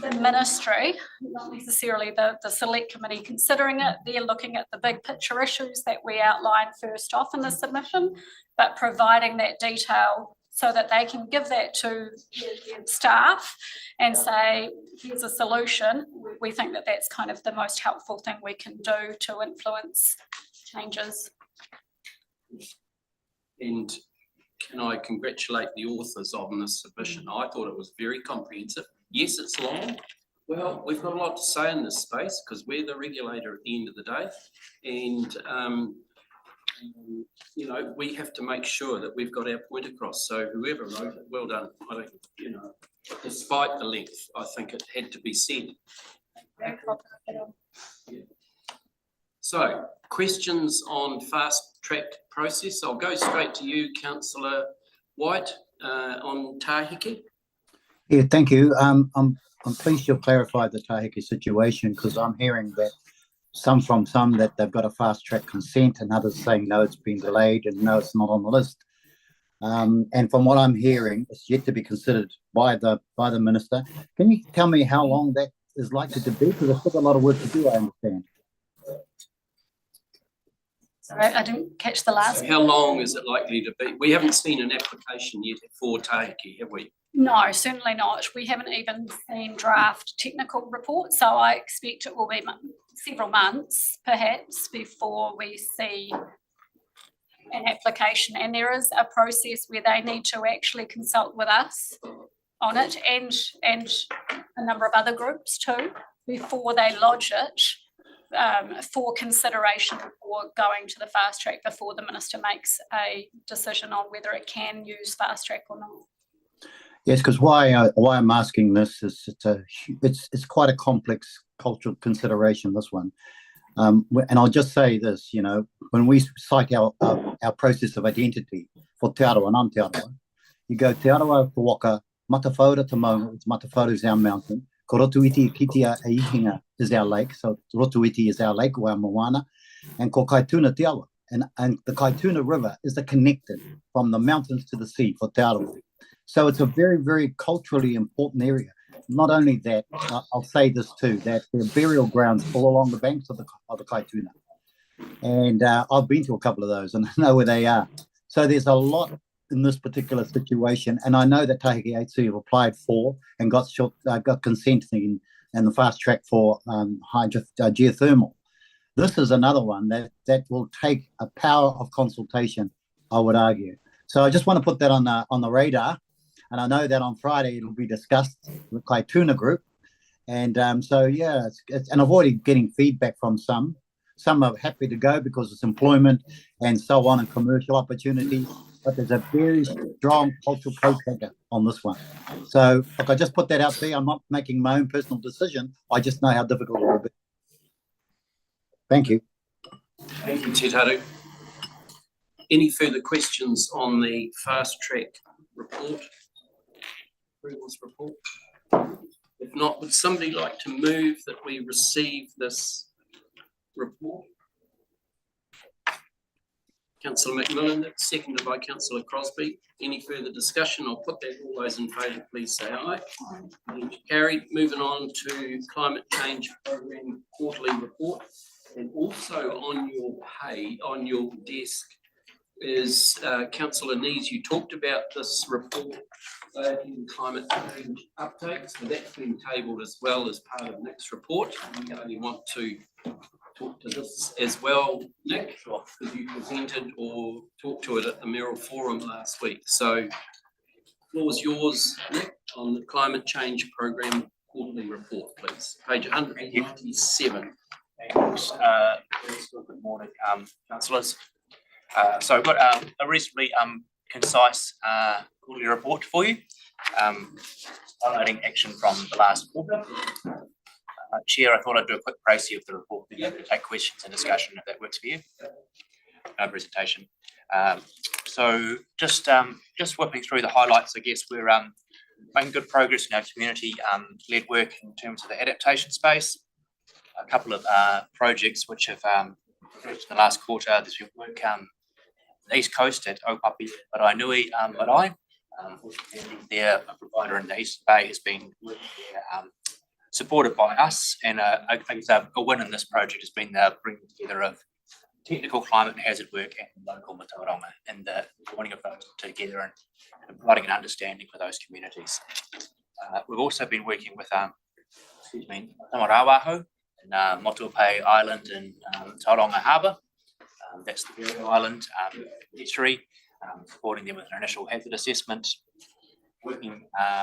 the ministry, not necessarily the select committee considering it. They're looking at the big picture issues that we outline first off in the submission, but providing that detail so that they can give that to their staff and say, here's a solution. We think that that's kind of the most helpful thing we can do to influence changes. And can I congratulate the authors on this submission? I thought it was very comprehensive. Yes, it's long. Well, we've got a lot to say in this space because we're the regulator at the end of the day. And You know, we have to make sure that we've got our point across. So whoever wrote it, well done. I don't, you know, despite the length, I think it had to be said. So, questions on fast track process? I'll go straight to you, Councillor White, on Tahiki. Yeah, thank you. I'm pleased you've clarified the Tahiki situation, because I'm hearing that from some that they've got a fast track consent and others saying no, it's been delayed and no, it's not on the list. And from what I'm hearing, it's yet to be considered by the minister. Can you tell me how long that is likely to be? Because there's still a lot of work to do, I understand. Sorry, I didn't catch the last. So how long is it likely to be? We haven't seen an application yet for Tahiki, have we? No, certainly not. We haven't even seen draft technical reports, so I expect it will be several months perhaps before we see an application. And there is a process where they need to actually consult with us on it and a number of other groups too before they lodge it for consideration for going to the fast track before the minister makes a decision on whether it can use fast track or not. Yes, because why I'm asking this is it's quite a complex cultural consideration, this one. And I'll just say this, you know, when we cite our process of identity for Te Arawa and I'm Te Arawa, you go Te Arawa to Waka, Matawhora to Maunga, which Matawhora is our mountain, ko Rotuiti Kitia e Ihinga is our lake, so Rotuiti is our lake, or our Moana, and ko Kaituna Te Awa. And the Kaituna River is the connector from the mountains to the sea for Te Arawa. So it's a very, very culturally important area. Not only that, I'll say this too, that there are burial grounds all along the banks of the Kaituna. And I've been to a couple of those and I know where they are. So there's a lot in this particular situation. And I know that Tahiki Aitu have applied for and got consent and the fast track for geothermal. This is another one that will take a power of consultation, I would argue. So I just want to put that on the radar. And I know that on Friday it'll be discussed with Kaituna Group. And so, yeah, and I've already getting feedback from some. Some are happy to go because it's employment and so on and commercial opportunities. But there's a very strong cultural co-taker on this one. So, look, I just put that out there. I'm not making my own personal decision. I just know how difficult it will be. Thank you. Thank you, Te Taru. Any further questions on the fast track report? Approvals report? If not, would somebody like to move that we receive this report? Councillor McMillan, that's seconded by Councillor Crosby. Any further discussion? I'll put that. All those in favour, please say aye. Carried. Moving on to Climate Change Programme Quarterly Report. And also on your desk is Councillor Nees. You talked about this report in climate change update. So that's been tabled as well as part of Nick's report. We only want to talk to this as well, Nick, because you presented or talked to it at the Merrill Forum last week. So the floor is yours, Nick, on the Climate Change Programme Quarterly Report, please. Page 197. Thanks. Good morning, councillors. So I've got a reasonably concise quarterly report for you, highlighting action from the last quarter. Chair, I thought I'd do a quick précis of the report, then take questions and discussion if that works for you. Presentation. So just whipping through the highlights, I guess we're making good progress in our community led work in terms of the adaptation space. A couple of projects which have progressed in the last quarter. There's been work the East Coast at Opapi Parainui Marae. Their provider in the East Bay has been working there, supported by us, and I think a win in this project has been the bringing together of technical climate and hazard work and local matauranga, and the joining of those together and providing an understanding for those communities. We've also been working with Tamarawaho and Motuapai Island and Tauranga Harbour. That's the burial island estuary, supporting them with an initial hazard assessment,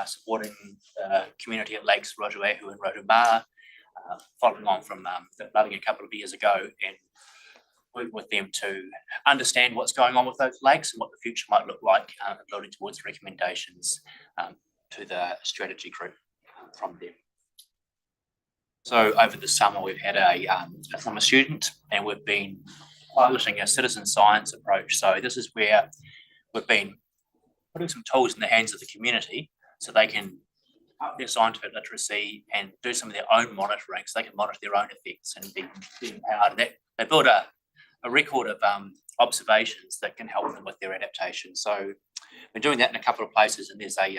supporting the community at Lakes Rotuahu and Rotumara, following on from the flooding a couple of years ago, and working with them to understand what's going on with those lakes and what the future might look like, building towards recommendations to the strategy group from them. So over the summer, we've had a summer student, and we've been piloting a citizen science approach. So this is where we've been putting some tools in the hands of the community so they can up their scientific literacy and do some of their own monitoring, so they can monitor their own effects and be empowered. And that they build a record of observations that can help them with their adaptation. So we're doing that in a couple of places, and there's a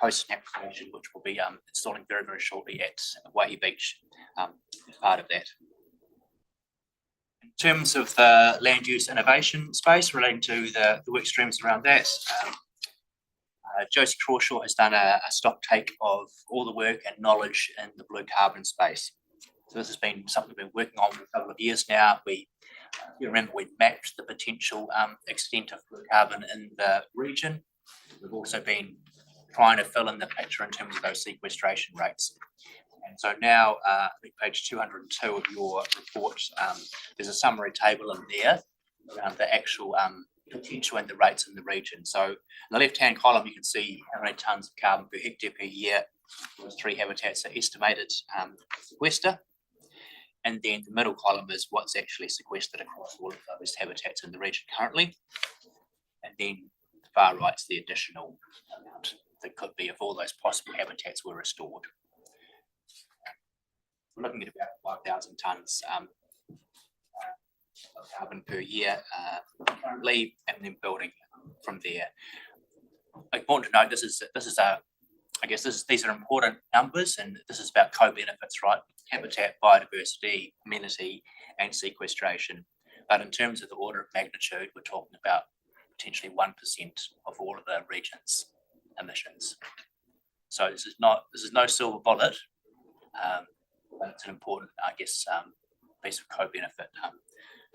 coast application which will be installing very, very shortly at Waihi Beach as part of that. In terms of the land use innovation space relating to the work streams around that, Josie Crawshaw has done a stock take of all the work and knowledge in the blue carbon space. So this has been something we've been working on for a couple of years now. You remember we mapped the potential extent of blue carbon in the region. We've also been trying to fill in the picture in terms of those sequestration rates. And so now, I think page 202 of your report, there's a summary table in there around the actual potential and the rates in the region. So in the left-hand column, you can see how many tonnes of carbon per hectare per year those three habitats are estimated to sequester. And then the middle column is what's actually sequestered across all of those habitats in the region currently. And then the far right's the additional amount that could be if all those possible habitats were restored. We're looking at about 5,000 tonnes of carbon per year currently, and then building from there. Important to note, these are important numbers, and this is about co-benefits, right? Habitat, biodiversity, amenity, and sequestration. But in terms of the order of magnitude, we're talking about potentially 1% of all of the region's emissions. So this is no silver bullet, but it's an important, piece of co-benefit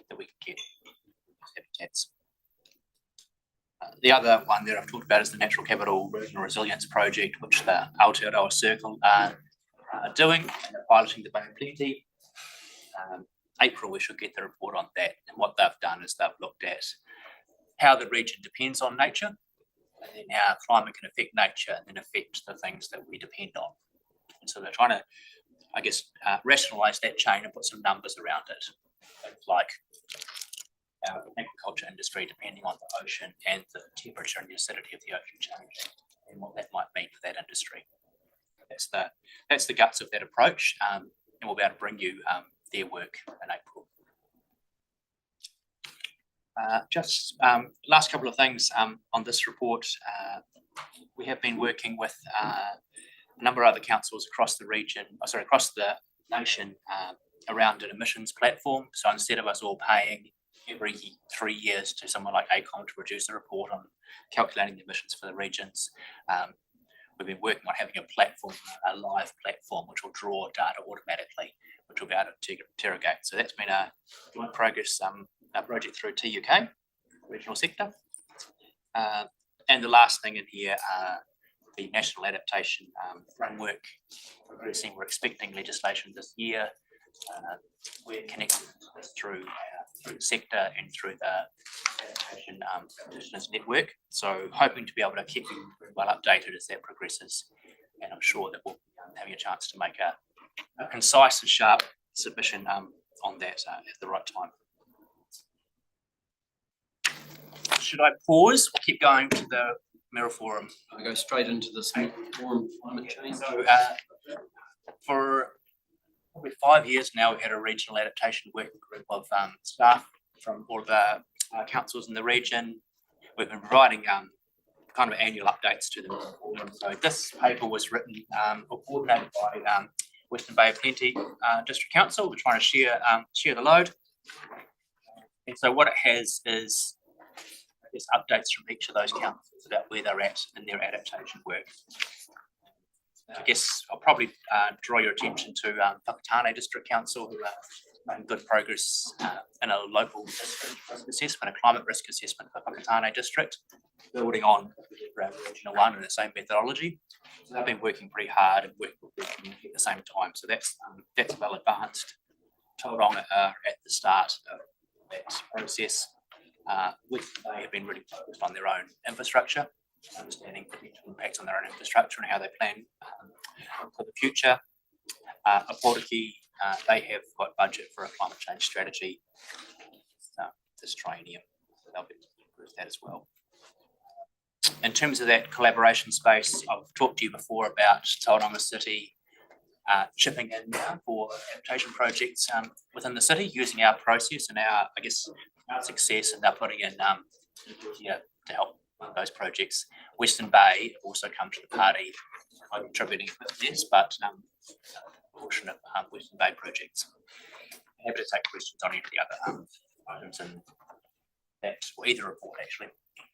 that we can get with habitats. The other one that I've talked about is the Natural Capital Regional Resilience Project, which the Aotearoa Circle are doing, and they're piloting the Bay of Plenty. April, we should get the report on that. And what they've done is they've looked at how the region depends on nature, and then how climate can affect nature and then affect the things that we depend on. And so they're trying to, rationalise that chain and put some numbers around it. Things like our agriculture industry depending on the ocean and the temperature and the acidity of the ocean changing, and what that might mean for that industry. That's the guts of that approach, and we'll be able to bring you their work in April. Last couple of things on this report. We have been working with a number of other councils across the region, across the nation, around an emissions platform. So instead of us all paying every 3 years to someone like ACOM to produce a report on calculating the emissions for the regions, we've been working on having a platform, a live platform, which will draw data automatically, which we'll be able to interrogate. So that's been a joint progress project through TUK, regional sector. And the last thing in here, the National Adaptation Framework. We're expecting legislation this year. We're connected through the sector and through the adaptation practitioners network. So hoping to be able to keep you well updated as that progresses. And I'm sure that we'll be having a chance to make a concise and sharp submission on that at the right time. Should I pause or keep going to the Mirror Forum? I go straight into this forum climate change. So for probably 5 years now, we've had a regional adaptation working group of staff from all of the councils in the region. We've been providing kind of annual updates to them. So this paper was written or coordinated by Western Bay of Plenty District Council. We're trying to share the load. And so what it has is updates from each of those councils about where they're at in their adaptation work. I guess I'll probably draw your attention to Whakatane District Council, who are making good progress in a local risk assessment, a climate risk assessment for Whakatane District, building on Regional 1 in the same methodology. So they've been working pretty hard and working with the community at the same time. So that's well advanced. Tauranga are at the start of that process. They have been really focused on their own infrastructure, understanding potential impacts on their own infrastructure and how they plan for the future. Aportiki, they have got budget for a climate change strategy this triennium, so they'll be with that as well. In terms of that collaboration space, I've talked to you before about Tauranga City chipping in now for adaptation projects within the city, using our process and our, I guess, our success, and they're putting in to help with those projects. Western Bay have also come to the party, contributing a bit less, but a portion of Western Bay projects. I'm happy to take questions on any of the other items in that, or either report actually.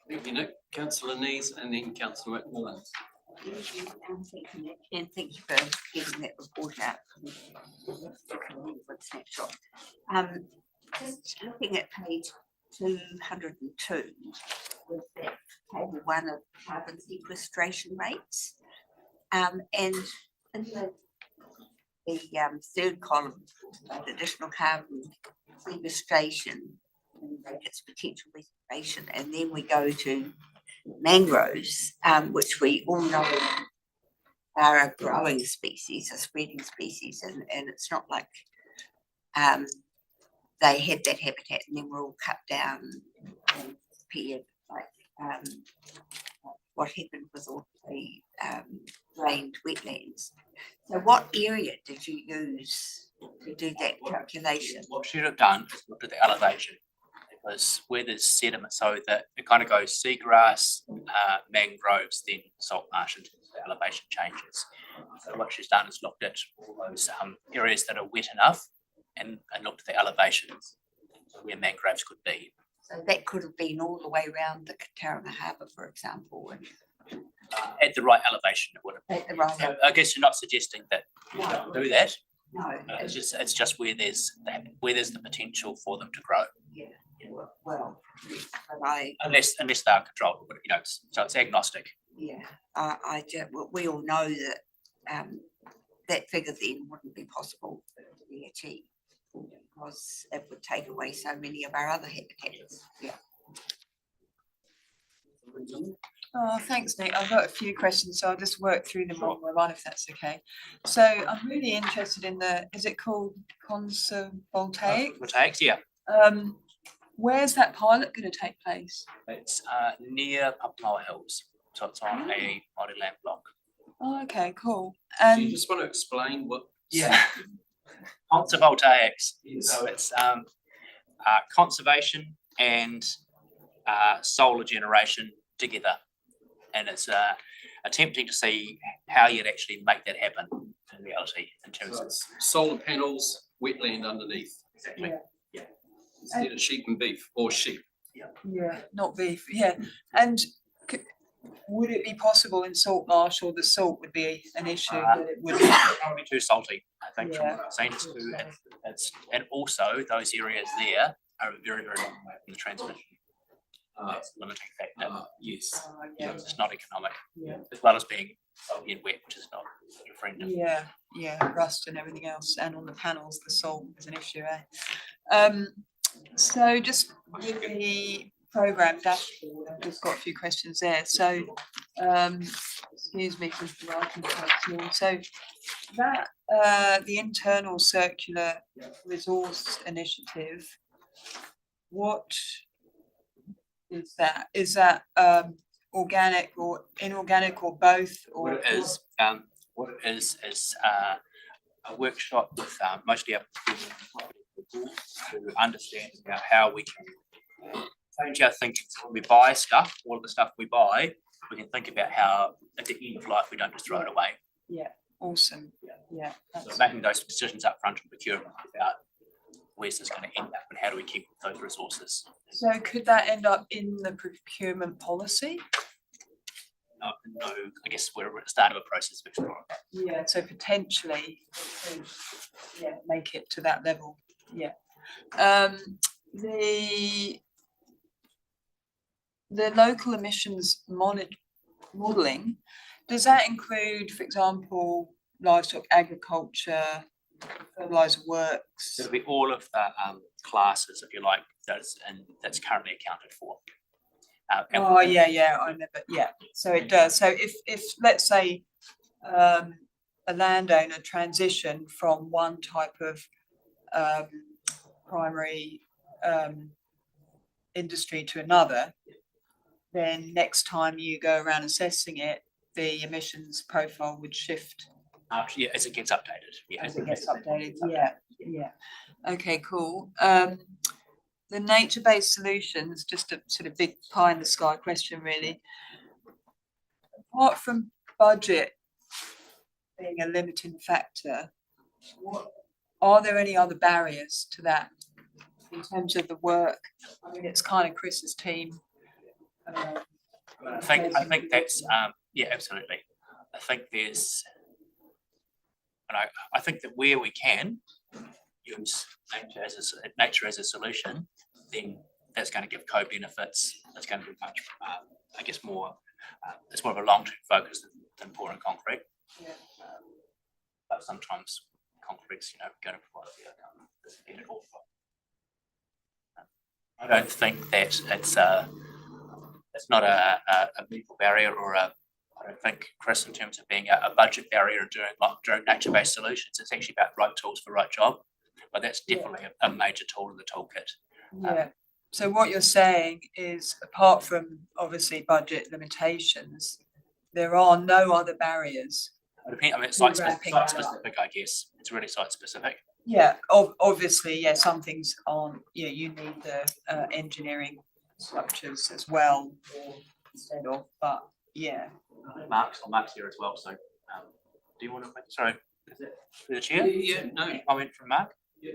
Thank you, Nick. Councillor Nees and then Councillor McMillan. Thank you, Nick, and thank you for getting that report out. Snapshot. Just looking at page 202, with that table 1 of carbon sequestration rates, and in the third column, additional carbon sequestration and its potential reservation, and then we go to mangroves, which we all know are a growing species, a spreading species, and it's not like they had that habitat and then were all cut down and disappeared, like what happened with all the drained wetlands. So what area did you use to do that calculation? What should have done is looked at the elevation, because where there's sediment, so that it kind of goes seagrass, mangroves, then salt marsh until the elevation changes. So what she's done is looked at all those areas that are wet enough and looked at the elevations where mangroves could be. So that could have been all the way around the Tauranga Harbour, for example. And at the right elevation, it would have. At the right So I guess you're not suggesting that you No. don't do that. No. It's just where there's the potential for them to grow. Yeah. Well, but Unless they are controlled, but so it's agnostic. we all know that that figure then wouldn't be possible to be achieved because it would take away so many of our other habitats. Yeah. Oh, thanks, Nick. I've got a few questions, so I'll just work through them one by one if that's okay. So I'm really interested in is it called Conservoltaic? Voltaics, yeah. Where's that pilot going to take place? It's near Papamoa Hills, so it's on a multi-land block. Oh, okay, cool. Do you just want to explain what? Yeah. Conservoltaics. So it's conservation and solar generation together, and it's attempting to see how you'd actually make that happen in reality in terms of solar panels, wetland underneath. Exactly. Yeah. Instead of sheep and beef or sheep. Yeah, not beef. Yeah, and would it be possible in salt marsh, or the salt would be an issue? That it would Probably too salty, I think, from Yeah. what I've seen. And also those areas there are very, very long away from the transmission. That's a limiting factor. Yes. It's not economic, Yeah. as well as being soggy and wet, which is not friendly. Yeah, rust and everything else, and on the panels, the salt is an issue, So just with the programme dashboard, I've just got a few questions there. So, excuse me for writing quite small. So that, the internal circular resource initiative, what is that? Is that organic or inorganic or both? Or What it is a workshop with mostly our people to understand about how we can change our thinking. So when we buy stuff, all of the stuff we buy, we can think about how at the end of life we don't just throw it away. Yeah, awesome. Yeah. So making those decisions up front in procurement about where's this going to end up and how do we keep those resources. So could that end up in the procurement policy? No, I guess we're at the start of a process of exploring that. Yeah, so potentially, make it to that level. Yeah. The local emissions modelling, does that include, for example, livestock agriculture, fertiliser works? It'll be all of the classes, if you like, that's currently accounted for. Oh, yeah, I never, yeah, so it does, so if, let's say, a landowner transition from one type of, primary, industry to another, then next time you go around assessing it, the emissions profile would shift. Yeah, as it gets updated, yeah. As it gets updated, yeah. Okay, cool. The nature-based solutions, just a sort of big pie in the sky question, really. Apart from budget being a limiting factor, are there any other barriers to that in terms of the work? I mean, it's kind of Chris's team. I think that's, yeah, absolutely. I think there's, and I think that where we can use nature as a solution, then that's going to give co-benefits. That's going to be much, I guess, more, it's more of a long-term focus than pouring concrete. But sometimes concrete's, going to provide the outcome that's needed all for. I don't think that it's not a legal barrier or I don't think, Chris, in terms of being a budget barrier and doing nature-based solutions, it's actually about right tools for right job. But that's definitely a major tool in the toolkit. Yeah. So what you're saying is, apart from obviously budget limitations, there are no other barriers. I mean, it's site specific, I guess. It's really site specific. Yeah, obviously, yeah, some things aren't, you need the engineering structures as well, instead of, but yeah. Mark's here as well, so do you want to make, sorry, is it through the chair? Yeah, no. Comment from Mark? Yeah.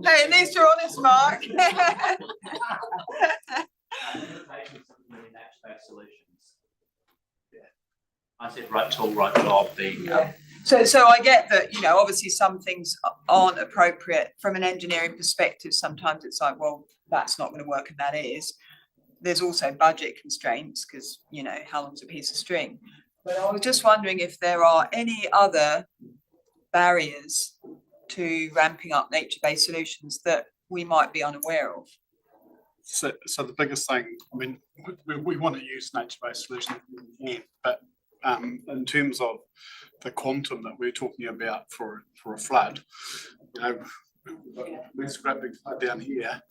Hey, at least you're honest, Mark. I said right tool, right job being. So I get that, obviously some things aren't appropriate from an engineering perspective. Sometimes it's like, well, that's not going to work, and that is. There's also budget constraints because, how long's a piece of string? But I was just wondering if there are any other barriers to ramping up nature-based solutions that we might be unaware of. So the biggest thing, I mean, we want to use nature-based solutions, but in terms of the quantum that we're talking about for a flood, there's a great big flood down here,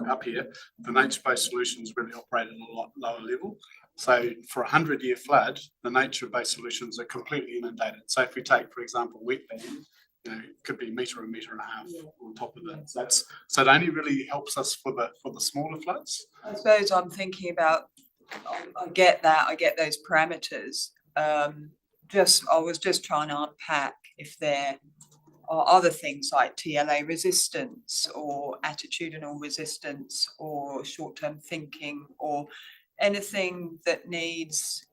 up here. The nature-based solutions really operate at a lot lower level. So for 100-year flood, the nature-based solutions are completely inundated. So if we take, for example, wetland, it could be a metre and a half on top of that. So it only really helps us for the smaller floods. I suppose I'm thinking about, I get that, I get those parameters. I was just trying to unpack if there are other things like TLA resistance or attitudinal resistance or short-term thinking or anything that needs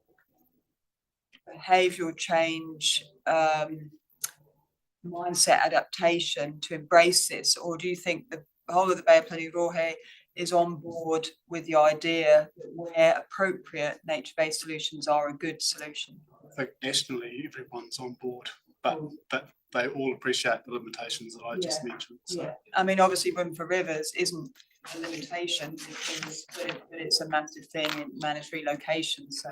behavioural change, mindset adaptation to embrace this, or do you think the whole of the Bay of Plenty Rohe is on board with the idea that where appropriate, nature-based solutions are a good solution? I think nationally everyone's on board, but they all appreciate the limitations that I just mentioned. So. Yeah, I mean, obviously Room for Rivers isn't a limitation, but it's a massive thing in managed relocation, so.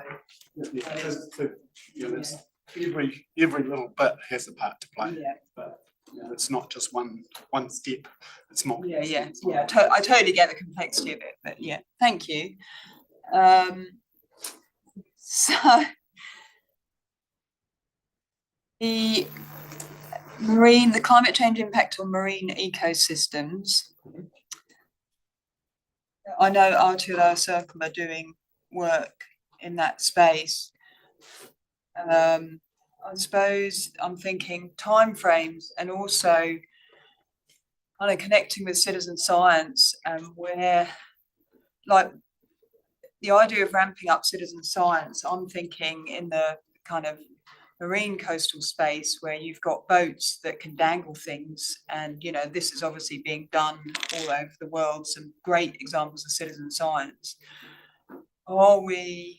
Every little bit has a part to play. Yeah. But it's not just one step, it's more. Yeah. I totally get the complexity of it, but yeah, thank you. So the climate change impact on marine ecosystems. I know Aotearoa Circle are doing work in that space. I suppose I'm thinking timeframes and also kind of connecting with citizen science and where, like, the idea of ramping up citizen science, I'm thinking in the kind of marine coastal space where you've got boats that can dangle things, and this is obviously being done all over the world, some great examples of citizen science. Are we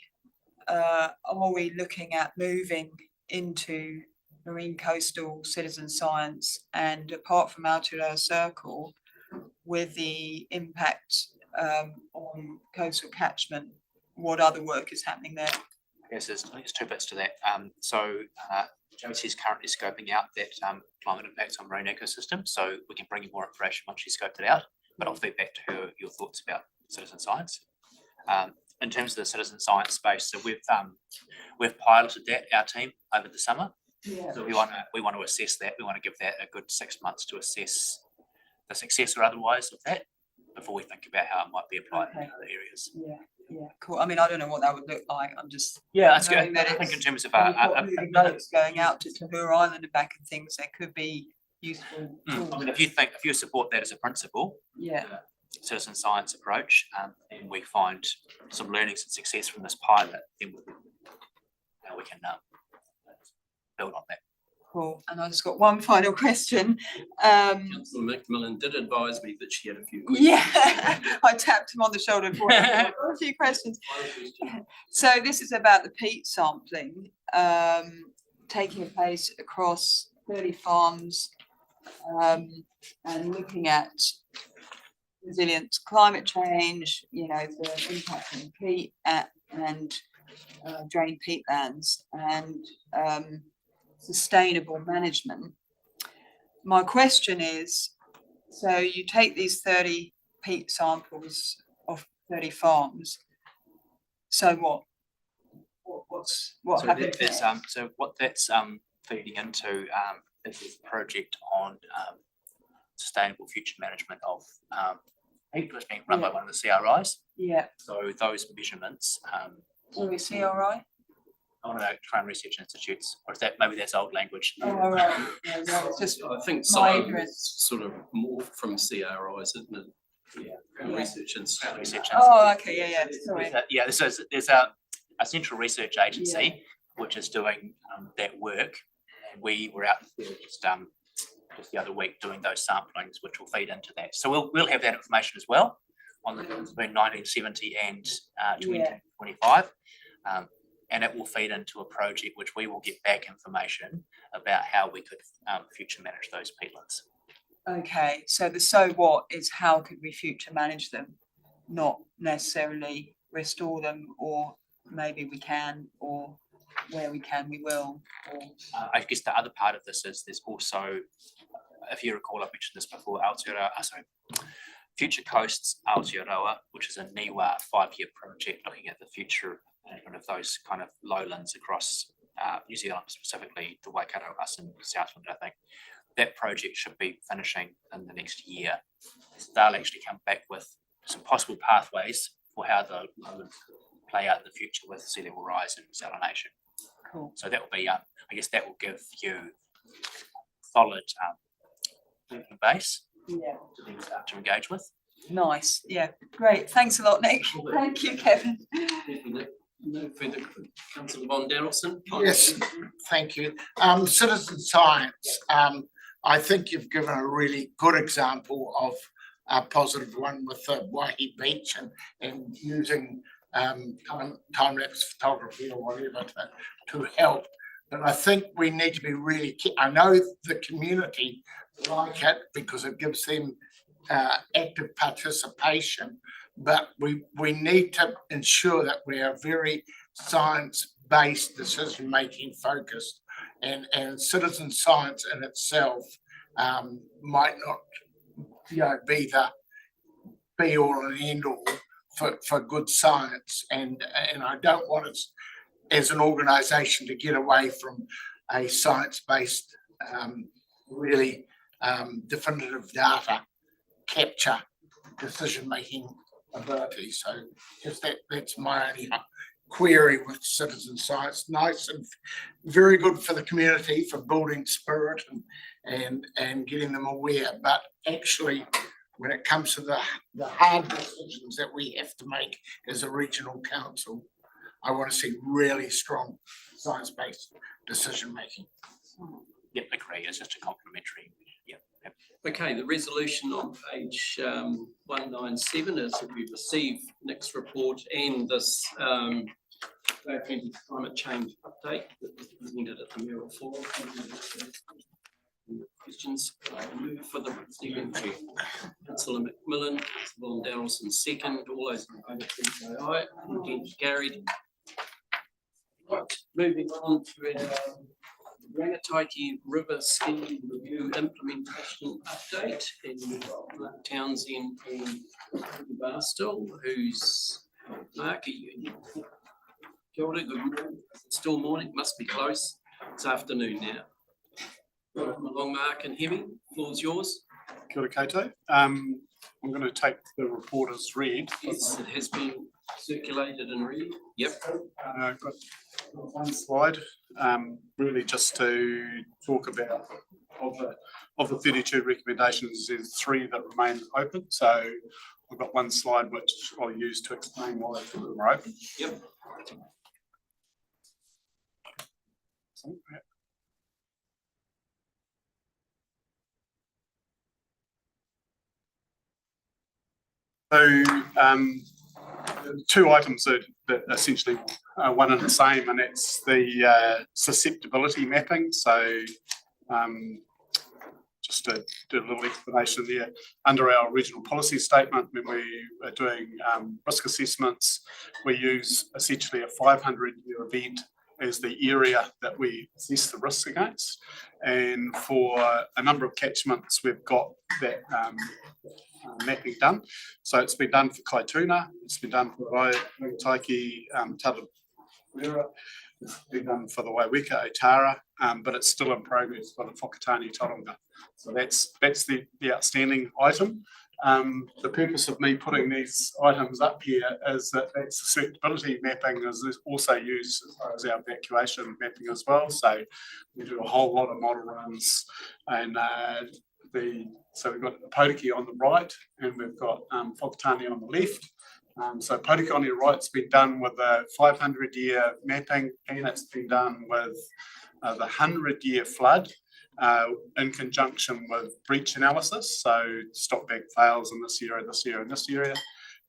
looking at moving into marine coastal citizen science, and apart from Aotearoa Circle, with the impact on coastal catchment, what other work is happening there? Yes, I think there's two bits to that. Josie is currently scoping out that climate impacts on marine ecosystems, so we can bring you more information once she's scoped it out. But I'll feed back to her your thoughts about citizen science. In terms of the citizen science space, so we've piloted that, our team, over the summer. Yeah. So we want to assess that. We want to give that a good 6 months to assess the success or otherwise of that before we think about how it might be applied in other areas. Yeah, cool. I mean, I don't know what that would look like. I'm just That's good. knowing that I think in terms of when you've got moving boats going out to Tahura Island and back and things, there could be useful tools. I mean, if you support that as a principle, Yeah. citizen science approach, and we find some learnings and success from this pilot, then we can build on that. Cool. And I just got one final question. Councillor Macmillan did advise me that she had a few questions. Yeah, I tapped him on the shoulder for a few questions. So this is about the peat sampling taking place across 30 farms and looking at resilience, climate change, you know, the impact on peat and drained peatlands and sustainable management. My question is, so you take these 30 peat samples of 30 farms, so what? What So happens? there's, so what that's feeding into is this project on sustainable future management of peat, which is being run by one of the CRIs. Yeah. So those measurements. Sorry, CRI? I want to know, Crown Research Institutes, or is that, maybe that's old language. Oh, all right. Yeah, no, it's just I think my science ignorance. sort of morphed from CRIs, isn't it? Yeah. Research Institute. Oh, okay, yeah, sorry. There's a central research agency which is doing that work. And we were out there just the other week doing those samplings, which will feed into that. So we'll have that information as well on the difference between 1970 and 2025. And it will feed into a project which we will get back information about how we could future manage those peatlands. Okay, so the so what is how could we future manage them, not necessarily restore them, or maybe we can, or where we can, we will. Or I guess the other part of this is there's also, if you recall, I've mentioned this before, Future Coasts Aotearoa, which is a NIWA 5-year project looking at the future management of those kind of lowlands across New Zealand, specifically the Waikato, us and Southland, I think. That project should be finishing in the next year. So they'll actually come back with some possible pathways for how the lowlands play out in the future with sea level rise and salination. Cool. So that will be, I guess that will give you solid thinking base Yeah. to then start to engage with. Nice, yeah, great. Thanks a lot, Nick. Thank you, Kevin. No further, Councillor Von Danielson. Yes, thank you. Citizen science, I think you've given a really good example of a positive one with the Waihi Beach and using time-lapse photography or whatever to help. But I think we need to be really I know the community like it because it gives them active participation, but we need to ensure that we are very science-based decision-making focused, and citizen science in itself might not be the be all and end all for good science, and I don't want us as an organisation to get away from a science-based really definitive data capture decision-making ability. So just that's my only query with citizen science. Nice and very good for the community for building spirit and getting them aware. But actually, when it comes to the hard decisions that we have to make as a regional council, I want to see really strong science-based decision-making. Yep, agree. It's just a complementary. Yep. Okay, the resolution on page 197 is that we receive Nick's report and this Friendly climate change update that was presented at the mayoral forum. Questions, move for the Stephen Chair. Councillor McMillan, Councillor Darrelson second, all those in favour, please say aye. Against, carried. Right, moving on to our Rangataiki River Scheme Review Implementation Update, and we've got Mark Townsend and Barstow, who's Mark, are you? Kia ora, good morning. It's still morning, must be close. It's afternoon now. Welcome along, Mark and Hemi. Floor's yours. Kia ora koutou. I'm going to take the report as read. Yes, it has been circulated and read. Yep. Got one slide, really just to talk about of the 32 recommendations, there's 3 that remain open. So I've got one slide which I'll use to explain why 2 of them are open. Yep. So 2 items that essentially are one and the same, and it's the susceptibility mapping. So just to do a little explanation there, under our original policy statement, when we are doing risk assessments, we use essentially a 500-year event as the area that we assess the risk against. And for a number of catchments, we've got that mapping done. So it's been done for Kaituna, it's been done for Rangataiki, Tarawera, it's been done for the Waiweka, Otara, but it's still in progress for the Whakatane, Taronga. So that's the outstanding item. The purpose of me putting these items up here is that susceptibility mapping is also used as far as our evacuation mapping as well. So we do a whole lot of model runs, and so we've got Potiki on the right, and we've got Whakatane on the left. So Potiki on your right's been done with a 500-year mapping, and it's been done with the 100-year flood in conjunction with breach analysis. So stop back fails in this area, this area, and this area.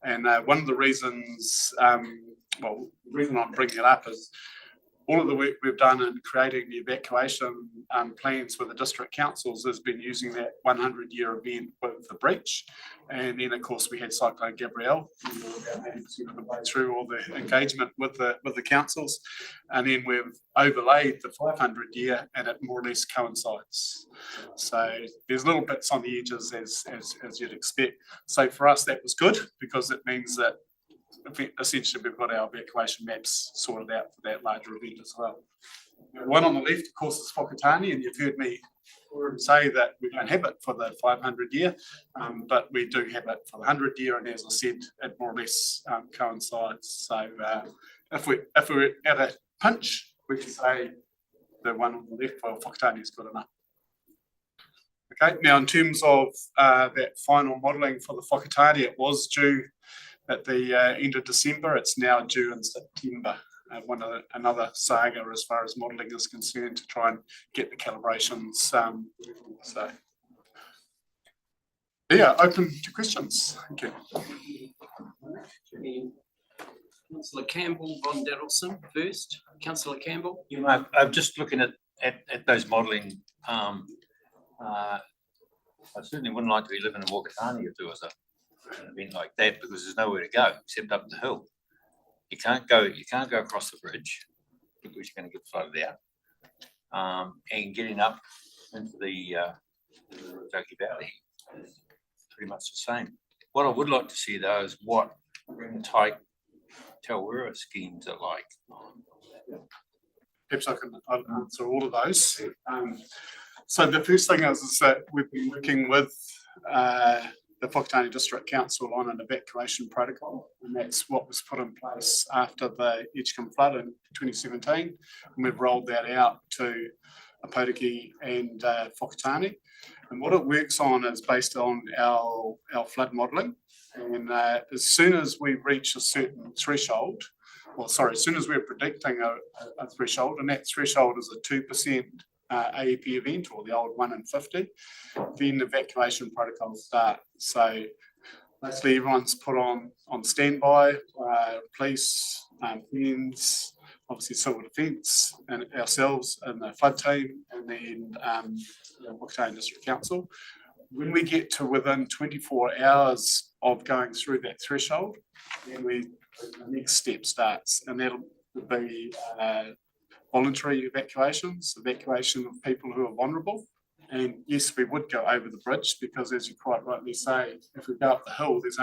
And one of the reasons, the reason I'm bringing it up is all of the work we've done in creating the evacuation plans with the district councils has been using that 100-year event with the breach. And then, of course, we had Cyclone Gabrielle, about 80% of the way through all the engagement with the councils. And then we've overlaid the 500-year, and it more or less coincides. So there's little bits on the edges as you'd expect. So for us, that was good, because it means that essentially we've got our evacuation maps sorted out for that larger event as well. The one on the left, of course, is Whakatane, and you've heard me say that we don't have it for the 500-year, but we do have it for the 100-year, and as I said, it more or less coincides. So if we're at a pinch, we can say the one on the left for Whakatane is good enough. Okay, now in terms of that final modelling for the Whakatane, it was due at the end of December. It's now due in September. Another saga as far as modelling is concerned, to try and get the calibrations. So yeah, open to questions. Thank you. Councillor Campbell, Von Darrelson first. Councillor Campbell. You know, I'm just looking at those modelling. I certainly wouldn't like to be living in Whakatane if there was an event like that, because there's nowhere to go except up the hill. You can't go across the bridge because you're going to get flooded out. And getting up into the Rangataiki Valley is pretty much the same. What I would like to see though is what Rangataiki Tarawera schemes are like. Perhaps I can answer all of those. So the first thing is that we've been working with the Whakatane District Council on an evacuation protocol, and that's what was put in place after the Edgecombe flood in 2017, and we've rolled that out to Potiki and Whakatane. And what it works on is based on our flood modelling, and as soon as we reach a certain threshold, as soon as we're predicting a threshold, and that threshold is a 2% AEP event, or the old 1 in 50, then evacuation protocols start. So basically everyone's put on standby, police, friends, obviously civil defence and ourselves and the flood team, and then the Whakatane District Council. When we get to within 24 hours of going through that threshold, then the next step starts, and that'll be voluntary evacuation of people who are vulnerable. And yes, we would go over the bridge because, as you quite rightly say, if we go up the hill, there's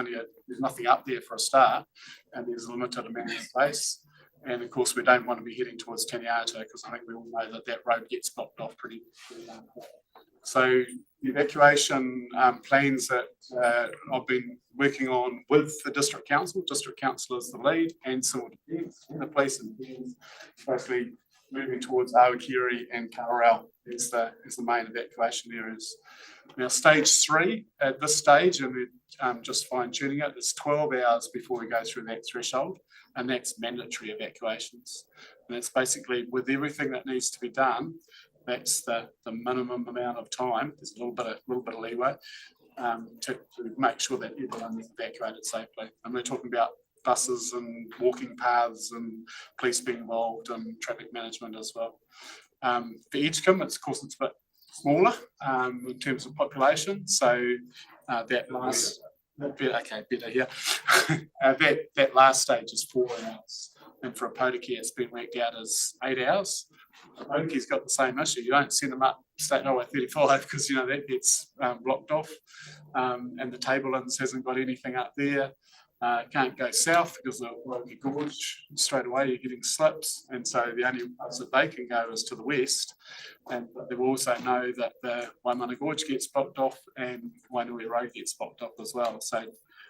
nothing up there for a start, and there's a limited amount of space. And of course, we don't want to be heading towards Taniata because I think we all know that that road gets blocked off pretty quick. So the evacuation plans that I've been working on with the district council is the lead, and civil defence, and the police and defence, basically moving towards Awakiri and Kawerau is the main evacuation areas. Now, stage 3 at this stage, and we're just fine tuning it, is 12 hours before we go through that threshold, and that's mandatory evacuations. And that's basically with everything that needs to be done. That's the minimum amount of time. There's a little bit of leeway to make sure that everyone is evacuated safely. And we're talking about buses and walking paths and police being involved and traffic management as well. For Edgecombe, of course, it's a bit smaller in terms of population. So that last stage is 4 hours. And for a Potiki, it's been worked out as 8 hours. Potiki's got the same issue. You don't send them up State Highway 35 because that gets blocked off, and the table ends hasn't got anything up there. Can't go south because of Waimangi Gorge. Straight away you're getting slips, and so the only place that they can go is to the west. And they will also know that the Waimangi Gorge gets blocked off and Wainui Road gets blocked off as well. So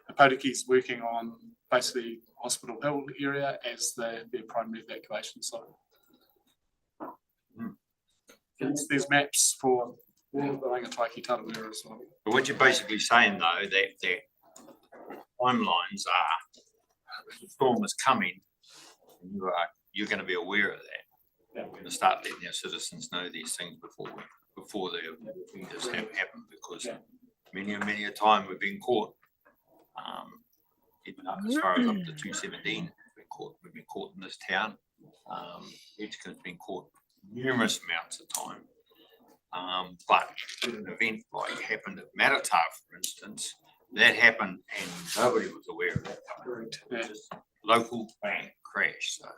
the Potiki's working on basically Hospital Hill area as their primary evacuation site. There's maps for all of the Rangataiki Tarawera as well. But what you're basically saying though, that timelines are, the storm is coming, and you're going to be aware of that. We're going to start letting our citizens know these things before the things happen, because many a time we've been caught, even up as far as up to 217, we've been caught in this town. Edgecombe's been caught numerous amounts of time. But an event like happened at Matatā, for instance, that happened and nobody was aware of that. Just local bank crash. So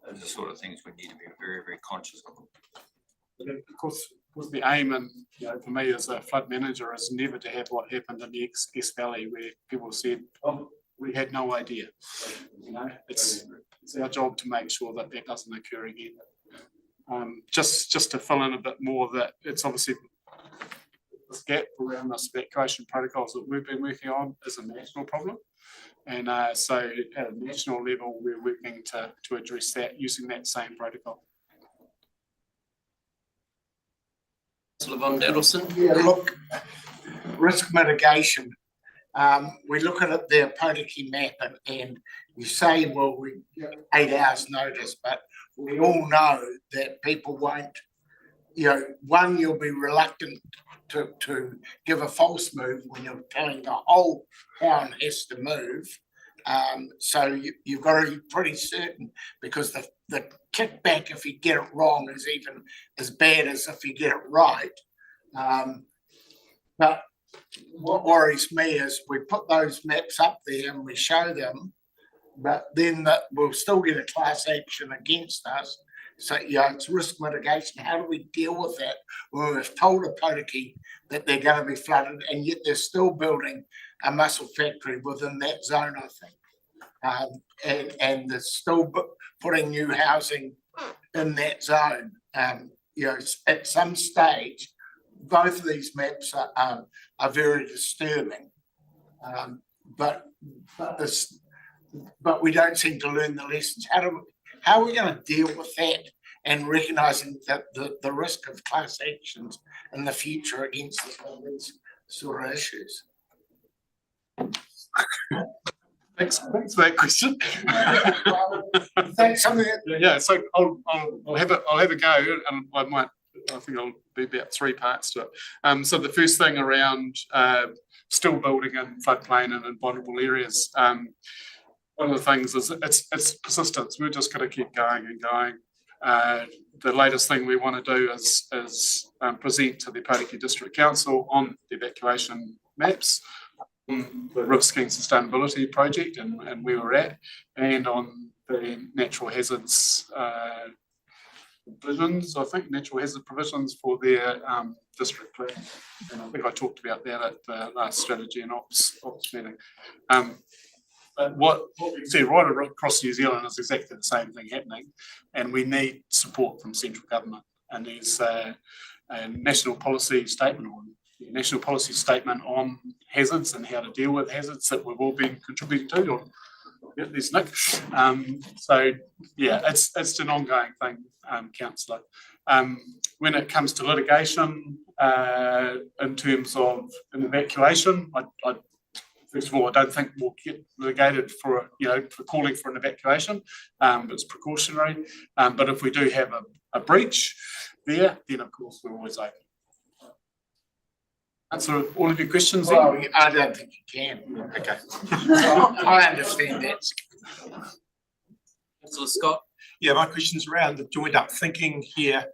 those are the sort of things we need to be very, very conscious of. Of course, the aim, and for me as a flood manager, is never to have what happened in the Esk Valley, where people said, "Oh, we had no idea." It's our job to make sure that that doesn't occur again. Just to fill in a bit more, that it's obviously this gap around this evacuation protocols that we've been working on is a national problem, and so at a national level we're working to address that using that same protocol. Councillor Von Daddelson. Yeah, look, risk mitigation. We look at it, the Potiki map, and you say, well, we 8 hours notice, but we all know that people won't, one, you'll be reluctant to give a false move when you're telling the whole town has to move. So you've got to be pretty certain, because the kickback if you get it wrong is even as bad as if you get it right. But what worries me is we put those maps up there and we show them, but then we'll still get a class action against us. So it's risk mitigation. How do we deal with that when we've told a Potiki that they're going to be flooded, and yet they're still building a mussel factory within that zone, I think, and they're still putting new housing in that zone. At some stage, both of these maps are very disturbing, but we don't seem to learn the lessons. How are we going to deal with that, and recognising that the risk of class actions in the future against these sort of issues? Thanks for that question. Thanks. Yeah, so I'll have a go, and I think I'll be about 3 parts to it. So the first thing around still building in floodplain and in vulnerable areas. one of the things is it's persistence. We're just gonna keep going and going. The latest thing we want to do is present to the Pautiki District Council on the evacuation maps, on the River Skiing Sustainability Project and where we're at, and on the natural hazards provisions, I think, natural hazard provisions for their district plan. And I think I talked about that at the last strategy and ops meeting. But what we see right across New Zealand is exactly the same thing happening, and we need support from central government. And there's a national policy statement on hazards and how to deal with hazards that we've all been contributing to. Yeah, there's Nick. So yeah, it's an ongoing thing, councillor. When it comes to litigation, in terms of an evacuation, I first of all, I don't think we'll get litigated for calling for an evacuation. It's precautionary. But if we do have a breach there, then of course we're always open. Answer all of your questions then? Well, I don't think you can. Okay. I understand that. Councillor Scott? Yeah, my question's around the joined up thinking here.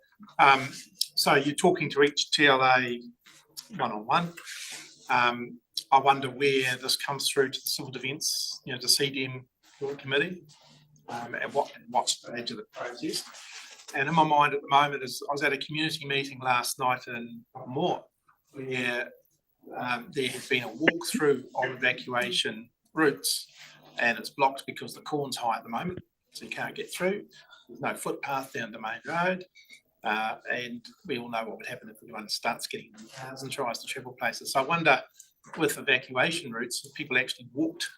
So you're talking to each TLA one-on-one. I wonder where this comes through to the civil defence, the CDM joint committee, at what stage of the process. And in my mind at the moment is I was at a community meeting last night in Moore, where there had been a walkthrough of evacuation routes, and it's blocked because the corn's high at the moment, so you can't get through. There's no footpath down the main road, and we all know what would happen if everyone starts getting in cars and tries to travel places. So I wonder, with evacuation routes, if people actually walked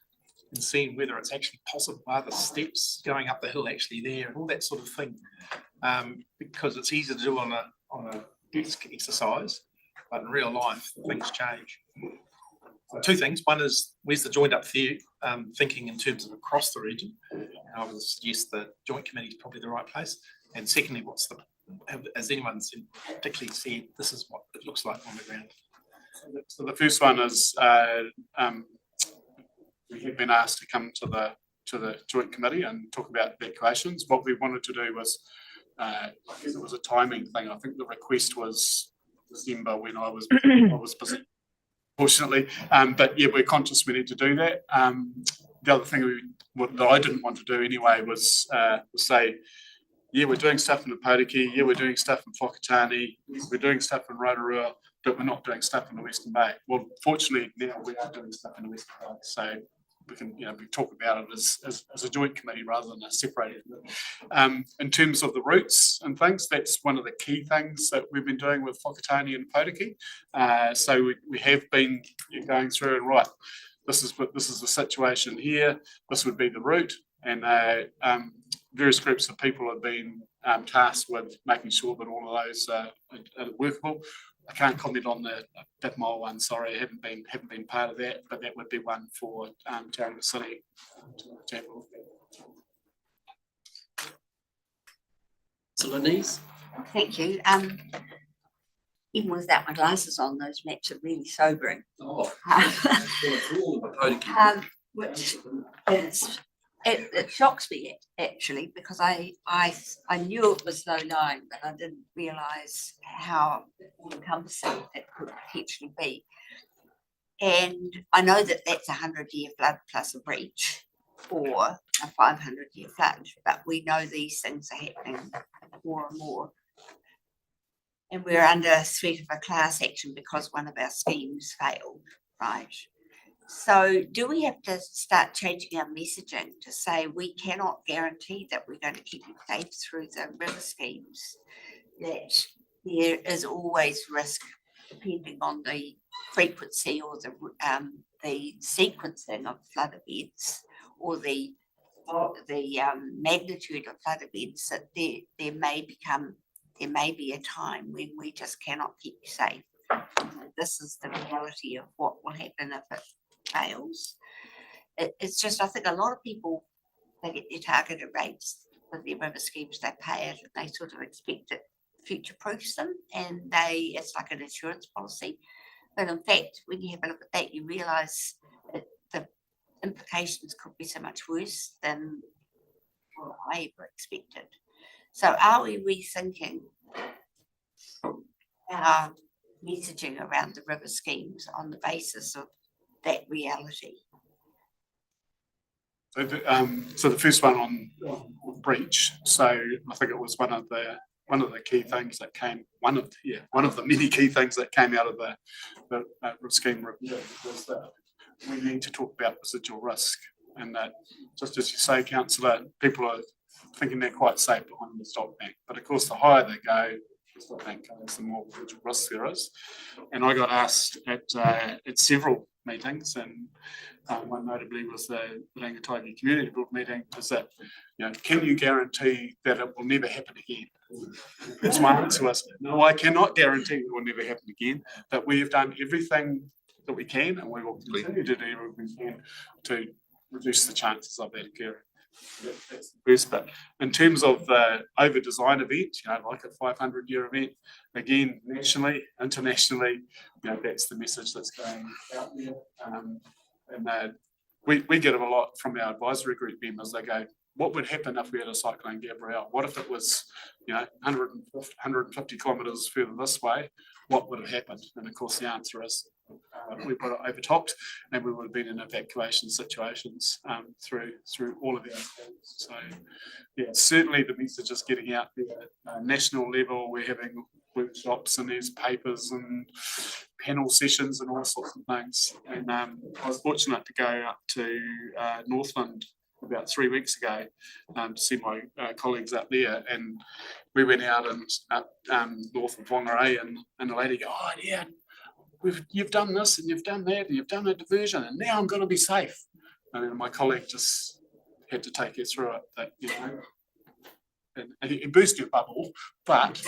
and seen whether it's actually possible, are the steps going up the hill actually there, and all that sort of thing, because it's easy to do on a desk exercise. But in real life, things change. So two things. One is, where's the joined up thinking in terms of across the region? I would suggest the joint committee is probably the right place. And secondly, has anyone particularly said this is what it looks like on the ground? So the first one is we have been asked to come to the joint committee and talk about evacuations. What we wanted to do was, I guess it was a timing thing. I think the request was December when I was busy, fortunately. But yeah, we're conscious we need to do that. The other thing that I didn't want to do anyway was say, yeah, we're doing stuff in the Pautiki, yeah, we're doing stuff in Whakatane, we're doing stuff in Rotorua, but we're not doing stuff in the Western Bay. Well, fortunately now we are doing stuff in the Western Bay, so we can, we talk about it as a joint committee rather than a separated. In terms of the routes and things, that's one of the key things that we've been doing with Whakatane and Pautiki. So we have been going through and right, this is the situation here, this would be the route, and various groups of people have been tasked with making sure that all of those are workable. I can't comment on the Pit Mole one, sorry, I haven't been part of that, but that would be one for Tauranga City. So Lenise? Thank you. Even without my glasses on, those maps are really sobering. Oh. Which is, it shocks me actually, because I knew it was low lying, but I didn't realise how encompassing it could potentially be. And I know that that's 100-year flood plus a breach, or a 500-year flood, but we know these things are happening more and more. And we're under threat of a class action because one of our schemes failed, right? So do we have to start changing our messaging to say we cannot guarantee that we're going to keep you safe through the river schemes, that there is always risk depending on the frequency or the sequencing of flood events or the magnitude of flood events, that there may be a time when we just cannot keep you safe. This is the reality of what will happen if it fails. It's just, I think a lot of people, they get their targeted rates with their river schemes, they pay it, and they sort of expect it future-proofs them, and it's like an insurance policy. But in fact, when you have a look at that, you realise that implications could be so much worse than what I ever expected. So are we rethinking our messaging around the river schemes on the basis of that reality? So the first one on breach, so I think it was one of the key things that came, one of the many key things that came out of the scheme review was that we need to talk about residual risk, and that, just as you say, councillor, people are thinking they're quite safe behind the stock bank, but of course the higher they go, the stock bank goes, the more residual risk there is. And I got asked at several meetings, and one notably was the Rangataigi Community Board meeting, is that, can you guarantee that it will never happen again? That's my answer was, no, I cannot guarantee it will never happen again, but we have done everything that we can, and we will continue to do everything we can to reduce the chances of that occurring. That's the first bit. In terms of the over-design event, like a 500-year event, again, nationally, internationally, that's the message that's going out there. And we get it a lot from our advisory group members. They go, what would happen if we had a Cyclone Gabrielle? What if it was, 150 kilometres further this way? What would have happened? And of course, the answer is we would have overtopped, and we would have been in evacuation situations through all of our schools. So, certainly the message is getting out there. National level, we're having workshops and there's papers and panel sessions and all sorts of things. And I was fortunate to go up to Northland about 3 weeks ago to see my colleagues up there, and we went out and up north of Whangarei, and the lady go, oh yeah, you've done this and you've done that and you've done a diversion, and now I'm going to be safe. And then my colleague just had to take her through it, that and it burst her bubble, but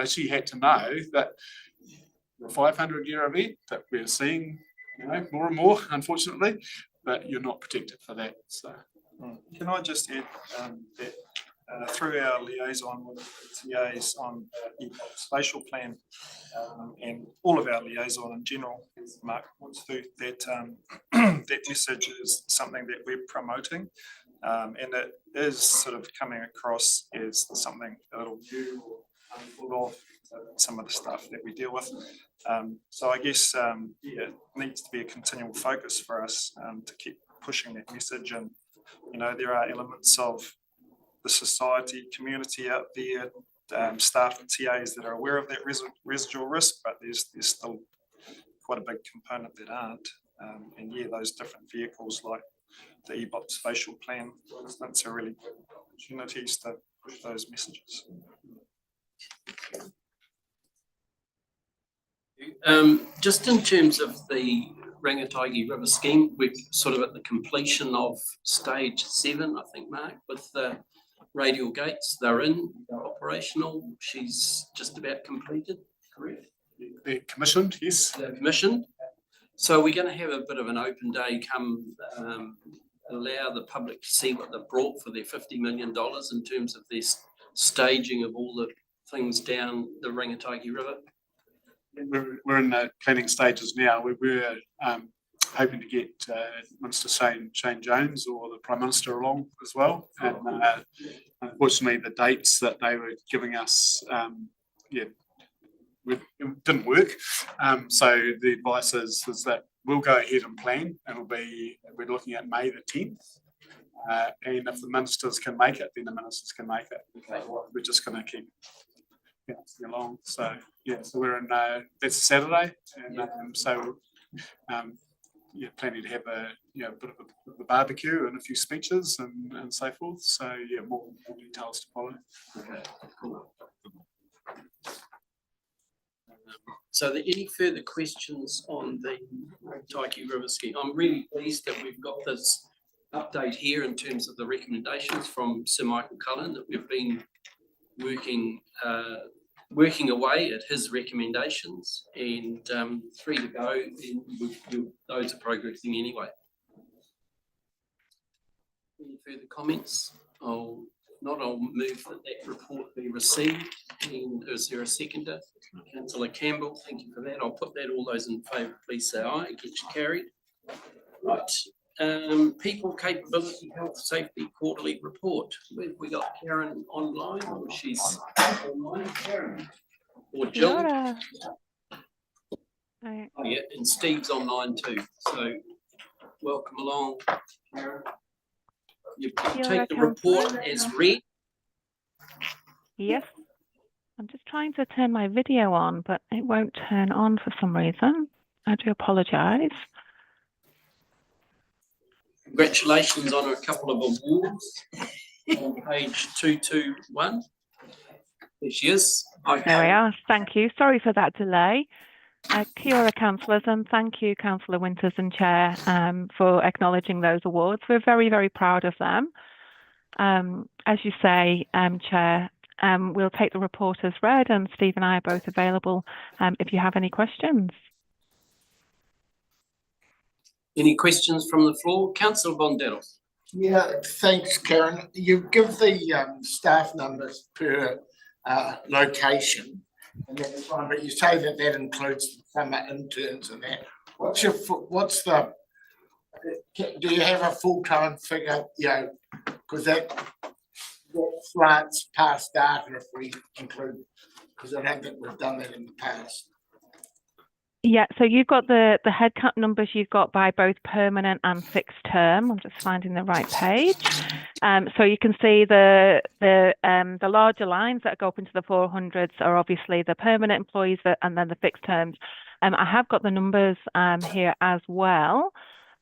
she had to know that the 500-year event that we're seeing, more and more, unfortunately, that you're not protected for that. So, can I just add that through our liaison with the TAs on the spatial plan and all of our liaison in general, as Mark points to, that that message is something that we're promoting, and it is sort of coming across as something a little new or unthought of, some of the stuff that we deal with. So I guess it needs to be a continual focus for us to keep pushing that message. And there are elements of the society, community out there, staff and TAs that are aware of that residual risk, but there's still quite a big component that aren't. And those different vehicles like the EBOT spatial plan, for instance, are really good opportunities to push those messages. Just in terms of the Rangataigi River scheme, we're sort of at the completion of stage 7, I think, Mark, with the radial gates. They're operational. She's just about completed, correct? They're commissioned, yes. They're commissioned. So we're going to have a bit of an open day come allow the public to see what they've brought for their $50 million in terms of their staging of all the things down the Rangataigi River. We're in the planning stages now. We were hoping to get Minister Shane Jones or the Prime Minister along as well. And unfortunately, the dates that they were giving us, it didn't work. So the advice is that we'll go ahead and plan, and we're looking at May the 10th. And if the ministers can make it, then the ministers can make it. We're just going to keep bouncing along. So so we're in that's Saturday, and so planning to have a bit of a barbecue and a few speeches and so forth. So more details to follow. Okay, cool. So are there any further questions on the Rangataigi River scheme? I'm really pleased that we've got this update here in terms of the recommendations from Sir Michael Cullen, that we've been working away at his recommendations, and 3 to go, and those are progressing anyway. Any further comments? I'll move that report be received. And is there a seconder? Councillor Campbell, thank you for that. I'll put that. All those in favour, please say aye. It gets carried. Right. People Capability Health Safety Quarterly Report. We got Karen online, or she's online, Karen? Or Kia Jill? ora. Hi. Oh, yeah, and Steve's online too, so welcome along, Karen. You Kia take ora, the report Councillor. as read. Yes, I'm just trying to turn my video on, but it won't turn on for some reason. I do apologise. Congratulations on a couple of awards on page 221. There she is. There we are. Thank you. Sorry for that delay. Kia ora, councillors, and thank you, Councillor Winters and Chair, for acknowledging those awards. We're very, very proud of them. As you say, Chair, we'll take the report as read, and Steve and I are both available if you have any questions. Any questions from the floor? Councillor Bondell. Yeah, thanks, Karen. You give the staff numbers per location, and that's fine, but you say that that includes summer interns and that. What's the, do you have a full-time figure, you know, because that slants past data if we include, because I don't think we've done that in the past. Yeah, so you've got the headcount numbers you've got by both permanent and fixed term. I'm just finding the right page. So you can see the larger lines that go up into the 400s are obviously the permanent employees and then the fixed terms. I have got the numbers here as well.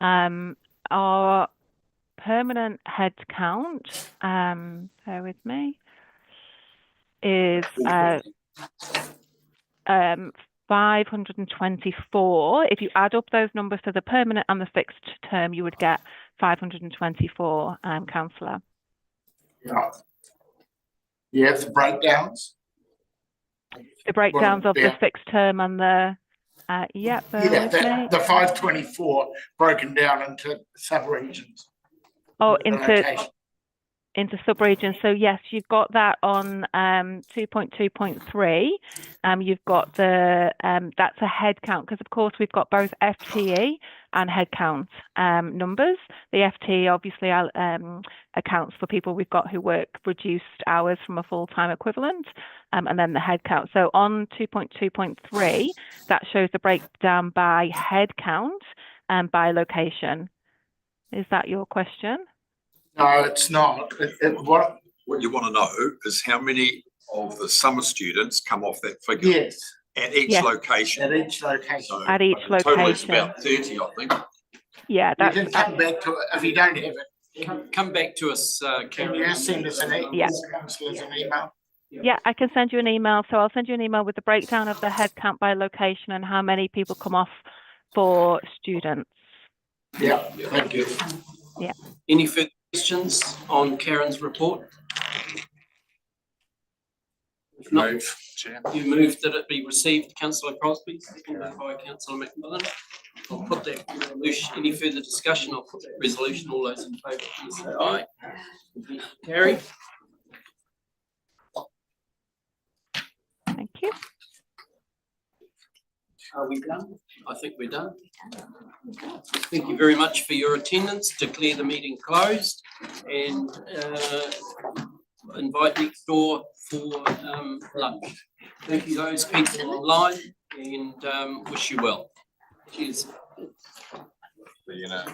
Our permanent headcount, bear with me, is 524. If you add up those numbers to the permanent and the fixed term, you would get 524, councillor. Yeah. You have the breakdowns? The breakdowns of the fixed term and the, yeah, the 524 broken down into sub-regions. Oh, into sub-regions. So yes, you've got that on 2.2.3. You've got the that's a head count, because of course we've got both FTE and head count numbers. The FTE obviously accounts for people we've got who work reduced hours from a full-time equivalent, and then the head count. So on 2.2.3, that shows the breakdown by head count and by location. Is that your question? No, it's not. What you want to know is how many of the summer students come off that figure. Yes. At each Yes. location. At each location. So At each the total is location. about 30, I think. Yeah, You that's can come back to it if you don't have it. Come back to us, Can Karen. you send us an Yeah. email? Yeah, I can send you an email. So I'll send you an email with the breakdown of the head count by location and how many people come off for students. Yeah, thank you. Yeah. Any further questions on Karen's report? If not, you moved that it be received, Councillor Crosby, seconded by Councillor McMillan. I'll put that resolution, any further discussion, I'll put that resolution, all those in favour, please say aye. Carried. Thank you. Are we done? I think we're done. Thank you very much for your attendance. Declare the meeting closed and invite next door for lunch. Thank you those people online and wish you well. Cheers. You know.